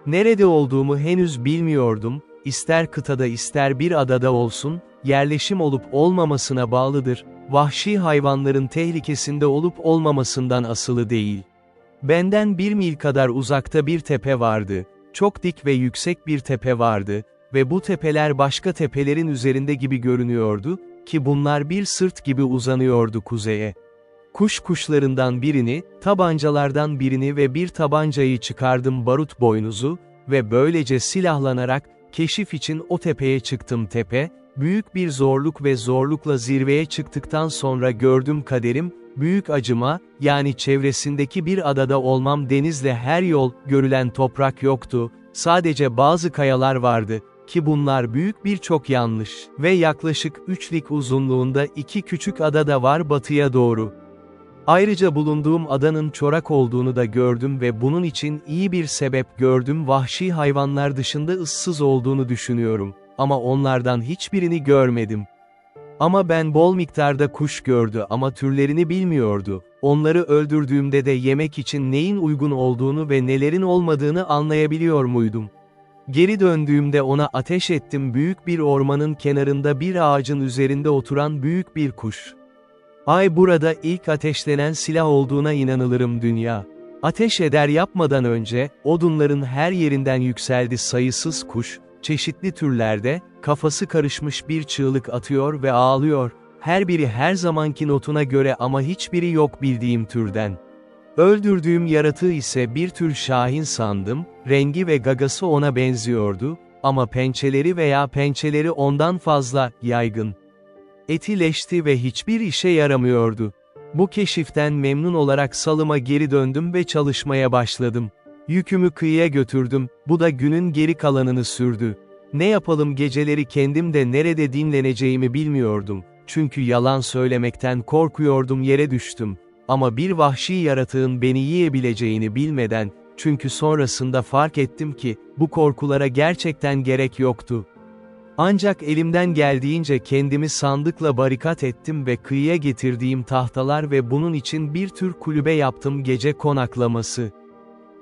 Nerede olduğumu henüz bilmiyordum, ister kıtada ister bir adada olsun, yerleşim olup olmamasına bağlıdır, vahşi hayvanların tehlikesinde olup olmamasından asılı değil. Benden 1 mil kadar uzakta bir tepe vardı, çok dik ve yüksek bir tepe vardı ve bu tepeler başka tepelerin üzerinde gibi görünüyordu, ki bunlar bir sırt gibi uzanıyordu kuzeye. Kuşlarından birini, tabancalardan birini ve bir tabancayı çıkardım barut boynuzu ve böylece silahlanarak, keşif için o tepeye çıktım tepe, büyük bir zorluk ve zorlukla zirveye çıktıktan sonra gördüm kaderim, büyük acıma, yani çevresindeki bir adada olmam denizle her yol, görülen toprak yoktu, sadece bazı kayalar vardı, ki bunlar büyük birçok yanlış ve yaklaşık 3 lig uzunluğunda 2 küçük ada da var batıya doğru. Ayrıca bulunduğum adanın çorak olduğunu da gördüm ve bunun için iyi bir sebep gördüm vahşi hayvanlar dışında ıssız olduğunu düşünüyorum, ama onlardan hiçbirini görmedim. Ama ben bol miktarda kuş gördü ama türlerini bilmiyordu, onları öldürdüğümde de yemek için neyin uygun olduğunu ve nelerin olmadığını anlayabiliyor muydum? Geri döndüğümde ona ateş ettim büyük bir ormanın kenarında bir ağacın üzerinde oturan büyük bir kuş. Ay burada ilk ateşlenen silah olduğuna inanılırım dünya. Ateş eder yapmadan önce, odunların her yerinden yükseldi sayısız kuş, çeşitli türlerde, kafası karışmış bir çığlık atıyor ve ağlıyor, her biri her zamanki notuna göre ama hiçbiri yok bildiğim türden. Öldürdüğüm yaratığı ise bir tür şahin sandım, rengi ve gagası ona benziyordu, ama pençeleri ondan fazla, yaygın. Eti leşti ve hiçbir işe yaramıyordu. Bu keşiften memnun olarak salıma geri döndüm ve çalışmaya başladım. Yükümü kıyıya götürdüm, bu da günün geri kalanını sürdü. Ne yapalım geceleri kendim de nerede dinleneceğimi bilmiyordum, çünkü yalan söylemekten korkuyordum yere düştüm. Ama bir vahşi yaratığın beni yiyebileceğini bilmeden, çünkü sonrasında fark ettim ki, bu korkulara gerçekten gerek yoktu. Ancak elimden geldiğince kendimi sandıkla barikat ettim ve kıyıya getirdiğim tahtalar ve bunun için bir tür kulübe yaptım gece konaklaması.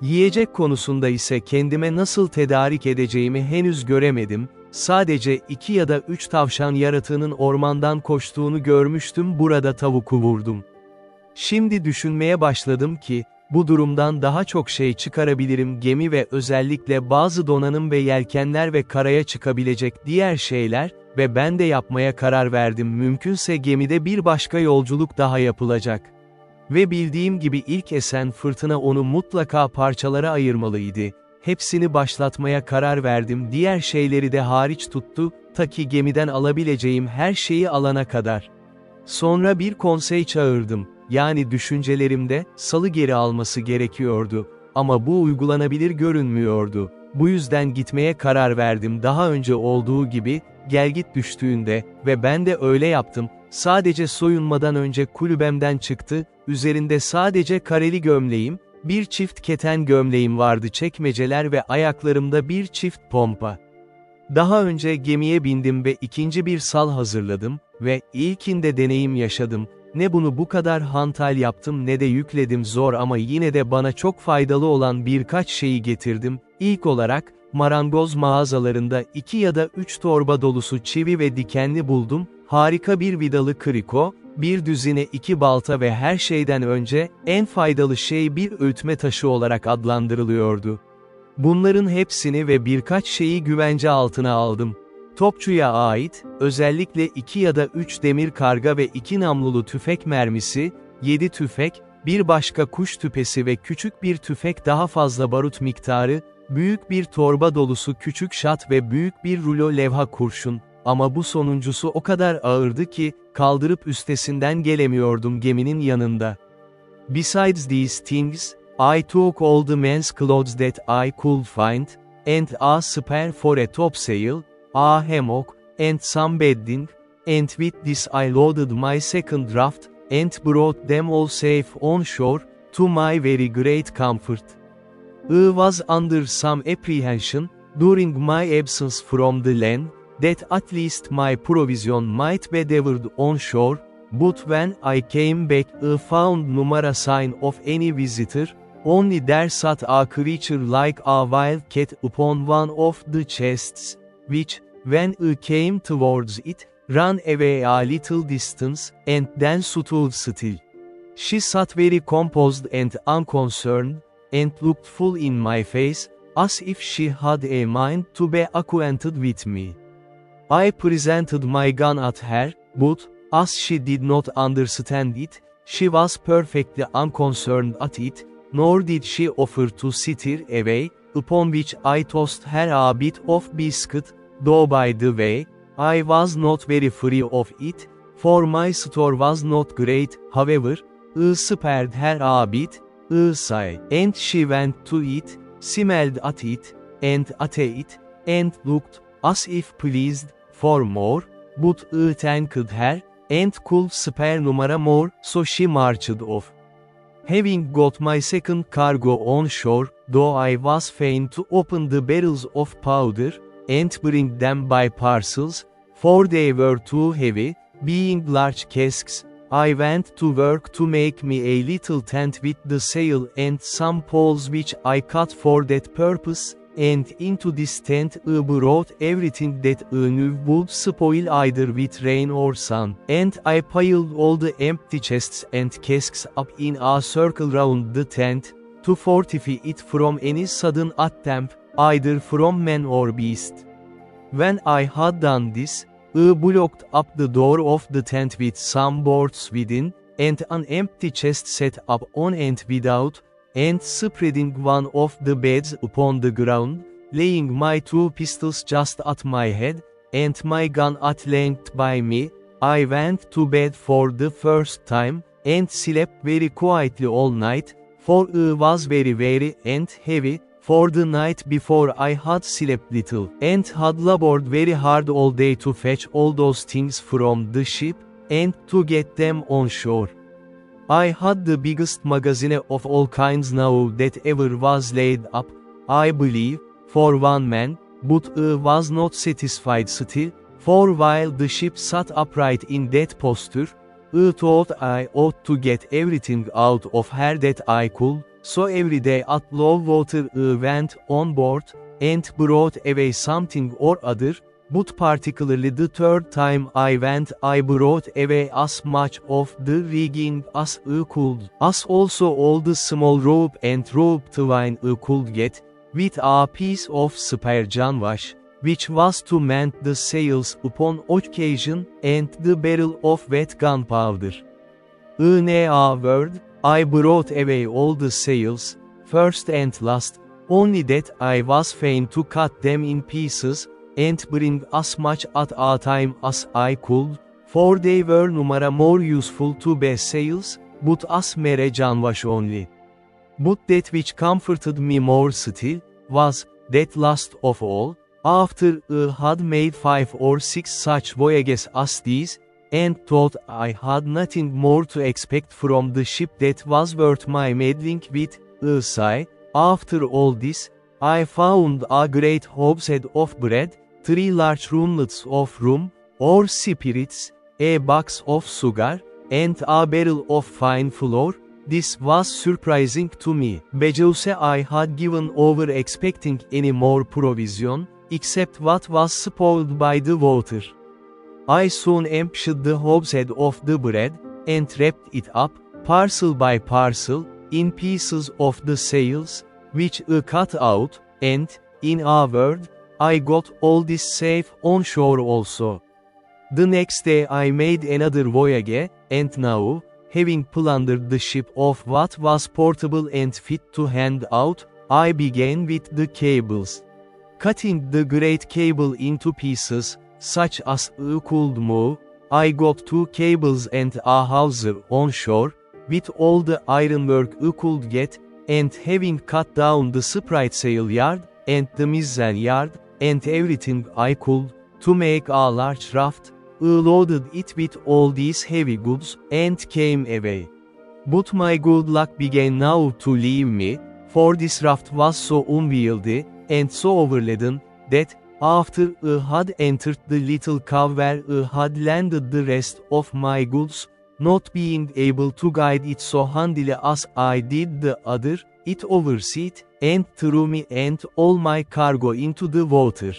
Yiyecek konusunda ise kendime nasıl tedarik edeceğimi henüz göremedim, sadece 2 ya da 3 tavşan yaratığının ormandan koştuğunu görmüştüm burada tavuku vurdum. Şimdi düşünmeye başladım ki, bu durumdan daha çok şey çıkarabilirim gemi ve özellikle bazı donanım ve yelkenler ve karaya çıkabilecek diğer şeyler ve ben de yapmaya karar verdim mümkünse gemide bir başka yolculuk daha yapılacak. Ve bildiğim gibi ilk esen fırtına onu mutlaka parçalara ayırmalıydı, hepsini başlatmaya karar verdim diğer şeyleri de hariç tuttu, ta ki gemiden alabileceğim her şeyi alana kadar. Sonra bir konsey çağırdım. Yani düşüncelerimde, salı geri alması gerekiyordu, ama bu uygulanabilir görünmüyordu. Bu yüzden gitmeye karar verdim daha önce olduğu gibi, gelgit düştüğünde, ve ben de öyle yaptım, sadece soyunmadan önce kulübemden çıktı, üzerinde sadece kareli gömleğim, bir çift keten gömleğim vardı çekmeceler ve ayaklarımda bir çift pompa. Daha önce gemiye bindim ve ikinci bir sal hazırladım, ve ilkinde deneyim yaşadım. Ne bunu bu kadar hantal yaptım ne de yükledim zor ama yine de bana çok faydalı olan birkaç şeyi getirdim. İlk olarak, marangoz mağazalarında 2 ya da 3 torba dolusu çivi ve dikenli buldum, harika bir vidalı kriko, bir düzine 2 balta ve her şeyden önce, en faydalı şey bir öğütme taşı olarak adlandırılıyordu. Bunların hepsini ve birkaç şeyi güvence altına aldım. Topçuya ait, özellikle 2 ya da 3 demir karga ve 2 namlulu tüfek mermisi, 7 tüfek, bir başka kuş tüpesi ve küçük bir tüfek daha fazla barut miktarı, büyük bir torba dolusu küçük şat ve büyük bir rulo levha kurşun, ama bu sonuncusu o kadar ağırdı ki, kaldırıp üstesinden gelemiyordum geminin yanında. Besides these things, I took all the men's clothes that I could find, and a spare for a topsail, a hammock, and some bedding, and with this I loaded my second raft, and brought them all safe on shore, to my very great comfort. I was under some apprehension, during my absence from the land, that at least my provision might be devoured on shore, but when I came back I found no sign of any visitor, only there sat a creature like a wild cat upon one of the chests, which, when I came towards it, ran away a little distance, and then stood still. She sat very composed and unconcerned, and looked full in my face, as if she had a mind to be acquainted with me. I presented my gun at her, but, as she did not understand it, she was perfectly unconcerned at it, nor did she offer to stir away, upon which I tossed her a bit of biscuit, though by the way, I was not very free of it, for my store was not great, however, I spared her a bit, I sighed, and she went to it, smelled at it, and at it, and looked, as if pleased, for more, but I thanked her, and could spare no more, so she marched off. Having got my second cargo on shore, though I was fain to open the barrels of powder, and bring them by parcels, for they were too heavy, being large casks, I went to work to make me a little tent with the sail and some poles which I cut for that purpose, and into this tent I brought everything that I knew would spoil either with rain or sun, and I piled all the empty chests and casks up in a circle round the tent, to fortify it from any sudden attempt, either from man or beast. When I had done this, I blocked up the door of the tent with some boards within, and an empty chest set up on and without, and spreading one of the beds upon the ground, laying my 2 pistols just at my head, and my gun at length by me, I went to bed for the first time, and slept very quietly all night, for I was very weary and heavy, for the night before I had slept little, and had labored very hard all day to fetch all those things from the ship, and to get them on shore. I had the biggest magazine of all kinds now that ever was laid up, I believe, for one man, but I was not satisfied still, for while the ship sat upright in that posture, I thought I ought to get everything out of her that I could, so every day at low water I went on board, and brought away something or other, but particularly the third time I went I brought away as much of the rigging as I could, as also all the small rope and rope twine I could get, with a piece of spare canvas, which was to mend the sails upon occasion, and the barrel of wet gunpowder. In a word, I brought away all the sails, first and last, only that I was fain to cut them in pieces, and bring as much at a time as I could, for they were no more useful to be sails, but as mere canvas only. But that which comforted me more still, was, that last of all, after I had made 5 or 6 such voyages as these, and thought I had nothing more to expect from the ship that was worth my meddling with, I sighed, after all this, I found a great hogshead of bread, 3 large runlets of rum, or spirits, a box of sugar, and a barrel of fine flour. This was surprising to me, because I had given over expecting any more provision, except what was spoiled by the water. I soon emptied the hogshead of the bread, and wrapped it up, parcel by parcel, in pieces of the sails, which I cut out, and, in a word, I got all this safe on shore also. The next day I made another voyage, and now, having plundered the ship of what was portable and fit to hand out, I began with the cables. Cutting the great cable into pieces, such as I could move, I got 2 cables and a hawser on shore, with all the ironwork I could get, and having cut down the spritsail yard, and the mizzen yard, and everything I could, to make a large raft, I loaded it with all these heavy goods, and came away. But my good luck began now to leave me, for this raft was so unwieldy, and so overladen, that, after I had entered the little cove where I had landed the rest of my goods, not being able to guide it so handily as I did the other, it overset, and threw me and all my cargo into the water.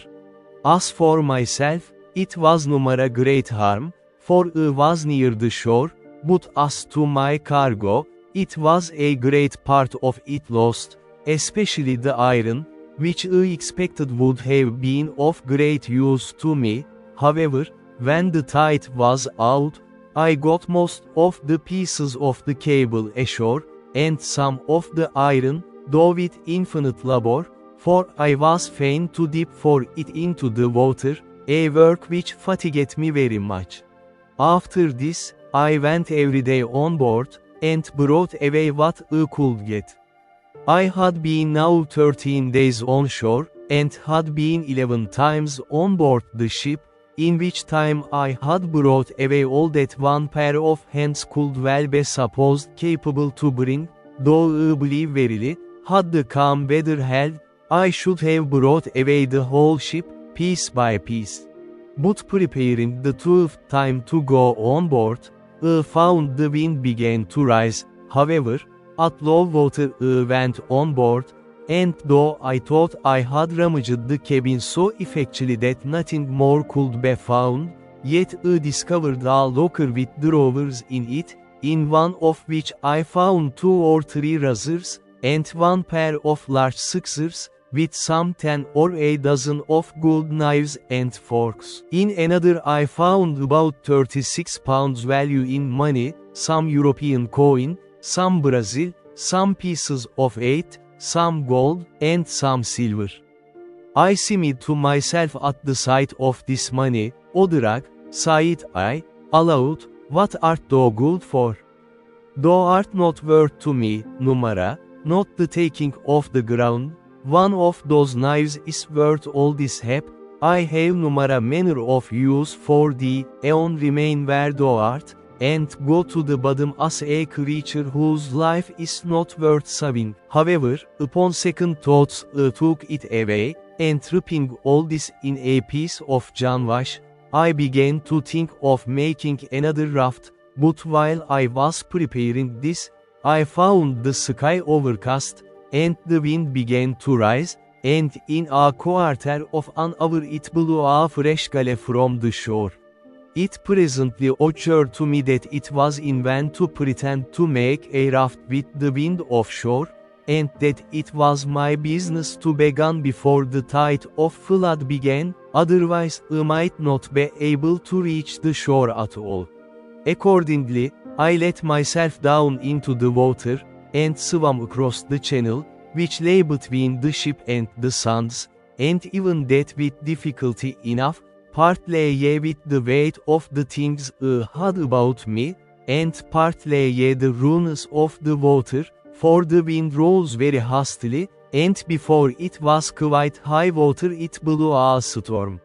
As for myself, it was no great harm, for I was near the shore, but as to my cargo, it was a great part of it lost, especially the iron, which I expected would have been of great use to me. However, when the tide was out, I got most of the pieces of the cable ashore, and some of the iron, though with infinite labor, for I was fain to dip for it into the water, a work which fatigued me very much. After this, I went every day on board, and brought away what I could get. I had been now 13 days on shore, and had been 11 times on board the ship, in which time I had brought away all that one pair of hands could well be supposed capable to bring, though I believe verily, had the calm weather held, I should have brought away the whole ship, piece by piece. But preparing the 12th time to go on board, I found the wind began to rise. However, at low water I went on board, and though I thought I had rummaged the cabin so effectually that nothing more could be found, yet I discovered a locker with drawers in it, in one of which I found 2 or 3 razors, and 1 pair of large scissors, with some 10 or a dozen of good knives and forks. In another I found about 36 pounds value in money, some European coin, some Brazil, some pieces of 8, some gold, and some silver. I seemed to myself at the sight of this money, Odrag, said I, aloud, what art thou good for? Thou art not worth to me, Numara, not the taking of the ground. One of those knives is worth all this hep. I have no manner of use for thee, eon remain where thou art, and go to the bottom as a creature whose life is not worth saving. However, upon second thoughts I took it away, and tripping all this in a piece of canvas, I began to think of making another raft, but while I was preparing this, I found the sky overcast, and the wind began to rise, and in a quarter of an hour it blew a fresh gale from the shore. It presently occurred to me that it was in vain to pretend to make a raft with the wind offshore, and that it was my business to begin before the tide of flood began, otherwise I might not be able to reach the shore at all. Accordingly, I let myself down into the water, and swam across the channel, which lay between the ship and the sands, and even that with difficulty enough, partly with the weight of the things I had about me, and partly the rudeness of the water, for the wind rose very hastily, and before it was quite high water it blew a storm.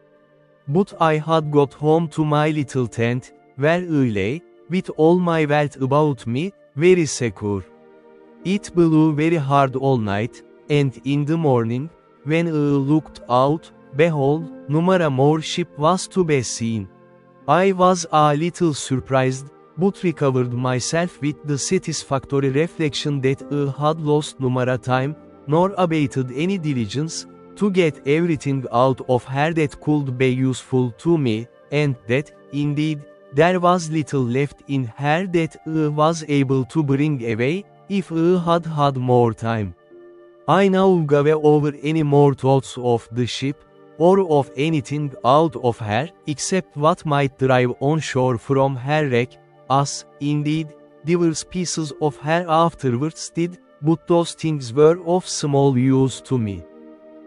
But I had got home to my little tent, where I lay, with all my wealth about me, very secure. It blew very hard all night, and in the morning, when I looked out, behold, no more ship was to be seen. I was a little surprised, but recovered myself with the satisfactory reflection that I had lost no time, nor abated any diligence, to get everything out of her that could be useful to me, and that, indeed, there was little left in her that I was able to bring away, if I had had more time. I now gave over any more thoughts of the ship, or of anything out of her, except what might drive on shore from her wreck, as, indeed, divers pieces of her afterwards did, but those things were of small use to me.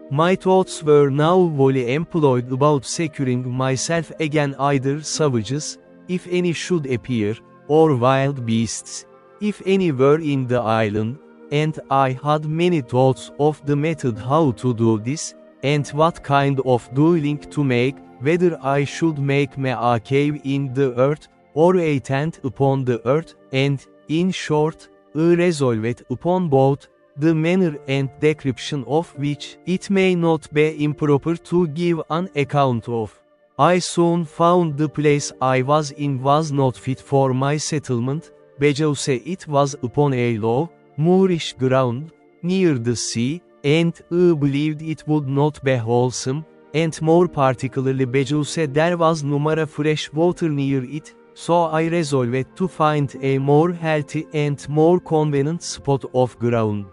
My thoughts were now wholly employed about securing myself against either savages, if any should appear, or wild beasts, if any were in the island, and I had many thoughts of the method how to do this, and what kind of dwelling to make, whether I should make me a cave in the earth, or a tent upon the earth, and, in short, resolved upon both, the manner and description of which it may not be improper to give an account of. I soon found the place I was in was not fit for my settlement, because it was upon a low, moorish ground, near the sea, and I believed it would not be wholesome, and more particularly because there was no fresh water near it, so I resolved to find a more healthy and more convenient spot of ground.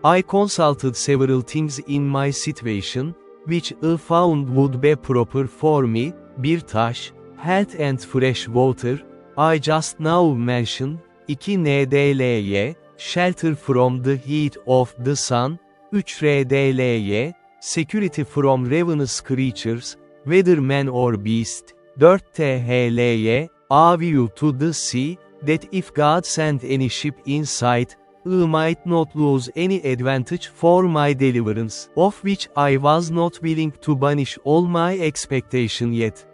I consulted several things in my situation, which I found would be proper for me: bir taş, health and fresh water, I just now mentioned, 2 ndly, shelter from the heat of the sun, 3 rdly, security from ravenous creatures, whether man or beast, 4 thly, a view to the sea, that if God sent any ship in sight, I might not lose any advantage for my deliverance, of which I was not willing to banish all my expectation yet.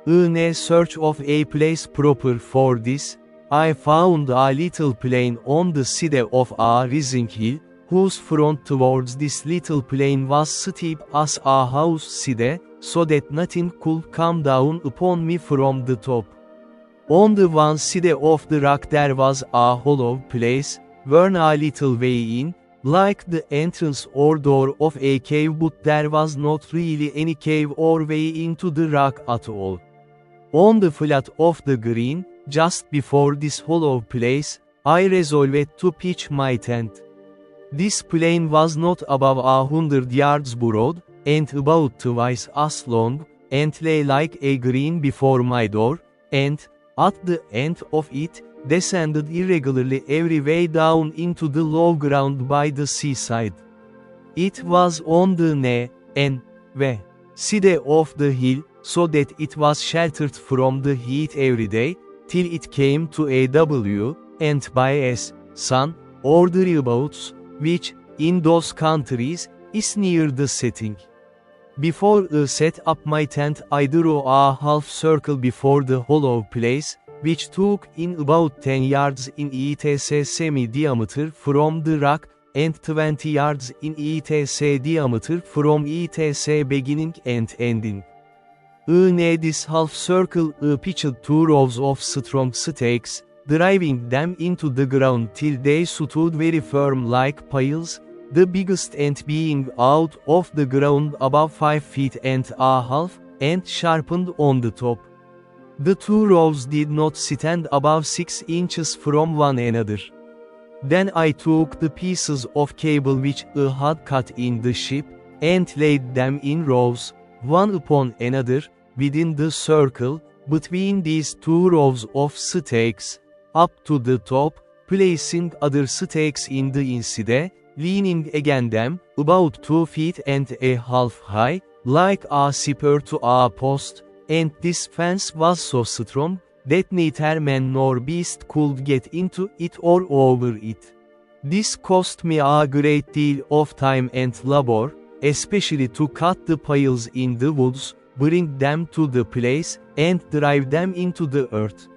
In search of a place proper for this, I found a little plain on the side of a rising hill, whose front towards this little plain was steep as a house side, so that nothing could come down upon me from the top. On the one side of the rock there was a hollow place, worn a little way in, like the entrance or door of a cave, but there was not really any cave or way into the rock at all. On the flat of the green, just before this hollow place, I resolved to pitch my tent. This plain was not above 100 yards broad, and about twice as long, and lay like a green before my door, and, at the end of it, descended irregularly every way down into the low ground by the seaside. It was on the n v side of the hill, so that it was sheltered from the heat every day, till it came to a w, and by s, sun, or thereabouts, which, in those countries, is near the setting. Before I set up my tent I drew a half circle before the hollow place, which took in about 10 yards in etc semi-diameter from the rock, and 20 yards in etc diameter from etc beginning and ending. In this half circle I pitched 2 rows of strong stakes, driving them into the ground till they stood very firm like piles, the biggest end being out of the ground above 5 feet and a half, and sharpened on the top. The 2 rows did not stand above 6 inches from one another. Then I took the pieces of cable which I had cut in the ship, and laid them in rows, one upon another, within the circle, between these 2 rows of stakes, up to the top, placing other stakes in the inside, leaning against them, about 2 feet and a half high, like a spur to a post, and this fence was so strong, that neither man nor beast could get into it or over it. This cost me a great deal of time and labor, especially to cut the piles in the woods, bring them to the place, and drive them into the earth.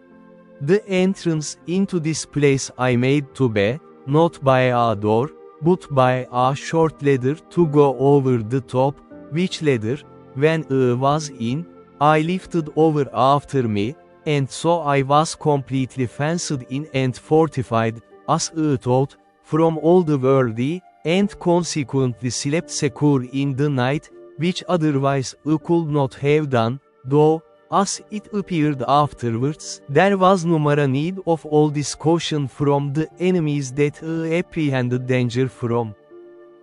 The entrance into this place I made to be, not by a door, but by a short ladder to go over the top, which ladder, when I was in, I lifted over after me, and so I was completely fenced in and fortified, as I thought, from all the worldly, and consequently slept secure in the night, which otherwise I could not have done, though, as it appeared afterwards, there was no more need of all this caution from the enemies that I apprehended danger from.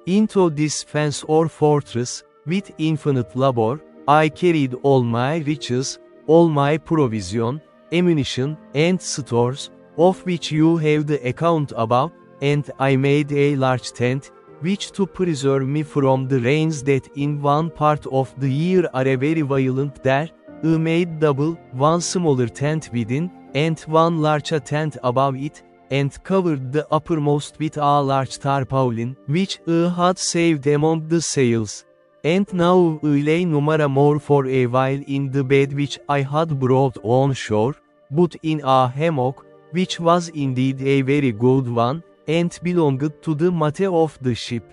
Into this fence or fortress, with infinite labor, I carried all my riches, all my provision, ammunition, and stores, of which you have the account above, and I made a large tent, which to preserve me from the rains that in one part of the year are very violent there, I made double, one smaller tent within, and one larger tent above it, and covered the uppermost with a large tarpaulin, which I had saved among the sails. And now I lay no more for a while in the bed which I had brought on shore, but in a hammock, which was indeed a very good one, and belonged to the mate of the ship.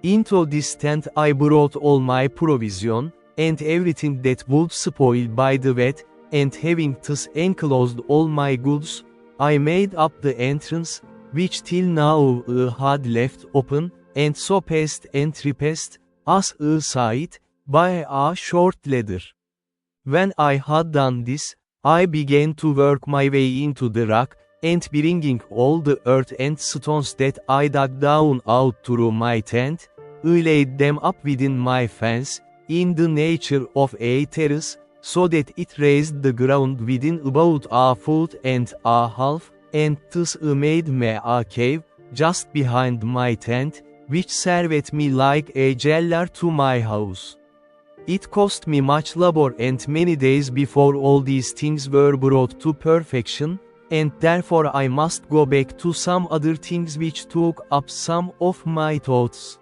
Into this tent I brought all my provision, and everything that would spoil by the wet, and having thus enclosed all my goods, I made up the entrance, which till now I had left open, and so passed and repassed, as I saw it, by a short ladder. When I had done this, I began to work my way into the rock, and bringing all the earth and stones that I dug down out through my tent, I laid them up within my fence, in the nature of a terrace, so that it raised the ground within about a foot and a half, and thus I made me a cave, just behind my tent, which served me like a jailer to my house. It cost me much labor and many days before all these things were brought to perfection, and therefore I must go back to some other things which took up some of my thoughts.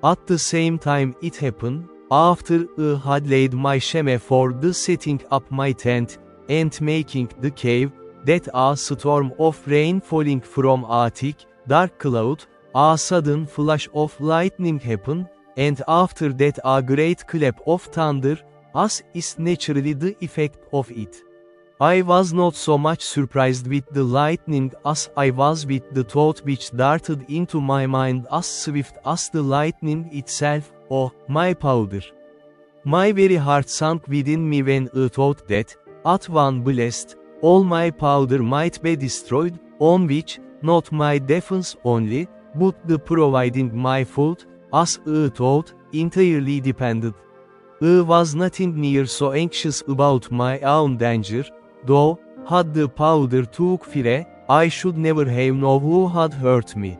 At the same time it happened, after I had laid my sheme for the setting up my tent, and making the cave, that a storm of rain falling from a thick, dark cloud, a sudden flash of lightning happened, and after that a great clap of thunder, as is naturally the effect of it. I was not so much surprised with the lightning as I was with the thought which darted into my mind as swift as the lightning itself, oh, my powder. My very heart sank within me when I thought that, at one blast, all my powder might be destroyed, on which, not my defense only, but the providing my food, as I thought, entirely depended. I was nothing near so anxious about my own danger, though, had the powder took fire, I should never have known who had hurt me.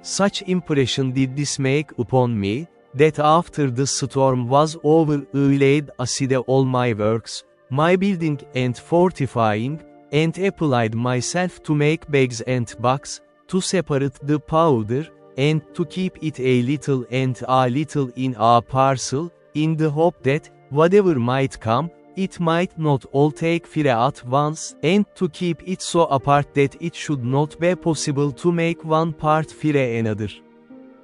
Such impression did this make upon me, that after the storm was over I laid aside all my works, my building and fortifying, and applied myself to make bags and boxes, to separate the powder, and to keep it a little and a little in a parcel, in the hope that, whatever might come, it might not all take fire at once, and to keep it so apart that it should not be possible to make one part fire another.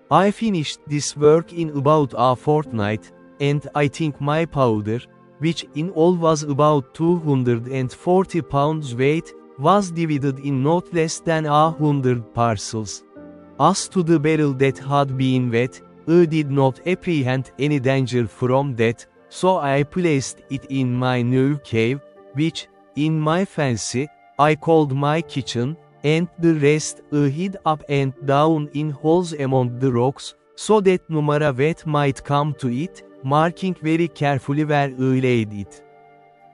I finished this work in about a fortnight, and I think my powder, which in all was about 240 pounds weight, was divided in not less than 100 parcels. As to the barrel that had been wet, I did not apprehend any danger from that, so I placed it in my new cave, which, in my fancy, I called my kitchen, and the rest I hid up and down in holes among the rocks, so that no matter what might come to it, marking very carefully where I laid it.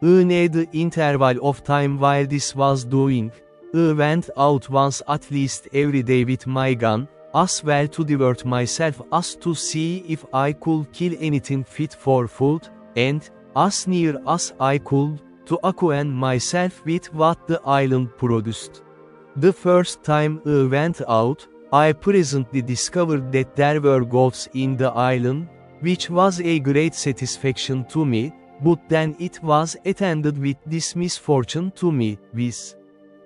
In the interval of time while this was doing, I went out once at least every day with my gun, as well to divert myself as to see if I could kill anything fit for food, and, as near as I could, to acquaint myself with what the island produced. The first time I went out, I presently discovered that there were goats in the island, which was a great satisfaction to me, but then it was attended with this misfortune to me, viz.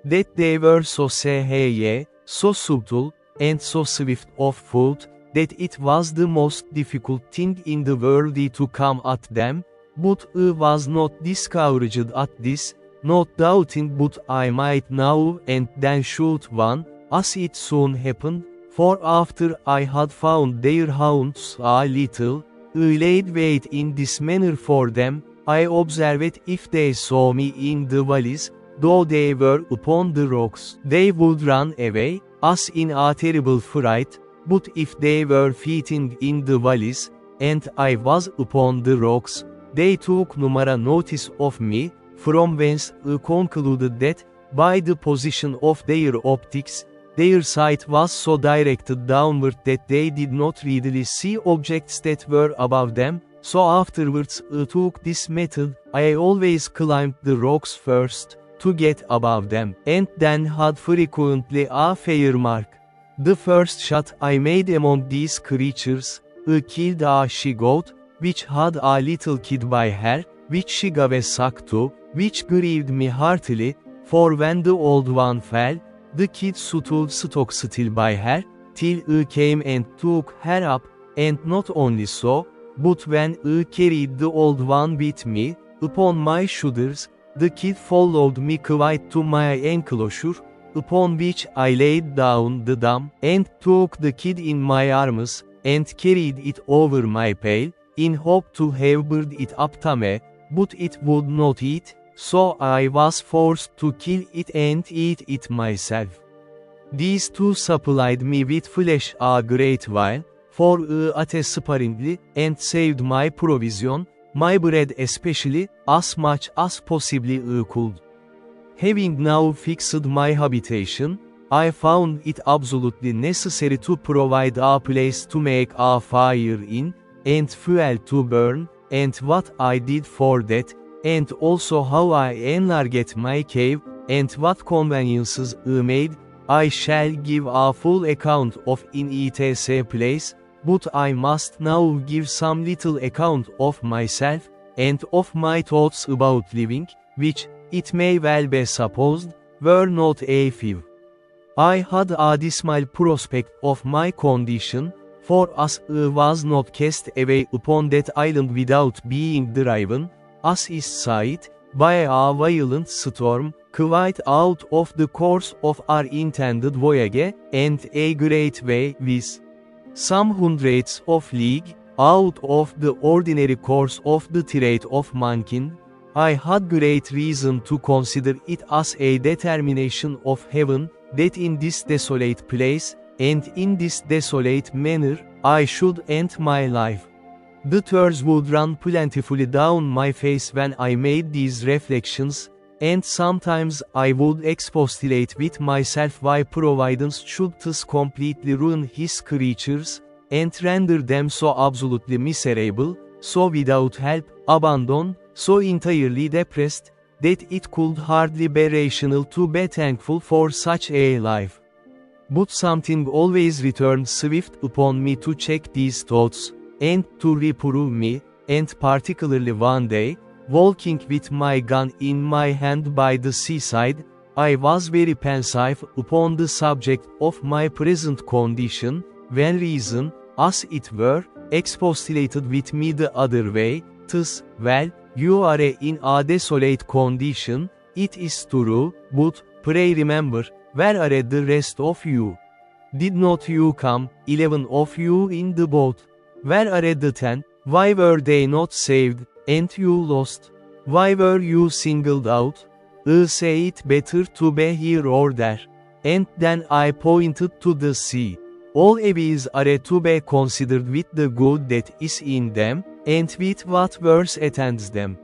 That they were so shy, so subtle, and so swift of foot, that it was the most difficult thing in the world to come at them, but I was not discouraged at this, not doubting but I might now and then shoot one, as it soon happened, for after I had found their haunts a little, I laid wait in this manner for them. I observed if they saw me in the valleys, though they were upon the rocks, they would run away, as in a terrible fright, but if they were feeding in the valleys, and I was upon the rocks, they took no more notice of me, from whence I concluded that, by the position of their optics, their sight was so directed downward that they did not readily see objects that were above them, so afterwards I took this method. I always climbed the rocks first, to get above them, and then had frequently a fair mark. The first shot I made among these creatures, I killed a she-goat, which had a little kid by her, which she gave a suck to, which grieved me heartily, For when the old one fell, the kid stood still by her, till I came and took her up, and not only so, but when I carried the old one with me, upon my shoulders, the kid followed me quite to my enclosure, upon which I laid down the dam, and took the kid in my arms, and carried it over my pail, in hope to have brought it up tame, but it would not eat, so I was forced to kill it and eat it myself. These two supplied me with flesh a great while, for I ate sparingly, and saved my provision, my bread especially, as much as possibly I could. Having now fixed my habitation, I found it absolutely necessary to provide a place to make a fire in, and fuel to burn, and what I did for that, and also how I enlarged my cave, and what conveniences I made, I shall give a full account of in etc. place, but I must now give some little account of myself, and of my thoughts about living, which, it may well be supposed, were not a few. I had a dismal prospect of my condition, for as I was not cast away upon that island without being driven, as is said, by a violent storm, quite out of the course of our intended voyage, and a great way with some hundreds of leagues out of the ordinary course of the trade of mankind, I had great reason to consider it as a determination of heaven, that in this desolate place, and in this desolate manner, I should end my life. The tears would run plentifully down my face when I made these reflections, and sometimes I would expostulate with myself why Providence should thus completely ruin his creatures, and render them so absolutely miserable, so without help, abandoned, so entirely depressed, that it could hardly be rational to be thankful for such a life. But something always returned swift upon me to check these thoughts, and to reprove me, and particularly one day, walking with my gun in my hand by the seaside, I was very pensive upon the subject of my present condition, when reason, as it were, expostulated with me the other way, thus, well, you are in a desolate condition, it is true, but, pray remember, where are the rest of you? Did not you come, 11 of you in the boat? Where are the 10? Why were they not saved, and you lost? Why were you singled out? I say it better to be here or there. And then I pointed to the sea. All evils are to be considered with the good that is in them, and with what worse attends them.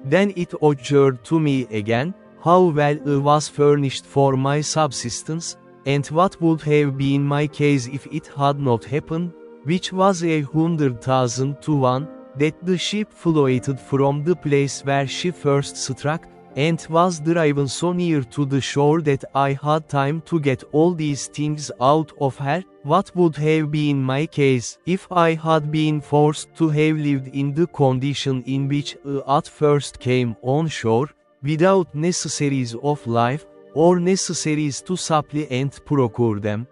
Then it occurred to me again, how well I was furnished for my subsistence, and what would have been my case if it had not happened, which was 100,000 to 1, that the ship floated from the place where she first struck, and was driven so near to the shore that I had time to get all these things out of her. What would have been my case if I had been forced to have lived in the condition in which I at first came on shore, without necessaries of life, or necessaries to supply and procure them?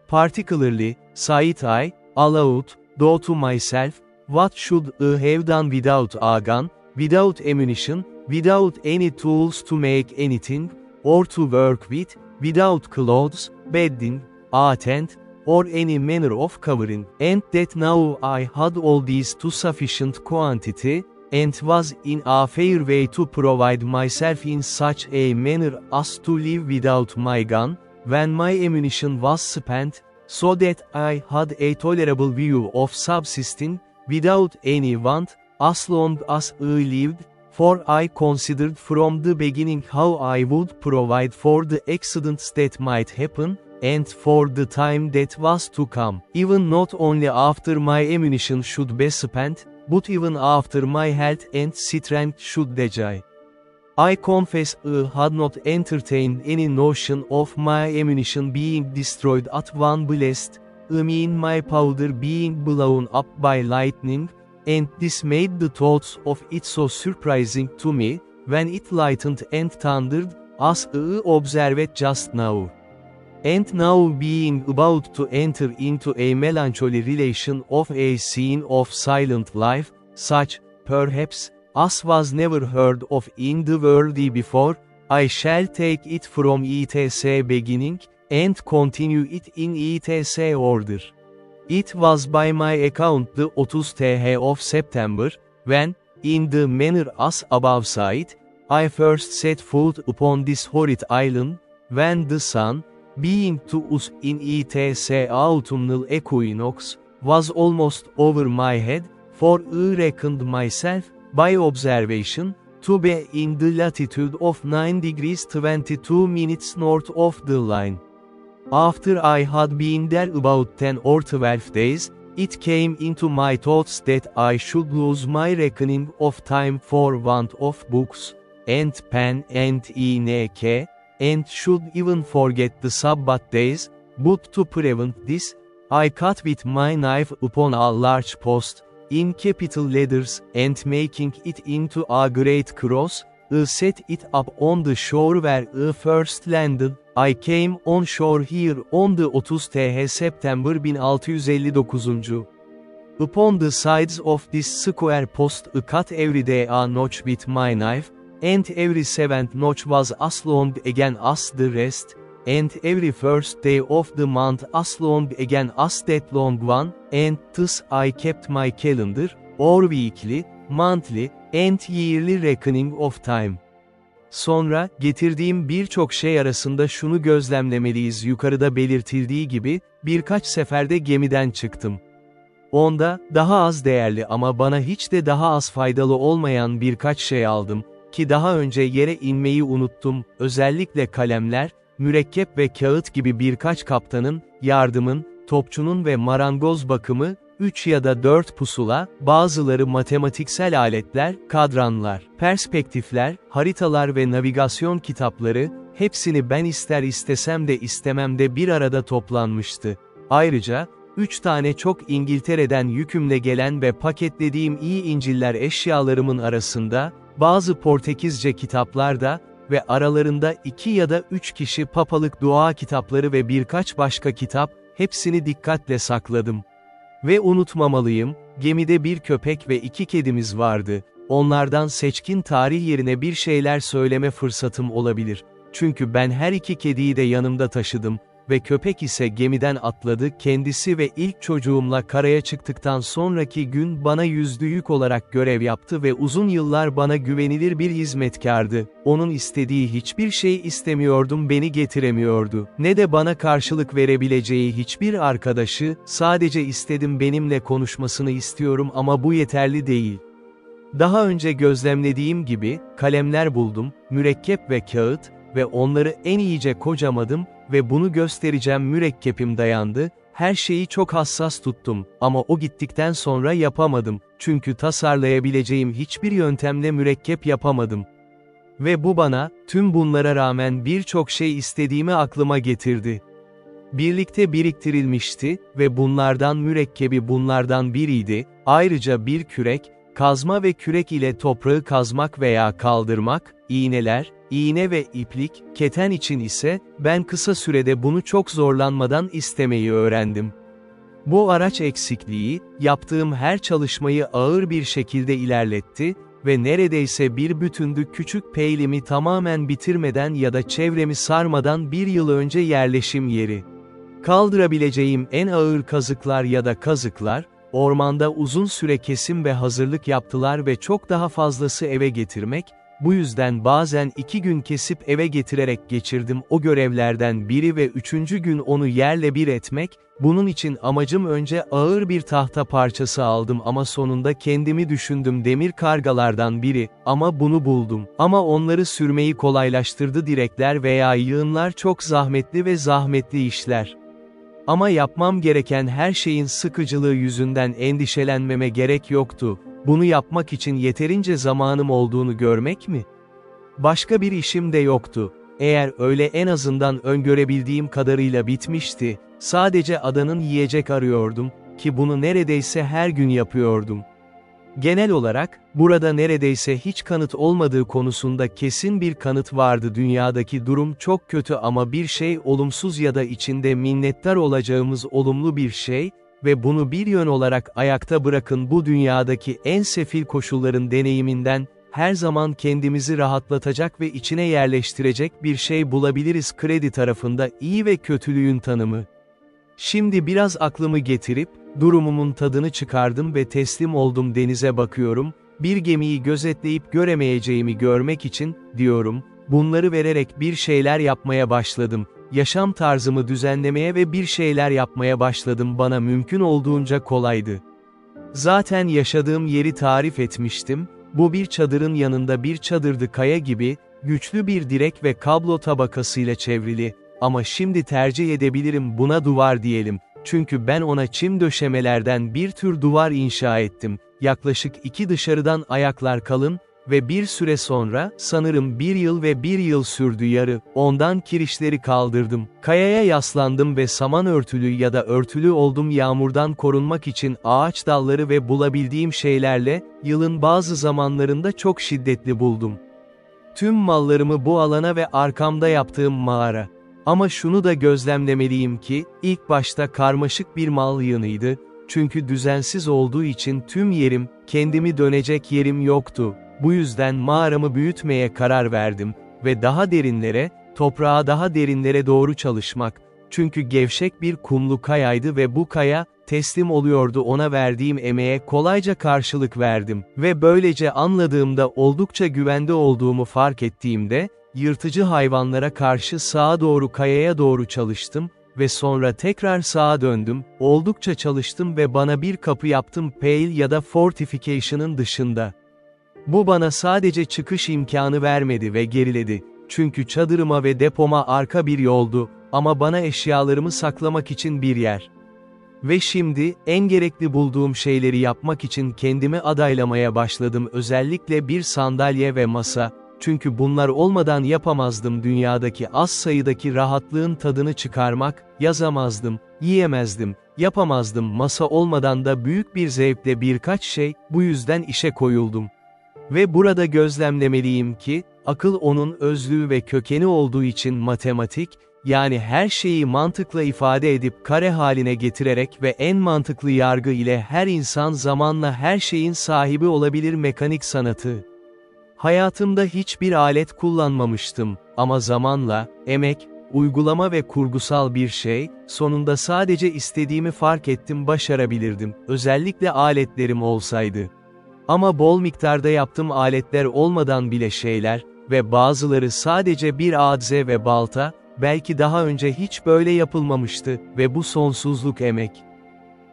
Particularly, said I, aloud, though to myself, what should I have done without a gun, without ammunition, without any tools to make anything, or to work with, without clothes, bedding, a tent, or any manner of covering, and that now I had all these to sufficient quantity, and was in a fair way to provide myself in such a manner as to live without my gun, when my ammunition was spent, so that I had a tolerable view of subsisting, without any want, as long as I lived, for I considered from the beginning how I would provide for the accidents that might happen, and for the time that was to come, even not only after my ammunition should be spent, but even after my health and strength should decay. I confess I had not entertained any notion of my ammunition being destroyed at one blast, I mean my powder being blown up by lightning, and this made the thoughts of it so surprising to me, when it lightened and thundered, as I observed just now. And now being about to enter into a melancholy relation of a scene of silent life, such, perhaps, as was never heard of in the world before, I shall take it from etc beginning, and continue it in etc order. It was by my account the 30th of September, when, in the manner as above cited, I first set foot upon this horrid island, when the sun, being to us in etc autumnal equinox, was almost over my head, for I reckoned myself, by observation, to be in the latitude of 9 degrees 22 minutes north of the line. After I had been there about 10 or 12 days, it came into my thoughts that I should lose my reckoning of time for want of books, and pen and ink, and should even forget the Sabbath days, but to prevent this, I cut with my knife upon a large post, in capital letters, and making it into a great cross, I set it up on the shore where I first landed. I came on shore here on the 30 September 1659. Upon the sides of this square post I cut every day a notch with my knife, and every seventh notch was as long again as the rest, and every first day of the month as long again as that long one, and thus I kept my calendar, or weekly, monthly, and yearly reckoning of time. Sonra, getirdiğim birçok şey arasında şunu gözlemlemeliyiz: yukarıda belirtildiği gibi, birkaç seferde gemiden çıktım. Onda, daha az değerli ama bana hiç de daha az faydalı olmayan birkaç şey aldım, ki daha önce yere inmeyi unuttum, özellikle kalemler, mürekkep ve kağıt gibi birkaç kaptanın, yardımın, topçunun ve marangoz bakımı, 3 ya da 4 pusula, bazıları matematiksel aletler, kadranlar, perspektifler, haritalar ve navigasyon kitapları, hepsini ben ister istesem de istemem de bir arada toplanmıştı. Ayrıca, 3 tane çok İngiltere'den yükümle gelen ve paketlediğim iyi İncil'ler eşyalarımın arasında, bazı Portekizce kitaplar da ve aralarında 2 ya da 3 kişi papalık dua kitapları ve birkaç başka kitap, hepsini dikkatle sakladım. Ve unutmamalıyım, gemide bir köpek ve 2 kedimiz vardı. Onlardan seçkin tarih yerine bir şeyler söyleme fırsatım olabilir. Çünkü ben her 2 kediyi de yanımda taşıdım ve köpek ise gemiden atladı, kendisi ve ilk çocuğumla karaya çıktıktan sonraki gün bana yüzlü yük olarak görev yaptı ve uzun yıllar bana güvenilir bir hizmetkardı. Onun istediği hiçbir şey istemiyordum, beni getiremiyordu. Ne de bana karşılık verebileceği hiçbir arkadaşı, sadece istedim, benimle konuşmasını istiyorum ama bu yeterli değil. Daha önce gözlemlediğim gibi, kalemler buldum, mürekkep ve kağıt ve onları en iyice kocamadım ve bunu göstereceğim, mürekkepim dayandı, her şeyi çok hassas tuttum ama o gittikten sonra yapamadım, çünkü tasarlayabileceğim hiçbir yöntemle mürekkep yapamadım. Ve bu bana, tüm bunlara rağmen birçok şey istediğimi aklıma getirdi. Birlikte biriktirilmişti ve bunlardan mürekkebi bunlardan biriydi, ayrıca bir kürek, kazma ve kürek ile toprağı kazmak veya kaldırmak, iğneler, iğne ve iplik, keten için ise, ben kısa sürede bunu çok zorlanmadan istemeyi öğrendim. Bu araç eksikliği, yaptığım her çalışmayı ağır bir şekilde ilerletti ve neredeyse bir bütündü. Küçük peylimi tamamen bitirmeden ya da çevremi sarmadan bir yıl önce yerleşim yeri. Kaldırabileceğim en ağır kazıklar ya da kazıklar, ormanda uzun süre kesim ve hazırlık yaptılar ve çok daha fazlası eve getirmek, bu yüzden bazen 2 gün kesip eve getirerek geçirdim o görevlerden biri ve 3. gün onu yerle bir etmek, bunun için amacım önce ağır bir tahta parçası aldım ama sonunda kendimi düşündüm, demir kargalardan biri, ama bunu buldum. Ama onları sürmeyi kolaylaştırdı, direkler veya yığınlar çok zahmetli ve zahmetli işler. Ama yapmam gereken her şeyin sıkıcılığı yüzünden endişelenmeme gerek yoktu. Bunu yapmak için yeterince zamanım olduğunu görmek mi? Başka bir işim de yoktu. Eğer öyle, en azından öngörebildiğim kadarıyla bitmişti. Sadece adanın yiyecek arıyordum, ki bunu neredeyse her gün yapıyordum. Genel olarak, burada neredeyse hiç kanıt olmadığı konusunda kesin bir kanıt vardı. Dünyadaki durum çok kötü ama bir şey olumsuz ya da içinde minnettar olacağımız olumlu bir şey ve bunu bir yön olarak ayakta bırakın, bu dünyadaki en sefil koşulların deneyiminden, her zaman kendimizi rahatlatacak ve içine yerleştirecek bir şey bulabiliriz. Kredi tarafında iyi ve kötülüğün tanımı. Şimdi biraz aklımı getirip, durumumun tadını çıkardım ve teslim oldum. Denize bakıyorum, bir gemiyi gözetleyip göremeyeceğimi görmek için, diyorum, bunları vererek bir şeyler yapmaya başladım. Yaşam tarzımı düzenlemeye ve bir şeyler yapmaya başladım. Bana mümkün olduğunca kolaydı. Zaten yaşadığım yeri tarif etmiştim, bu bir çadırın yanında bir çadırdı, kaya gibi, güçlü bir direk ve kablo tabakasıyla çevrili, ama şimdi tercih edebilirim buna duvar diyelim, çünkü ben ona çim döşemelerden bir tür duvar inşa ettim, yaklaşık 2 dışarıdan ayaklar kalın, ve bir süre sonra, sanırım 1 yıl ve 1 yıl sürdü yarı, ondan kirişleri kaldırdım, kayaya yaslandım ve saman örtülü ya da örtülü oldum. Yağmurdan korunmak için ağaç dalları ve bulabildiğim şeylerle, yılın bazı zamanlarında çok şiddetli buldum. Tüm mallarımı bu alana ve arkamda yaptığım mağara. Ama şunu da gözlemlemeliyim ki, ilk başta karmaşık bir mal yığınıydı, çünkü düzensiz olduğu için tüm yerim, kendimi dönecek yerim yoktu. Bu yüzden mağaramı büyütmeye karar verdim ve daha derinlere, toprağa daha derinlere doğru çalışmak, çünkü gevşek bir kumlu kayaydı ve bu kaya, teslim oluyordu. Ona verdiğim emeğe kolayca karşılık verdim ve böylece anladığımda oldukça güvende olduğumu fark ettiğimde, yırtıcı hayvanlara karşı sağa doğru, kayaya doğru çalıştım ve sonra tekrar sağa döndüm, oldukça çalıştım ve bana bir kapı yaptım, Pale ya da Fortification'ın dışında. Bu bana sadece çıkış imkanı vermedi ve geriledi, çünkü çadırıma ve depoma arka bir yoldu, ama bana eşyalarımı saklamak için bir yer. Ve şimdi, en gerekli bulduğum şeyleri yapmak için kendimi adaylamaya başladım, özellikle bir sandalye ve masa, çünkü bunlar olmadan yapamazdım. Dünyadaki az sayıdaki rahatlığın tadını çıkarmak, yazamazdım, yiyemezdim, yapamazdım. Masa olmadan da büyük bir zevkle birkaç şey, bu yüzden işe koyuldum. Ve burada gözlemlemeliyim ki, akıl onun özlüğü ve kökeni olduğu için matematik, yani her şeyi mantıkla ifade edip kare haline getirerek ve en mantıklı yargı ile her insan zamanla her şeyin sahibi olabilir. Mekanik sanatı. Hayatımda hiçbir alet kullanmamıştım, ama zamanla, emek, uygulama ve kurgusal bir şey, sonunda sadece istediğimi fark ettim, başarabilirdim, özellikle aletlerim olsaydı. Ama bol miktarda yaptığım aletler olmadan bile şeyler, ve bazıları sadece bir adze ve balta, belki daha önce hiç böyle yapılmamıştı, ve bu sonsuzluk emek.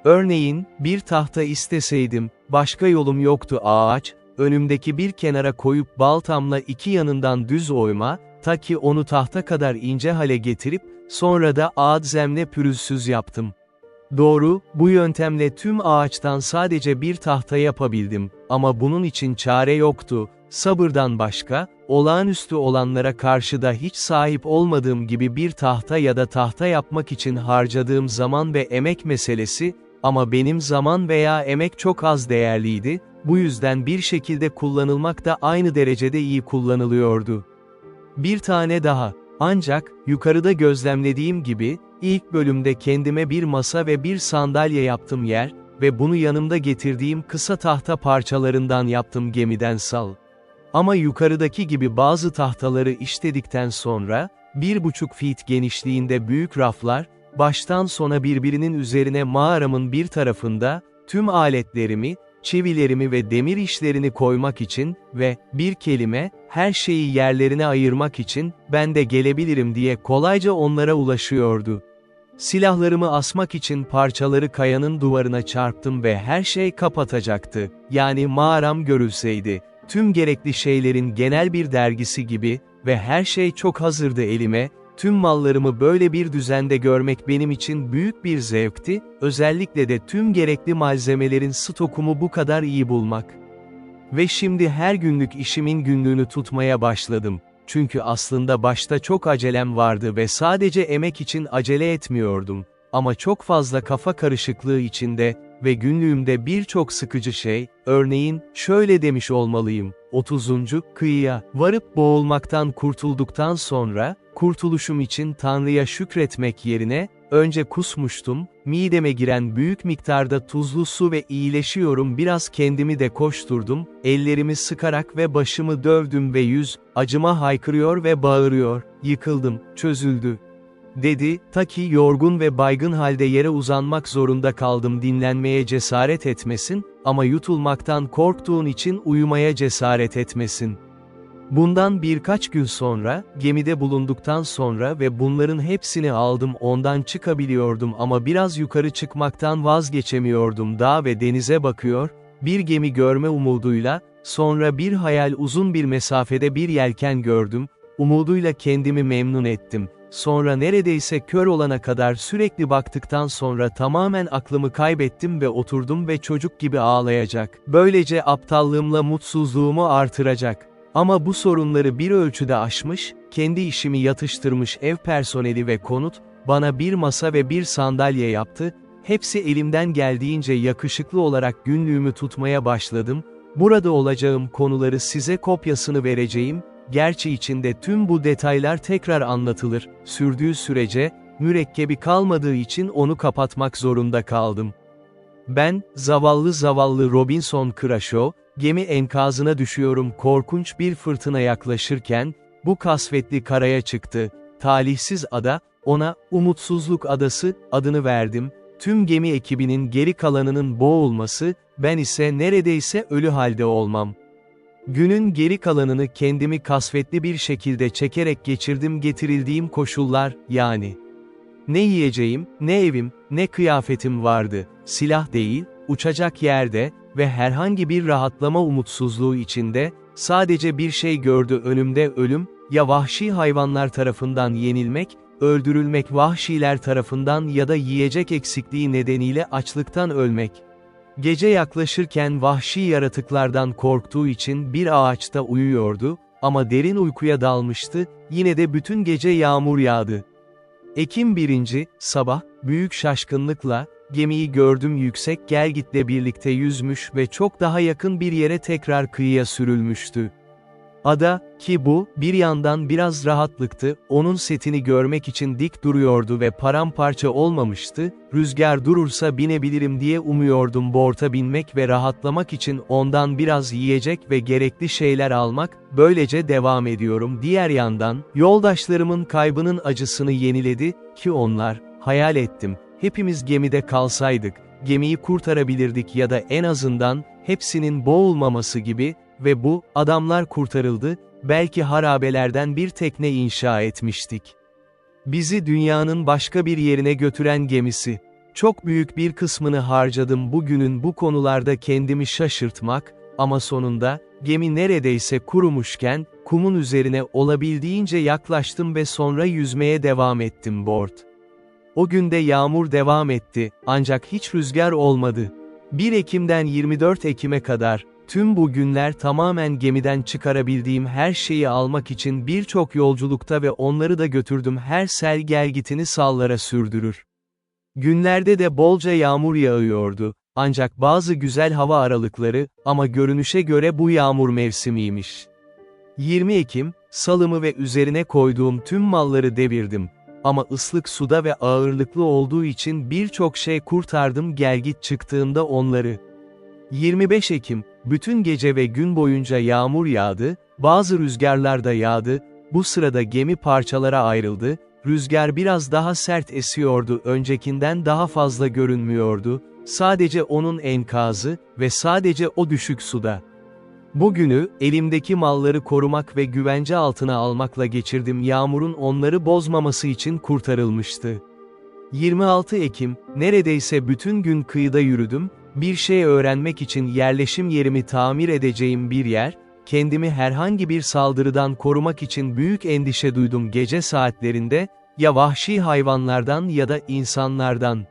Örneğin, bir tahta isteseydim, başka yolum yoktu. Ağaç, önümdeki bir kenara koyup baltamla iki yanından düz oyma, ta ki onu tahta kadar ince hale getirip, sonra da adzemle pürüzsüz yaptım. Doğru, bu yöntemle tüm ağaçtan sadece bir tahta yapabildim, ama bunun için çare yoktu, sabırdan başka, olağanüstü olanlara karşı da hiç sahip olmadığım gibi bir tahta ya da tahta yapmak için harcadığım zaman ve emek meselesi, ama benim zaman veya emek çok az değerliydi, bu yüzden bir şekilde kullanılmak da aynı derecede iyi kullanılıyordu. Bir tane daha. Ancak, yukarıda gözlemlediğim gibi, ilk bölümde kendime bir masa ve bir sandalye yaptım yer, ve bunu yanımda getirdiğim kısa tahta parçalarından yaptım, gemiden sal. Ama yukarıdaki gibi bazı tahtaları işledikten sonra, 1,5 feet genişliğinde büyük raflar, baştan sona birbirinin üzerine mağaramın bir tarafında, tüm aletlerimi, çivilerimi ve demir işlerini koymak için ve, bir kelime, her şeyi yerlerine ayırmak için, ben de gelebilirim diye kolayca onlara ulaşıyordu. Silahlarımı asmak için parçaları kayanın duvarına çarptım ve her şey kapatacaktı, yani mağaram görülseydi, tüm gerekli şeylerin genel bir dergisi gibi ve her şey çok hazırdı elime. Tüm mallarımı böyle bir düzende görmek benim için büyük bir zevkti, özellikle de tüm gerekli malzemelerin stokumu bu kadar iyi bulmak. Ve şimdi her günlük işimin günlüğünü tutmaya başladım. Çünkü aslında başta çok acelem vardı ve sadece emek için acele etmiyordum. Ama çok fazla kafa karışıklığı içinde, ve günlüğümde birçok sıkıcı şey, örneğin, şöyle demiş olmalıyım, 30. Kıyıya varıp boğulmaktan kurtulduktan sonra, kurtuluşum için Tanrı'ya şükretmek yerine, önce kusmuştum, mideme giren büyük miktarda tuzlu su ve iyileşiyorum biraz kendimi de koşturdum, ellerimi sıkarak ve başımı dövdüm ve acıma haykırıyor ve bağırıyor, yıkıldım, çözüldü. Dedi, ta ki yorgun ve baygın halde yere uzanmak zorunda kaldım dinlenmeye cesaret etmesin, ama yutulmaktan korktuğun için uyumaya cesaret etmesin. Bundan birkaç gün sonra, gemide bulunduktan sonra ve bunların hepsini aldım ondan çıkabiliyordum ama biraz yukarı çıkmaktan vazgeçemiyordum dağ ve denize bakıyor, bir gemi görme umuduyla, sonra bir hayal uzun bir mesafede bir yelken gördüm, umuduyla kendimi memnun ettim. Sonra neredeyse kör olana kadar sürekli baktıktan sonra tamamen aklımı kaybettim ve oturdum ve çocuk gibi ağlayacak. Böylece aptallığımla mutsuzluğumu artıracak. Ama bu sorunları bir ölçüde aşmış, kendi işimi yatıştırmış ev personeli ve konut, bana bir masa ve bir sandalye yaptı, hepsi elimden geldiğince yakışıklı olarak günlüğümü tutmaya başladım, burada olacağım konuları size kopyasını vereceğim, gerçi içinde tüm bu detaylar tekrar anlatılır, sürdüğü sürece, mürekkebi kalmadığı için onu kapatmak zorunda kaldım. Ben, zavallı Robinson Crusoe, gemi enkazına düşüyorum korkunç bir fırtına yaklaşırken, bu kasvetli karaya çıktı, talihsiz ada, ona, Umutsuzluk Adası, adını verdim, tüm gemi ekibinin geri kalanının boğulması, ben ise neredeyse ölü halde olmam. Günün geri kalanını kendimi kasvetli bir şekilde çekerek geçirdim getirildiğim koşullar, yani. Ne yiyeceğim, ne evim, ne kıyafetim vardı, silah değil, uçacak yerde ve herhangi bir rahatlama umutsuzluğu içinde, sadece bir şey gördü önümde ölüm, ya vahşi hayvanlar tarafından yenilmek, öldürülmek vahşiler tarafından ya da yiyecek eksikliği nedeniyle açlıktan ölmek. Gece yaklaşırken vahşi yaratıklardan korktuğu için bir ağaçta uyuyordu, ama derin uykuya dalmıştı, yine de bütün gece yağmur yağdı. Ekim 1. Sabah, büyük şaşkınlıkla, gemiyi gördüm yüksek gelgitle birlikte yüzmüş ve çok daha yakın bir yere tekrar kıyıya sürülmüştü. Ada, ki bu, bir yandan biraz rahatlıktı, onun setini görmek için dik duruyordu ve paramparça olmamıştı, rüzgar durursa binebilirim diye umuyordum borta binmek ve rahatlamak için ondan biraz yiyecek ve gerekli şeyler almak, böylece devam ediyorum. Diğer yandan, yoldaşlarımın kaybının acısını yeniledi, ki onlar, hayal ettim, hepimiz gemide kalsaydık, gemiyi kurtarabilirdik ya da en azından, hepsinin boğulmaması gibi, ve bu, adamlar kurtarıldı, belki harabelerden bir tekne inşa etmiştik. Bizi dünyanın başka bir yerine götüren gemisi. Çok büyük bir kısmını harcadım bugünün bu konularda kendimi şaşırtmak, ama sonunda, gemi neredeyse kurumuşken, kumun üzerine olabildiğince yaklaştım ve sonra yüzmeye devam ettim bort. O günde yağmur devam etti, ancak hiç rüzgar olmadı. 1 Ekim'den 24 Ekim'e kadar, tüm bu günler tamamen gemiden çıkarabildiğim her şeyi almak için birçok yolculukta ve onları da götürdüm her sel gelgitini sallara sürdürür. Günlerde de bolca yağmur yağıyordu, ancak bazı güzel hava aralıkları, ama görünüşe göre bu yağmur mevsimiymiş. 20 Ekim, salımı ve üzerine koyduğum tüm malları devirdim. Ama ıslık suda ve ağırlıklı olduğu için birçok şey kurtardım gelgit çıktığında onları. 25 Ekim, bütün gece ve gün boyunca yağmur yağdı, bazı rüzgarlar da yağdı, bu sırada gemi parçalara ayrıldı, rüzgar biraz daha sert esiyordu öncekinden daha fazla görünmüyordu, sadece onun enkazı ve sadece o düşük suda. Bugünü, elimdeki malları korumak ve güvence altına almakla geçirdim yağmurun onları bozmaması için kurtarılmıştı. 26 Ekim, neredeyse bütün gün kıyıda yürüdüm, bir şey öğrenmek için yerleşim yerimi tamir edeceğim bir yer, kendimi herhangi bir saldırıdan korumak için büyük endişe duydum gece saatlerinde, ya vahşi hayvanlardan ya da insanlardan.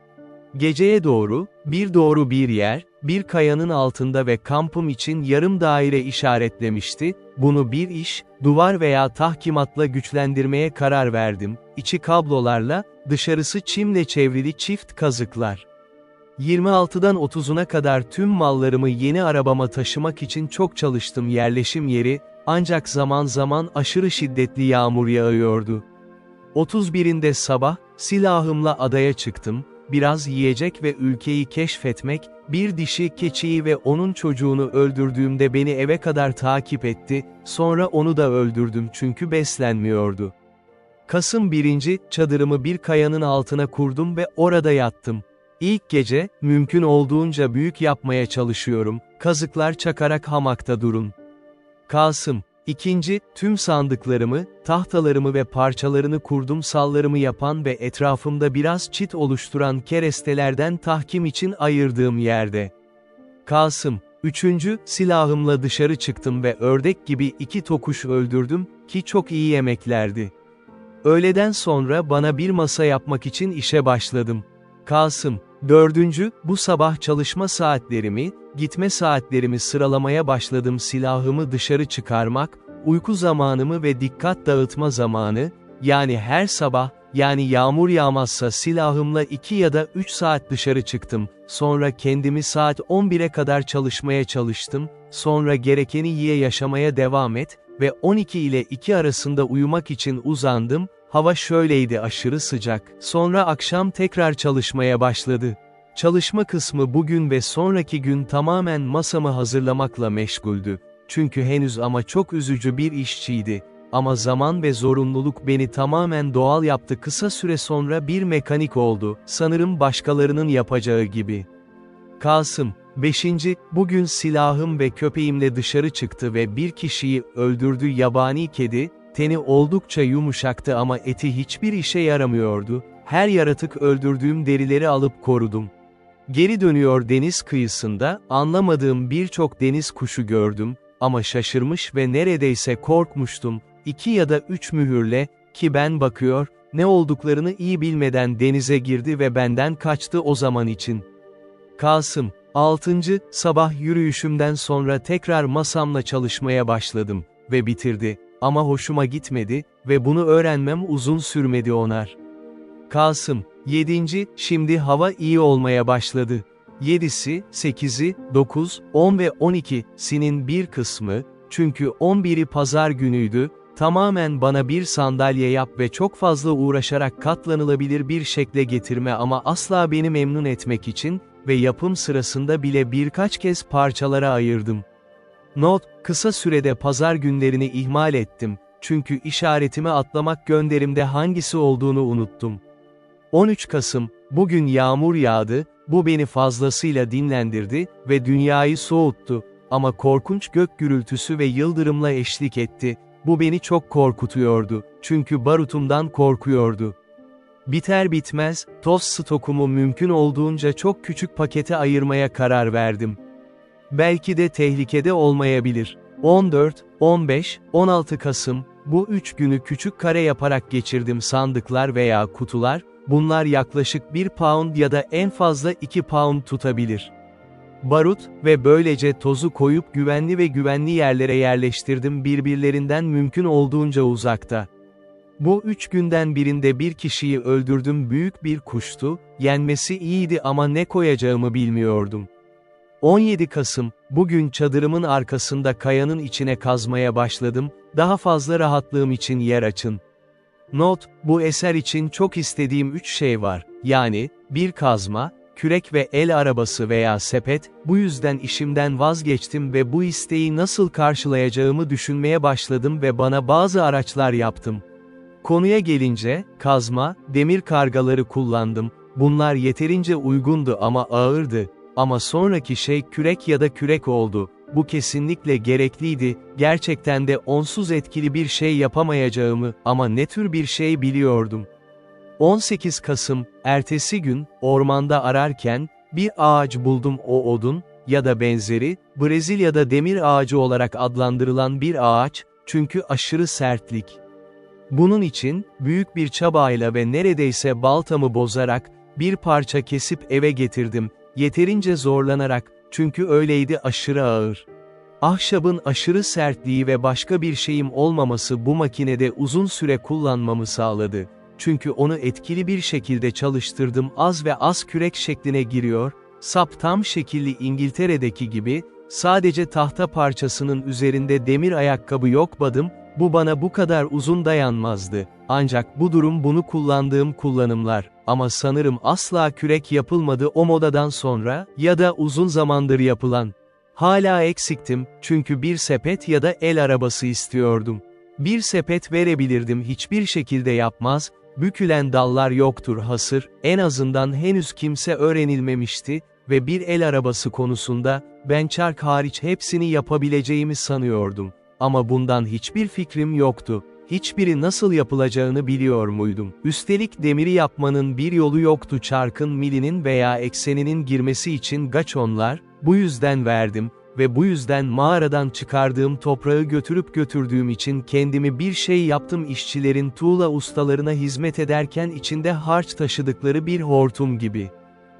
Geceye doğru bir yer, bir kayanın altında ve kampım için yarım daire işaretlemişti, bunu bir iş, duvar veya tahkimatla güçlendirmeye karar verdim, içi kablolarla, dışarısı çimle çevrili çift kazıklar. 26'dan 30'una kadar tüm mallarımı yeni arabama taşımak için çok çalıştım yerleşim yeri, ancak zaman zaman aşırı şiddetli yağmur yağıyordu. 31'inde sabah, silahımla adaya çıktım, biraz yiyecek ve ülkeyi keşfetmek, bir dişi keçiyi ve onun çocuğunu öldürdüğümde beni eve kadar takip etti, sonra onu da öldürdüm çünkü beslenmiyordu. Kasım 1. Çadırımı bir kayanın altına kurdum ve orada yattım. İlk gece, mümkün olduğunca büyük yapmaya çalışıyorum, kazıklar çakarak hamakta durun. Kasım 2. Tüm sandıklarımı, tahtalarımı ve parçalarını kurdumsallarımı yapan ve etrafımda biraz çit oluşturan kerestelerden tahkim için ayırdığım yerde. Kasım 3. Silahımla dışarı çıktım ve ördek gibi 2 tokuş öldürdüm, ki çok iyi yemeklerdi. Öğleden sonra bana bir masa yapmak için işe başladım. Kasım 4. Bu sabah çalışma saatlerimi, gitme saatlerimi sıralamaya başladım. Silahımı dışarı çıkarmak, uyku zamanımı ve dikkat dağıtma zamanı, yani her sabah, yani yağmur yağmazsa silahımla 2 ya da 3 saat dışarı çıktım, sonra kendimi saat 11'e kadar çalışmaya çalıştım, sonra gerekeni yiye yaşamaya devam et, ve 12 ile 2 arasında uyumak için uzandım. Hava şöyleydi, aşırı sıcak. Sonra akşam tekrar çalışmaya başladı. Çalışma kısmı bugün ve sonraki gün tamamen masamı hazırlamakla meşguldü. Çünkü henüz ama çok üzücü bir işçiydi. Ama zaman ve zorunluluk beni tamamen doğal yaptı. Kısa süre sonra bir mekanik oldu. Sanırım başkalarının yapacağı gibi. Kasım 5. Bugün silahım ve köpeğimle dışarı çıktı ve bir kişiyi öldürdü. Yabani kedi, teni oldukça yumuşaktı ama eti hiçbir işe yaramıyordu. Her yaratık öldürdüğüm derileri alıp korudum. Geri dönüyor deniz kıyısında, anlamadığım birçok deniz kuşu gördüm, ama şaşırmış ve neredeyse korkmuştum. 2 ya da 3 mühürle, ki ben bakıyor, ne olduklarını iyi bilmeden denize girdi ve benden kaçtı o zaman için. Kasım 6. Sabah yürüyüşümden sonra tekrar masamla çalışmaya başladım ve bitirdi. Ama hoşuma gitmedi ve bunu öğrenmem uzun sürmedi onar. Kasım 7. Şimdi hava iyi olmaya başladı. 7'si, 8'i, 9, 10 ve 12'sinin bir kısmı, çünkü 11'i pazar günüydü, tamamen bana bir sandalye yap ve çok fazla uğraşarak katlanılabilir bir şekle getirme ama asla beni memnun etmek için ve yapım sırasında bile birkaç kez parçalara ayırdım. Not, kısa sürede pazar günlerini ihmal ettim, çünkü işaretimi atlamak gönderimde hangisi olduğunu unuttum. 13 Kasım, bugün yağmur yağdı, bu beni fazlasıyla dinlendirdi ve dünyayı soğuttu, ama korkunç gök gürültüsü ve yıldırımla eşlik etti, bu beni çok korkutuyordu, çünkü barutumdan korkuyordu. Biter bitmez, toz stokumu mümkün olduğunca çok küçük pakete ayırmaya karar verdim. Belki de tehlikede olmayabilir. 14, 15, 16 Kasım, bu 3 günü küçük kare yaparak geçirdim. Sandıklar veya kutular, bunlar yaklaşık 1 pound ya da en fazla 2 pound tutabilir. Barut ve böylece tozu koyup güvenli yerlere yerleştirdim, birbirlerinden mümkün olduğunca uzakta. Bu 3 günden birinde bir kişiyi öldürdüm, büyük bir kuştu, yenmesi iyiydi ama ne koyacağımı bilmiyordum. 17 Kasım, bugün çadırımın arkasında kayanın içine kazmaya başladım, daha fazla rahatlığım için yer açın. Not, bu eser için çok istediğim 3 şey var, yani, bir kazma, kürek ve el arabası veya sepet, bu yüzden işimden vazgeçtim ve bu isteği nasıl karşılayacağımı düşünmeye başladım ve bana bazı araçlar yaptım. Konuya gelince, kazma, demir kargaları kullandım, bunlar yeterince uygundu ama ağırdı. Ama sonraki şey kürek ya da kürek oldu, bu kesinlikle gerekliydi, gerçekten de onsuz etkili bir şey yapamayacağımı, ama ne tür bir şey biliyordum. 18 Kasım, ertesi gün, ormanda ararken, bir ağaç buldum. O odun, ya da benzeri, Brezilya'da demir ağacı olarak adlandırılan bir ağaç, çünkü aşırı sertlik. Bunun için, büyük bir çabayla ve neredeyse baltamı bozarak, bir parça kesip eve getirdim, yeterince zorlanarak, çünkü öyleydi, aşırı ağır. Ahşabın aşırı sertliği ve başka bir şeyim olmaması bu makinede uzun süre kullanmamı sağladı. Çünkü onu etkili bir şekilde çalıştırdım, az ve az kürek şekline giriyor, Sap tam şekilli İngiltere'deki gibi, sadece tahta parçasının üzerinde demir ayakkabı yok badım, bu bana bu kadar uzun dayanmazdı. Ancak bu durum bunu kullandığım kullanımlar, ama sanırım asla kürek yapılmadı o modadan sonra, ya da uzun zamandır yapılan. Hala eksiktim, çünkü bir sepet ya da el arabası istiyordum. Bir sepet verebilirdim, hiçbir şekilde yapmaz, bükülen dallar yoktur hasır, en azından henüz kimse öğrenilmemişti ve bir el arabası konusunda, ben çark hariç hepsini yapabileceğimi sanıyordum. Ama bundan hiçbir fikrim yoktu. Hiçbiri nasıl yapılacağını biliyor muydum? Üstelik demiri yapmanın bir yolu yoktu, çarkın milinin veya ekseninin girmesi için gaçonlar, bu yüzden verdim ve bu yüzden mağaradan çıkardığım toprağı götürdüğüm için kendimi bir şey yaptım, işçilerin tuğla ustalarına hizmet ederken içinde harç taşıdıkları bir hortum gibi.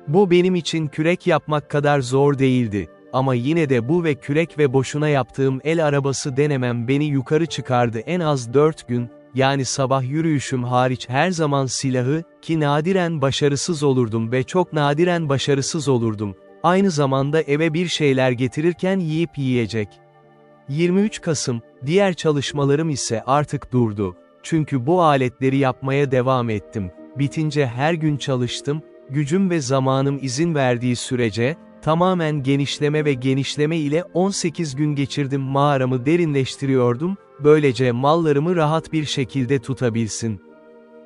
Bu benim için kürek yapmak kadar zor değildi. Ama yine de bu ve kürek ve boşuna yaptığım el arabası denemem beni yukarı çıkardı en az 4 gün, yani sabah yürüyüşüm hariç her zaman silahı, ki nadiren başarısız olurdum ve çok nadiren başarısız olurdum, aynı zamanda eve bir şeyler getirirken yiyecek. 23 Kasım, diğer çalışmalarım ise artık durdu. Çünkü bu aletleri yapmaya devam ettim. Bitince her gün çalıştım, gücüm ve zamanım izin verdiği sürece, tamamen genişleme ile 18 gün geçirdim, mağaramı derinleştiriyordum, böylece mallarımı rahat bir şekilde tutabilsin.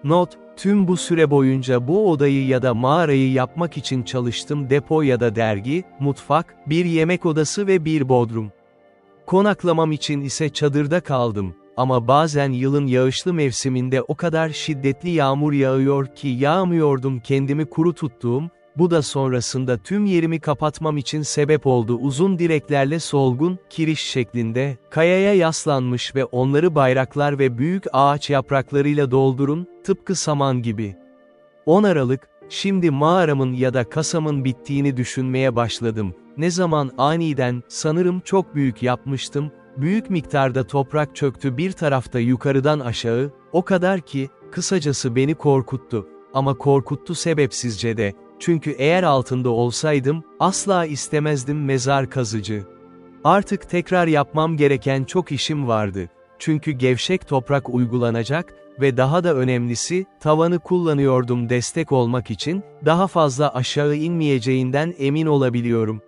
Not, tüm bu süre boyunca bu odayı ya da mağarayı yapmak için çalıştım, depo ya da dergi, mutfak, bir yemek odası ve bir bodrum. Konaklamam için ise çadırda kaldım. Ama bazen yılın yağışlı mevsiminde o kadar şiddetli yağmur yağıyor ki yağmıyordum, kendimi kuru tuttuğum, bu da sonrasında tüm yerimi kapatmam için sebep oldu. Uzun direklerle solgun, kiriş şeklinde, kayaya yaslanmış ve onları bayraklar ve büyük ağaç yapraklarıyla doldurun, tıpkı saman gibi. 10 Aralık, şimdi mağaramın ya da kasamın bittiğini düşünmeye başladım. Ne zaman aniden, sanırım çok büyük yapmıştım, büyük miktarda toprak çöktü bir tarafta yukarıdan aşağı, o kadar ki, kısacası beni korkuttu. Ama korkuttu sebepsizce de, çünkü eğer altında olsaydım, asla istemezdim mezar kazıcı. Artık tekrar yapmam gereken çok işim vardı. Çünkü gevşek toprak uygulanacak ve daha da önemlisi, tavanı kullanıyordum destek olmak için, daha fazla aşağı inmeyeceğinden emin olabiliyorum.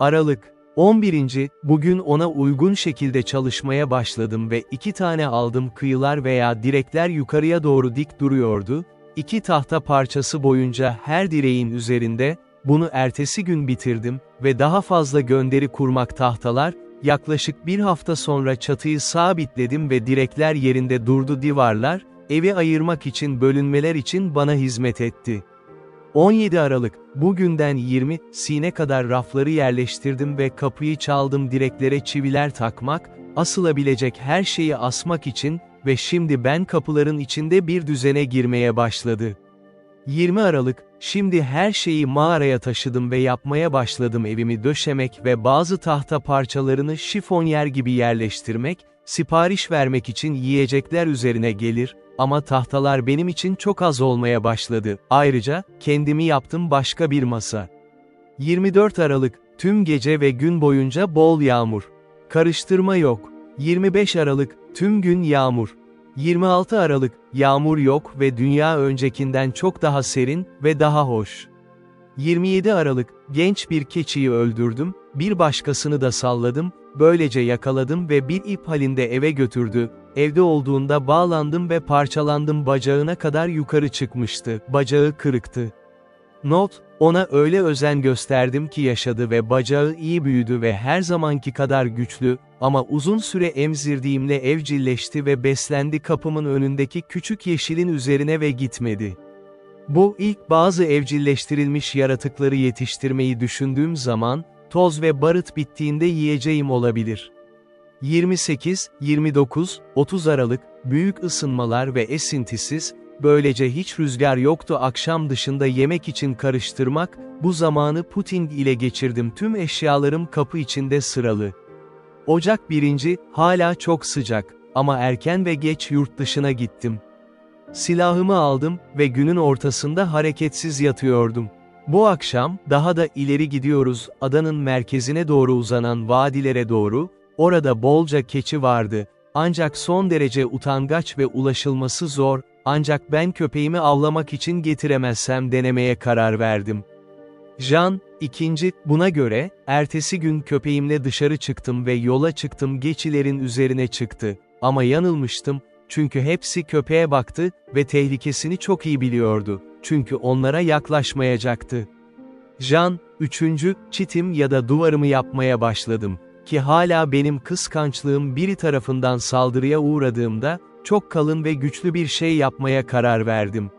Aralık 11. Bugün ona uygun şekilde çalışmaya başladım ve 2 tane aldım, kıyılar veya direkler yukarıya doğru dik duruyordu. 2 tahta parçası boyunca her direğin üzerinde, bunu ertesi gün bitirdim ve daha fazla gönderi kurmak tahtalar, yaklaşık bir hafta sonra çatıyı sabitledim ve direkler yerinde durdu, divarlar, evi ayırmak için bölünmeler için bana hizmet etti. 17 Aralık, bugünden 20 sine kadar rafları yerleştirdim ve kapıyı çaldım, direklere çiviler takmak, asılabilecek her şeyi asmak için ve şimdi ben kapıların içinde bir düzene girmeye başladı. 20 Aralık, şimdi her şeyi mağaraya taşıdım ve yapmaya başladım, evimi döşemek ve bazı tahta parçalarını şifonyer gibi yerleştirmek, sipariş vermek için yiyecekler üzerine gelir, ama tahtalar benim için çok az olmaya başladı. Ayrıca, kendimi yaptım başka bir masa. 24 Aralık, tüm gece ve gün boyunca bol yağmur. Karıştırma yok. 25 Aralık, tüm gün yağmur. 26 Aralık, yağmur yok ve dünya öncekinden çok daha serin ve daha hoş. 27 Aralık, genç bir keçiyi öldürdüm, bir başkasını da salladım, böylece yakaladım ve bir ip halinde eve götürdü. Evde olduğunda bağlandım ve parçalandım, bacağına kadar yukarı çıkmıştı, bacağı kırıktı. Not, ona öyle özen gösterdim ki yaşadı ve bacağı iyi büyüdü ve her zamanki kadar güçlü, ama uzun süre emzirdiğimle evcilleşti ve beslendi, kapımın önündeki küçük yeşilin üzerine ve gitmedi. Bu ilk bazı evcilleştirilmiş yaratıkları yetiştirmeyi düşündüğüm zaman, toz ve barıt bittiğinde yiyeceğim olabilir. 28, 29, 30 Aralık, büyük ısınmalar ve esintisiz, böylece hiç rüzgar yoktu, akşam dışında yemek için karıştırmak, bu zamanı puding ile geçirdim, tüm eşyalarım kapı içinde sıralı. Ocak 1. Hala çok sıcak, ama erken ve geç yurt dışına gittim. Silahımı aldım ve günün ortasında hareketsiz yatıyordum. Bu akşam, daha da ileri gidiyoruz, adanın merkezine doğru uzanan vadilere doğru, orada bolca keçi vardı, ancak son derece utangaç ve ulaşılması zor, ancak ben köpeğimi avlamak için getiremezsem denemeye karar verdim. Jean, buna göre, ertesi gün köpeğimle dışarı çıktım ve yola çıktım geçilerin üzerine çıktı, ama yanılmıştım, çünkü hepsi köpeğe baktı ve tehlikesini çok iyi biliyordu, çünkü onlara yaklaşmayacaktı. Jean, çitim ya da duvarımı yapmaya başladım, ki hala benim kıskançlığım biri tarafından saldırıya uğradığımda, çok kalın ve güçlü bir şey yapmaya karar verdim.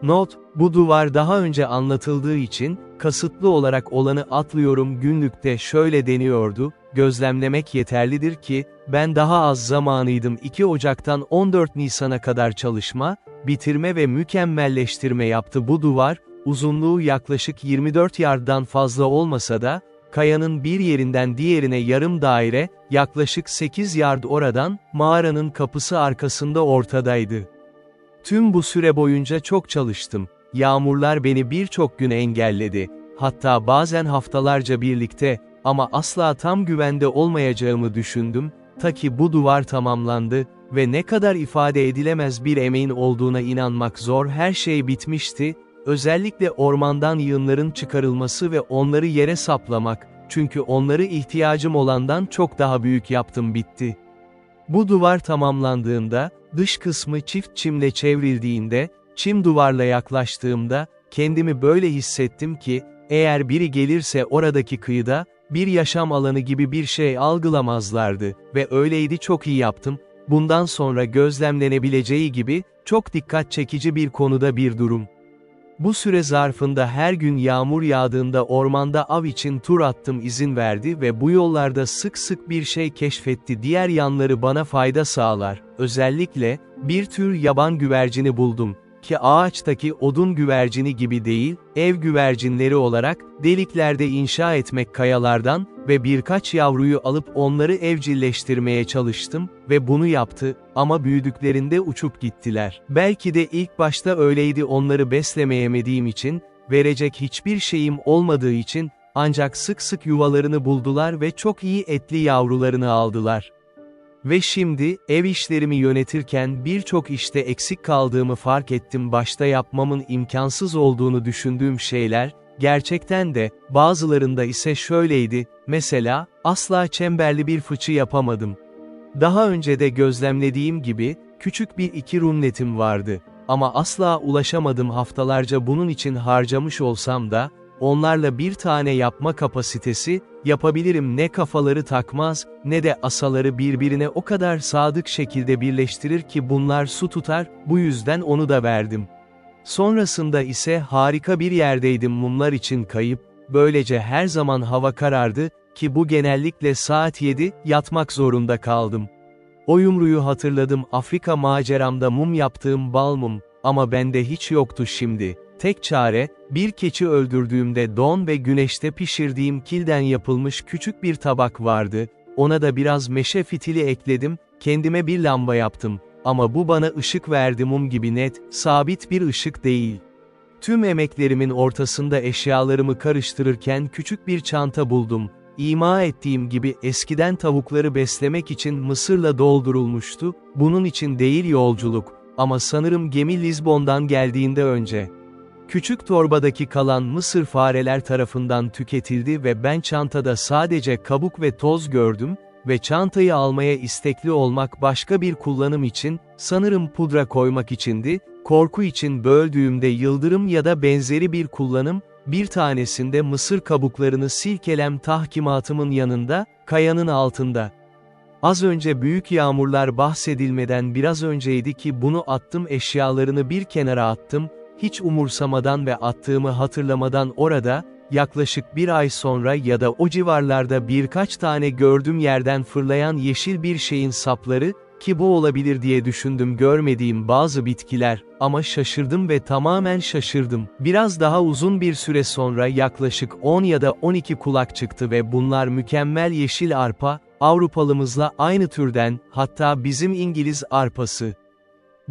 Not, bu duvar daha önce anlatıldığı için, kasıtlı olarak olanı atlıyorum günlükte şöyle deniyordu, gözlemlemek yeterlidir ki, ben daha az zamanıydım 2 Ocak'tan 14 Nisan'a kadar çalışma, bitirme ve mükemmelleştirme yaptı bu duvar, uzunluğu yaklaşık 24 yarddan fazla olmasa da, kayanın bir yerinden diğerine yarım daire, yaklaşık 8 yard oradan, mağaranın kapısı arkasında ortadaydı. Tüm bu süre boyunca çok çalıştım. Yağmurlar beni birçok gün engelledi. Hatta bazen haftalarca birlikte, ama asla tam güvende olmayacağımı düşündüm, ta ki bu duvar tamamlandı ve ne kadar ifade edilemez bir emeğin olduğuna inanmak zor, her şey bitmişti, özellikle ormandan yığınların çıkarılması ve onları yere saplamak, çünkü onları ihtiyacım olandan çok daha büyük yaptım bitti. Bu duvar tamamlandığında, dış kısmı çift çimle çevrildiğinde, çim duvarla yaklaştığımda, kendimi böyle hissettim ki, eğer biri gelirse oradaki kıyıda, bir yaşam alanı gibi bir şey algılamazlardı ve öyleydi, çok iyi yaptım, bundan sonra gözlemlenebileceği gibi, çok dikkat çekici bir konuda bir durum. Bu süre zarfında her gün yağmur yağdığında ormanda av için tur attım izin verdi ve bu yollarda sık sık bir şey keşfetti, diğer yanları bana fayda sağlar, özellikle, bir tür yaban güvercini buldum, ki ağaçtaki odun güvercini gibi değil, ev güvercinleri olarak, deliklerde inşa etmek kayalardan ve birkaç yavruyu alıp onları evcilleştirmeye çalıştım ve bunu yaptı, ama büyüdüklerinde uçup gittiler. Belki de ilk başta öyleydi, onları besleyemediğim için, verecek hiçbir şeyim olmadığı için, ancak sık sık yuvalarını buldular ve çok iyi etli yavrularını aldılar. Ve şimdi, ev işlerimi yönetirken birçok işte eksik kaldığımı fark ettim, başta yapmamın imkansız olduğunu düşündüğüm şeyler, gerçekten de, bazılarında ise şöyleydi, mesela, asla çemberli bir fıçı yapamadım. Daha önce de gözlemlediğim gibi, küçük bir 2 runnetim vardı, ama asla ulaşamadım, haftalarca bunun için harcamış olsam da, onlarla bir tane yapma kapasitesi, yapabilirim, ne kafaları takmaz, ne de asaları birbirine o kadar sadık şekilde birleştirir ki bunlar su tutar, bu yüzden onu da verdim. Sonrasında ise harika bir yerdeydim mumlar için kayıp, böylece her zaman hava karardı, ki bu genellikle saat 7, yatmak zorunda kaldım. O yumruyu hatırladım, Afrika maceramda mum yaptığım bal mum, ama bende hiç yoktu şimdi. Tek çare, bir keçi öldürdüğümde don ve güneşte pişirdiğim kilden yapılmış küçük bir tabak vardı, ona da biraz meşe fitili ekledim, kendime bir lamba yaptım, ama bu bana ışık verdi, mum gibi net, sabit bir ışık değil. Tüm emeklerimin ortasında eşyalarımı karıştırırken küçük bir çanta buldum, İma ettiğim gibi eskiden tavukları beslemek için mısırla doldurulmuştu, bunun için değil yolculuk, ama sanırım gemi Lizbon'dan geldiğinde önce. Küçük torbadaki kalan mısır fareler tarafından tüketildi ve ben çantada sadece kabuk ve toz gördüm ve çantayı almaya istekli olmak başka bir kullanım için, sanırım pudra koymak içindi, korku için böldüğümde yıldırım ya da benzeri bir kullanım, bir tanesinde mısır kabuklarını silkelem tahkimatımın yanında, kayanın altında. Az önce büyük yağmurlar bahsedilmeden biraz önceydi ki bunu attım, eşyalarını bir kenara attım, hiç umursamadan ve attığımı hatırlamadan orada, yaklaşık bir ay sonra ya da o civarlarda birkaç tane gördüğüm yerden fırlayan yeşil bir şeyin sapları, ki bu olabilir diye düşündüm, görmediğim bazı bitkiler, ama şaşırdım ve tamamen şaşırdım. Biraz daha uzun bir süre sonra yaklaşık 10 ya da 12 kulak çıktı ve bunlar mükemmel yeşil arpa, Avrupalımızla aynı türden, hatta bizim İngiliz arpası.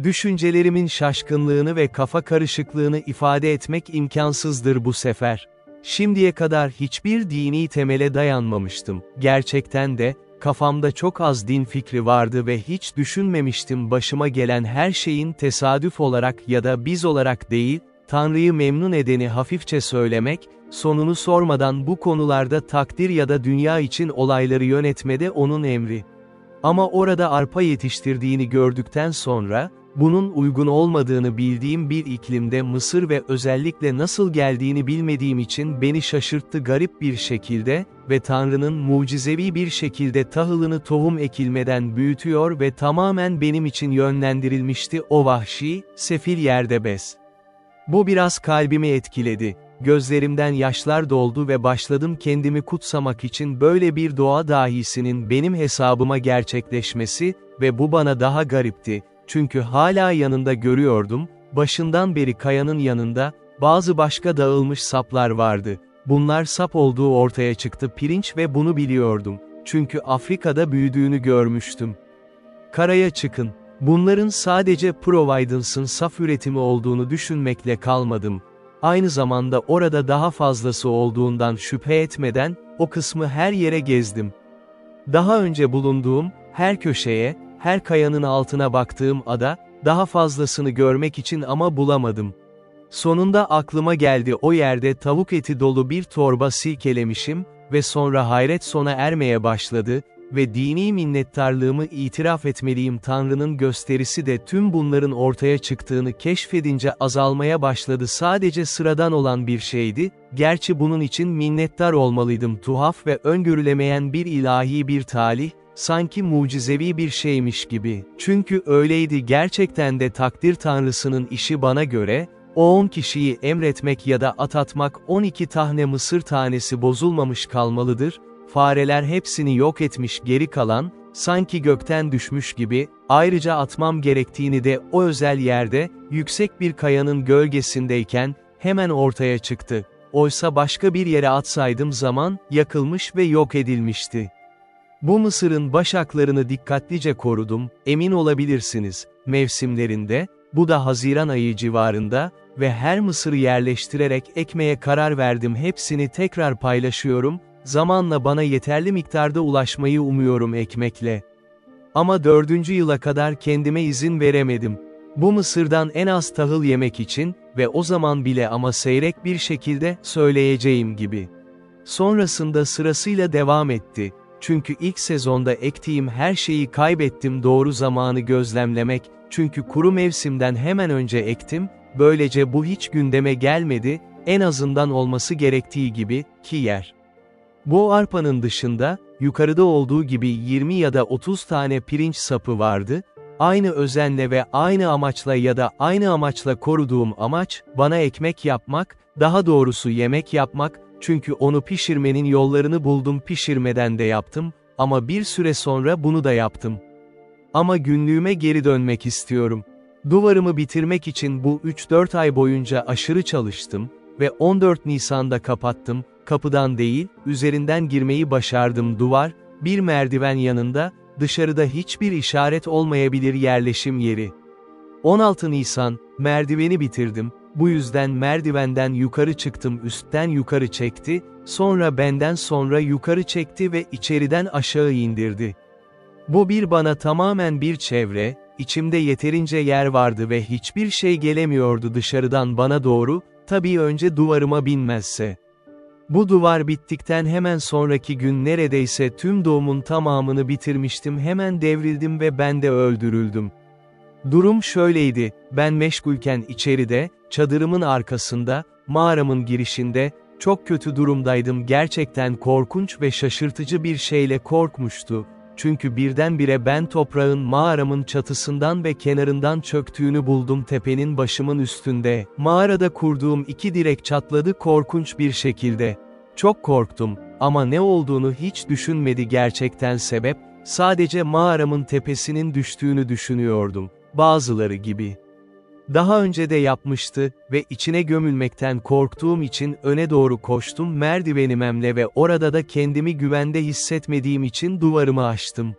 Düşüncelerimin şaşkınlığını ve kafa karışıklığını ifade etmek imkansızdır bu sefer. Şimdiye kadar hiçbir dini temele dayanmamıştım. Gerçekten de, kafamda çok az din fikri vardı ve hiç düşünmemiştim başıma gelen her şeyin tesadüf olarak ya da biz olarak değil, Tanrı'yı memnun edeni hafifçe söylemek, sonunu sormadan bu konularda takdir ya da dünya için olayları yönetmede onun emri. Ama orada arpa yetiştirdiğini gördükten sonra, bunun uygun olmadığını bildiğim bir iklimde Mısır ve özellikle nasıl geldiğini bilmediğim için beni şaşırttı garip bir şekilde ve Tanrı'nın mucizevi bir şekilde tahılını tohum ekilmeden büyütüyor ve tamamen benim için yönlendirilmişti o vahşi, sefil yerde bez. Bu biraz kalbimi etkiledi. Gözlerimden yaşlar doldu ve başladım kendimi kutsamak için böyle bir doğa dahisinin benim hesabıma gerçekleşmesi ve bu bana daha garipti. Çünkü hala yanında görüyordum, başından beri kayanın yanında, bazı başka dağılmış saplar vardı. Bunlar sap olduğu ortaya çıktı pirinç ve bunu biliyordum. Çünkü Afrika'da büyüdüğünü görmüştüm. Karaya çıkın. Bunların sadece Providence'ın saf üretimi olduğunu düşünmekle kalmadım. Aynı zamanda orada daha fazlası olduğundan şüphe etmeden, o kısmı her yere gezdim. Daha önce bulunduğum, her köşeye, her kayanın altına baktığım ada, daha fazlasını görmek için ama bulamadım. Sonunda aklıma geldi o yerde tavuk eti dolu bir torba silkelemişim ve sonra hayret sona ermeye başladı ve dini minnettarlığımı itiraf etmeliyim Tanrı'nın gösterisi de tüm bunların ortaya çıktığını keşfedince azalmaya başladı sadece sıradan olan bir şeydi, gerçi bunun için minnettar olmalıydım tuhaf ve öngörülemeyen bir ilahi bir talih, sanki mucizevi bir şeymiş gibi. Çünkü öyleydi gerçekten de takdir Tanrısının işi bana göre, o 10 kişiyi emretmek ya da atmak 12 tane mısır tanesi bozulmamış kalmalıdır, fareler hepsini yok etmiş geri kalan, sanki gökten düşmüş gibi, ayrıca atmam gerektiğini de o özel yerde, yüksek bir kayanın gölgesindeyken, hemen ortaya çıktı. Oysa başka bir yere atsaydım zaman, yakılmış ve yok edilmişti. Bu mısırın başaklarını dikkatlice korudum, emin olabilirsiniz, mevsimlerinde, bu da Haziran ayı civarında ve her mısırı yerleştirerek ekmeye karar verdim hepsini tekrar paylaşıyorum, zamanla bana yeterli miktarda ulaşmayı umuyorum ekmekle. Ama 4. yıla kadar kendime izin veremedim. Bu mısırdan en az tahıl yemek için ve o zaman bile ama seyrek bir şekilde söyleyeceğim gibi. Sonrasında sırasıyla devam etti. Çünkü ilk sezonda ektiğim her şeyi kaybettim doğru zamanı gözlemlemek, çünkü kuru mevsimden hemen önce ektim, böylece bu hiç gündeme gelmedi, en azından olması gerektiği gibi, ki yer. Bu arpanın dışında, yukarıda olduğu gibi 20 ya da 30 tane pirinç sapı vardı, aynı özenle ve aynı amaçla ya da aynı amaçla koruduğum amaç, bana ekmek yapmak, daha doğrusu yemek yapmak, çünkü onu pişirmenin yollarını buldum pişirmeden de yaptım, ama bir süre sonra bunu da yaptım. Ama günlüğüme geri dönmek istiyorum. Duvarımı bitirmek için bu 3-4 ay boyunca aşırı çalıştım ve 14 Nisan'da kapattım, kapıdan değil, üzerinden girmeyi başardım duvar, bir merdiven yanında, dışarıda hiçbir işaret olmayabilir yerleşim yeri. 16 Nisan, merdiveni bitirdim, bu yüzden merdivenden yukarı çıktım üstten yukarı çekti, sonra benden sonra yukarı çekti ve içeriden aşağı indirdi. Bu bana tamamen bir çevre, içimde yeterince yer vardı ve hiçbir şey gelemiyordu dışarıdan bana doğru, tabii önce duvarıma binmezse. Bu duvar bittikten hemen sonraki gün neredeyse tüm doğumun tamamını bitirmiştim hemen devrildim ve ben de öldürüldüm. Durum şöyleydi, ben meşgulken içeride, çadırımın arkasında, mağaramın girişinde, çok kötü durumdaydım gerçekten korkunç ve şaşırtıcı bir şeyle korkmuştu. Çünkü birdenbire ben toprağın mağaramın çatısından ve kenarından çöktüğünü buldum tepenin başımın üstünde. Mağarada kurduğum 2 direk çatladı korkunç bir şekilde. Çok korktum, ama ne olduğunu hiç düşünmedi gerçekten sebep, sadece mağaramın tepesinin düştüğünü düşünüyordum, bazıları gibi. Daha önce de yapmıştı ve içine gömülmekten korktuğum için öne doğru koştum merdivenimle ve orada da kendimi güvende hissetmediğim için duvarımı açtım.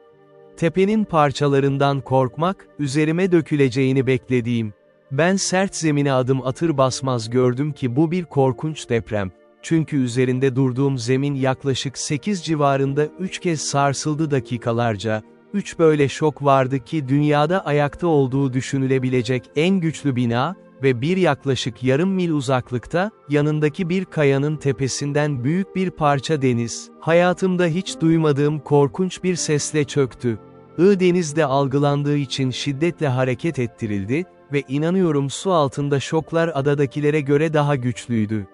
Tepenin parçalarından korkmak, üzerime döküleceğini beklediğim. Ben sert zemine adım atır basmaz gördüm ki bu bir korkunç deprem. Çünkü üzerinde durduğum zemin yaklaşık 8 civarında 3 kez sarsıldı dakikalarca. 3 böyle şok vardı ki dünyada ayakta olduğu düşünülebilecek en güçlü bina ve bir yaklaşık yarım mil uzaklıkta, yanındaki bir kayanın tepesinden büyük bir parça deniz, hayatımda hiç duymadığım korkunç bir sesle çöktü. Denizde algılandığı için şiddetle hareket ettirildi ve inanıyorum su altında şoklar adadakilere göre daha güçlüydü.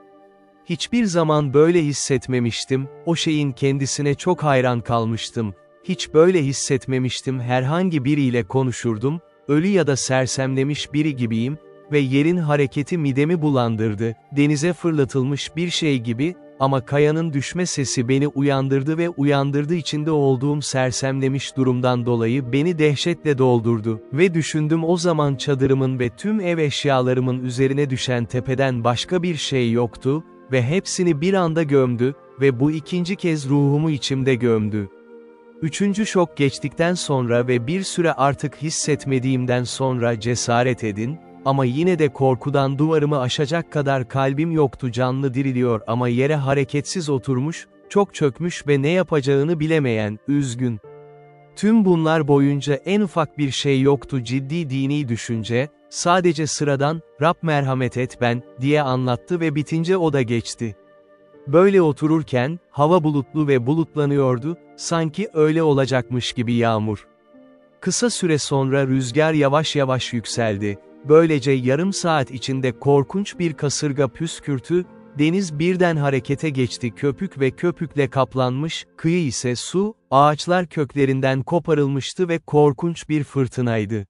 Hiçbir zaman böyle hissetmemiştim, o şeyin kendisine çok hayran kalmıştım. Hiç böyle hissetmemiştim, herhangi biriyle konuşurdum, ölü ya da sersemlemiş biri gibiyim ve yerin hareketi midemi bulandırdı, denize fırlatılmış bir şey gibi, ama kayanın düşme sesi beni uyandırdı ve uyandırdığı içinde olduğum sersemlemiş durumdan dolayı beni dehşetle doldurdu ve düşündüm o zaman çadırımın ve tüm ev eşyalarımın üzerine düşen tepeden başka bir şey yoktu ve hepsini bir anda gömdü ve bu ikinci kez ruhumu içimde gömdü. Üçüncü şok geçtikten sonra ve bir süre artık hissetmediğimden sonra cesaret edin, ama yine de korkudan duvarımı aşacak kadar kalbim yoktu, canlı diriliyor ama yere hareketsiz oturmuş, çok çökmüş ve ne yapacağını bilemeyen, üzgün. Tüm bunlar boyunca en ufak bir şey yoktu, ciddi dini düşünce, sadece sıradan, "Rab merhamet et ben," diye anlattı ve bitince o da geçti. Böyle otururken, hava bulutlu ve bulutlanıyordu, sanki öyle olacakmış gibi yağmur. Kısa süre sonra rüzgar yavaş yavaş yükseldi. Böylece yarım saat içinde korkunç bir kasırga püskürtü, deniz birden harekete geçti, köpük ve köpükle kaplanmış, kıyı ise su, ağaçlar köklerinden koparılmıştı ve korkunç bir fırtınaydı.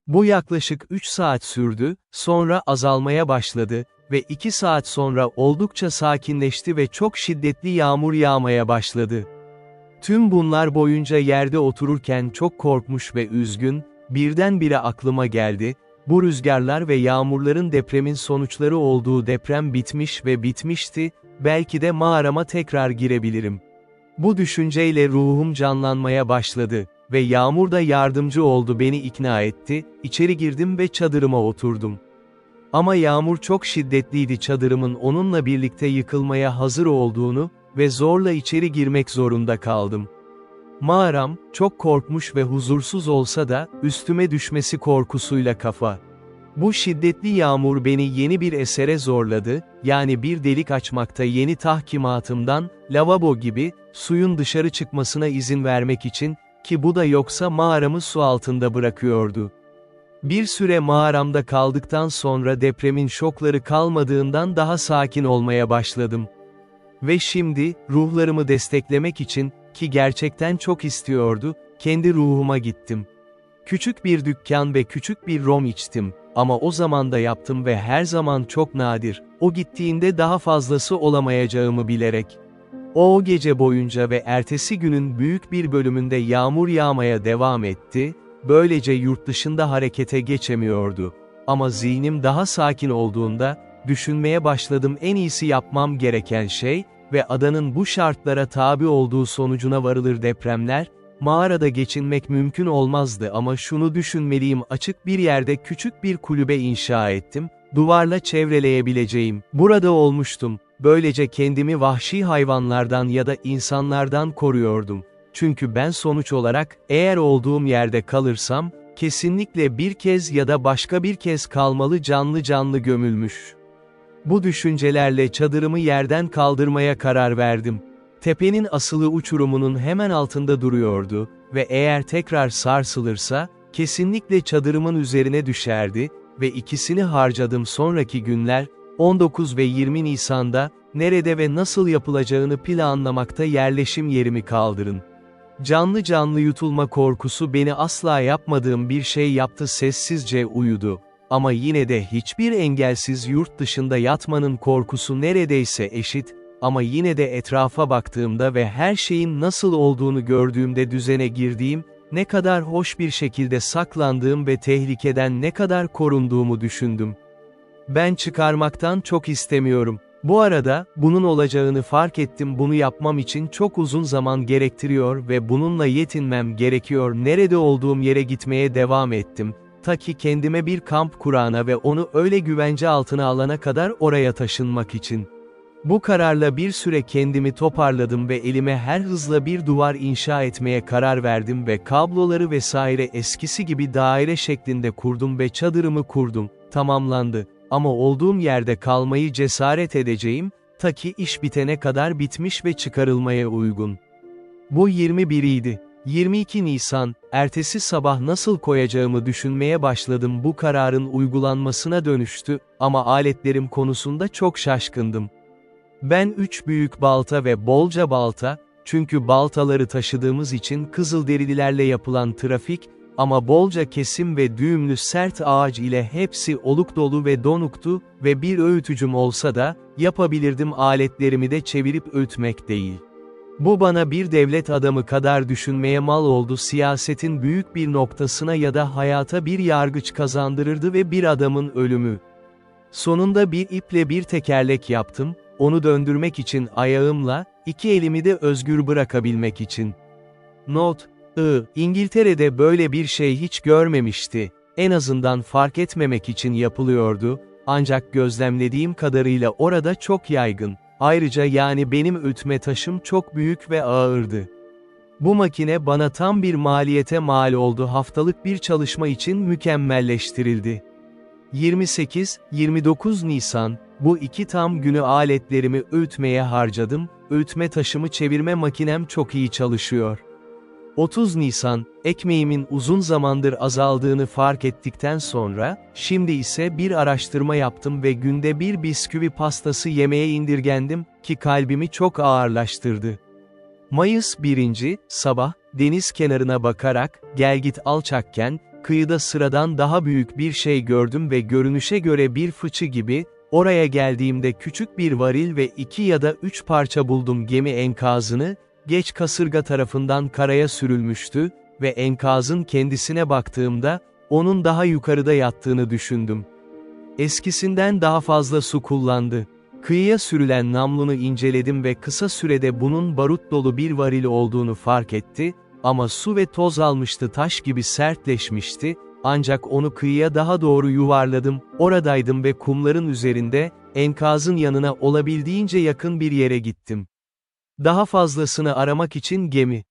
Bu yaklaşık 3 saat sürdü, sonra azalmaya başladı ve 2 saat sonra oldukça sakinleşti ve çok şiddetli yağmur yağmaya başladı. Tüm bunlar boyunca yerde otururken çok korkmuş ve üzgün, birdenbire aklıma geldi, bu rüzgarlar ve yağmurların depremin sonuçları olduğu, deprem bitmiş ve bitmişti, belki de mağarama tekrar girebilirim. Bu düşünceyle ruhum canlanmaya başladı ve yağmur da yardımcı oldu, beni ikna etti, içeri girdim ve çadırıma oturdum. Ama yağmur çok şiddetliydi, çadırımın onunla birlikte yıkılmaya hazır olduğunu ve zorla içeri girmek zorunda kaldım. Mağaram, çok korkmuş ve huzursuz olsa da, üstüme düşmesi korkusuyla kafa. Bu şiddetli yağmur beni yeni bir esere zorladı, yani bir delik açmakta yeni tahkimatımdan, lavabo gibi, suyun dışarı çıkmasına izin vermek için, ki bu da yoksa mağaramı su altında bırakıyordu. Bir süre mağaramda kaldıktan sonra depremin şokları kalmadığından daha sakin olmaya başladım. Ve şimdi, ruhlarımı desteklemek için, ki gerçekten çok istiyordu, kendi ruhuma gittim. Küçük bir dükkan ve küçük bir rom içtim, ama o zaman da yaptım ve her zaman çok nadir, o gittiğinde daha fazlası olamayacağımı bilerek. O gece boyunca ve ertesi günün büyük bir bölümünde yağmur yağmaya devam etti, böylece yurt dışında harekete geçemiyordu. Ama zihnim daha sakin olduğunda, düşünmeye başladım, en iyisi yapmam gereken şey ve adanın bu şartlara tabi olduğu sonucuna varılır, depremler, mağarada geçinmek mümkün olmazdı ama şunu düşünmeliyim, açık bir yerde küçük bir kulübe inşa ettim, duvarla çevreleyebileceğim. Burada olmuştum, böylece kendimi vahşi hayvanlardan ya da insanlardan koruyordum. Çünkü ben sonuç olarak, eğer olduğum yerde kalırsam, kesinlikle bir kez ya da başka bir kez kalmalı, canlı canlı gömülmüş. Bu düşüncelerle çadırımı yerden kaldırmaya karar verdim. Tepenin asılı uçurumunun hemen altında duruyordu ve eğer tekrar sarsılırsa, kesinlikle çadırımın üzerine düşerdi ve ikisini harcadım. Sonraki günler, 19 ve 20 Nisan'da, nerede ve nasıl yapılacağını planlamakta, yerleşim yerimi kaldırın. Canlı canlı yutulma korkusu beni asla yapmadığım bir şey yaptı, sessizce uyudu. Ama yine de hiçbir engelsiz yurt dışında yatmanın korkusu neredeyse eşit, ama yine de etrafa baktığımda ve her şeyin nasıl olduğunu gördüğümde düzene girdiğim, ne kadar hoş bir şekilde saklandığım ve tehlikeden ne kadar korunduğumu düşündüm. Ben çıkarmaktan çok istemiyorum. Bu arada, bunun olacağını fark ettim. Bunu yapmam için çok uzun zaman gerektiriyor ve bununla yetinmem gerekiyor. Nerede olduğum yere gitmeye devam ettim. Ta ki kendime bir kamp kurana ve onu öyle güvence altına alana kadar oraya taşınmak için. Bu kararla bir süre kendimi toparladım ve elime her hızla bir duvar inşa etmeye karar verdim ve kabloları vesaire eskisi gibi daire şeklinde kurdum ve çadırımı kurdum. Tamamlandı. Ama olduğum yerde kalmayı cesaret edeceğim, ta ki iş bitene kadar bitmiş ve çıkarılmaya uygun. Bu 21 idi. 22 Nisan, ertesi sabah nasıl koyacağımı düşünmeye başladım. Bu kararın uygulanmasına dönüştü, ama aletlerim konusunda çok şaşkındım. Ben 3 büyük balta ve bolca balta, çünkü baltaları taşıdığımız için Kızılderililerle yapılan trafik, ama bolca kesim ve düğümlü sert ağaç ile hepsi oluk dolu ve donuktu ve bir öğütücüm olsa da, yapabilirdim aletlerimi de çevirip öğütmek değil. Bu bana bir devlet adamı kadar düşünmeye mal oldu. Siyasetin büyük bir noktasına ya da hayata bir yargıç kazandırırdı ve bir adamın ölümü. Sonunda bir iple bir tekerlek yaptım, onu döndürmek için ayağımla, iki elimi de özgür bırakabilmek için. Not: İngiltere'de böyle bir şey hiç görmemişti. En azından fark etmemek için yapılıyordu, ancak gözlemlediğim kadarıyla orada çok yaygın. Ayrıca yani benim öğütme taşım çok büyük ve ağırdı. Bu makine bana tam bir maliyete mal oldu. Haftalık bir çalışma için mükemmelleştirildi. 28-29 Nisan, bu iki tam günü aletlerimi öğütmeye harcadım, öğütme taşımı çevirme makinem çok iyi çalışıyor. 30 Nisan, ekmeğimin uzun zamandır azaldığını fark ettikten sonra, şimdi ise bir araştırma yaptım ve günde bir bisküvi pastası yemeye indirgendim, ki kalbimi çok ağırlaştırdı. Mayıs 1. Sabah, deniz kenarına bakarak, gelgit alçakken, kıyıda sıradan daha büyük bir şey gördüm ve görünüşe göre bir fıçı gibi, oraya geldiğimde küçük bir varil ve 2 ya da 3 parça buldum. Gemi enkazını, geç kasırga tarafından karaya sürülmüştü ve enkazın kendisine baktığımda, onun daha yukarıda yattığını düşündüm. Eskisinden daha fazla su kullandı. Kıyıya sürülen namlunu inceledim ve kısa sürede bunun barut dolu bir varil olduğunu fark etti, ama su ve toz almıştı, taş gibi sertleşmişti, ancak onu kıyıya daha doğru yuvarladım, oradaydım ve kumların üzerinde, enkazın yanına olabildiğince yakın bir yere gittim. Daha fazlasını aramak için gemi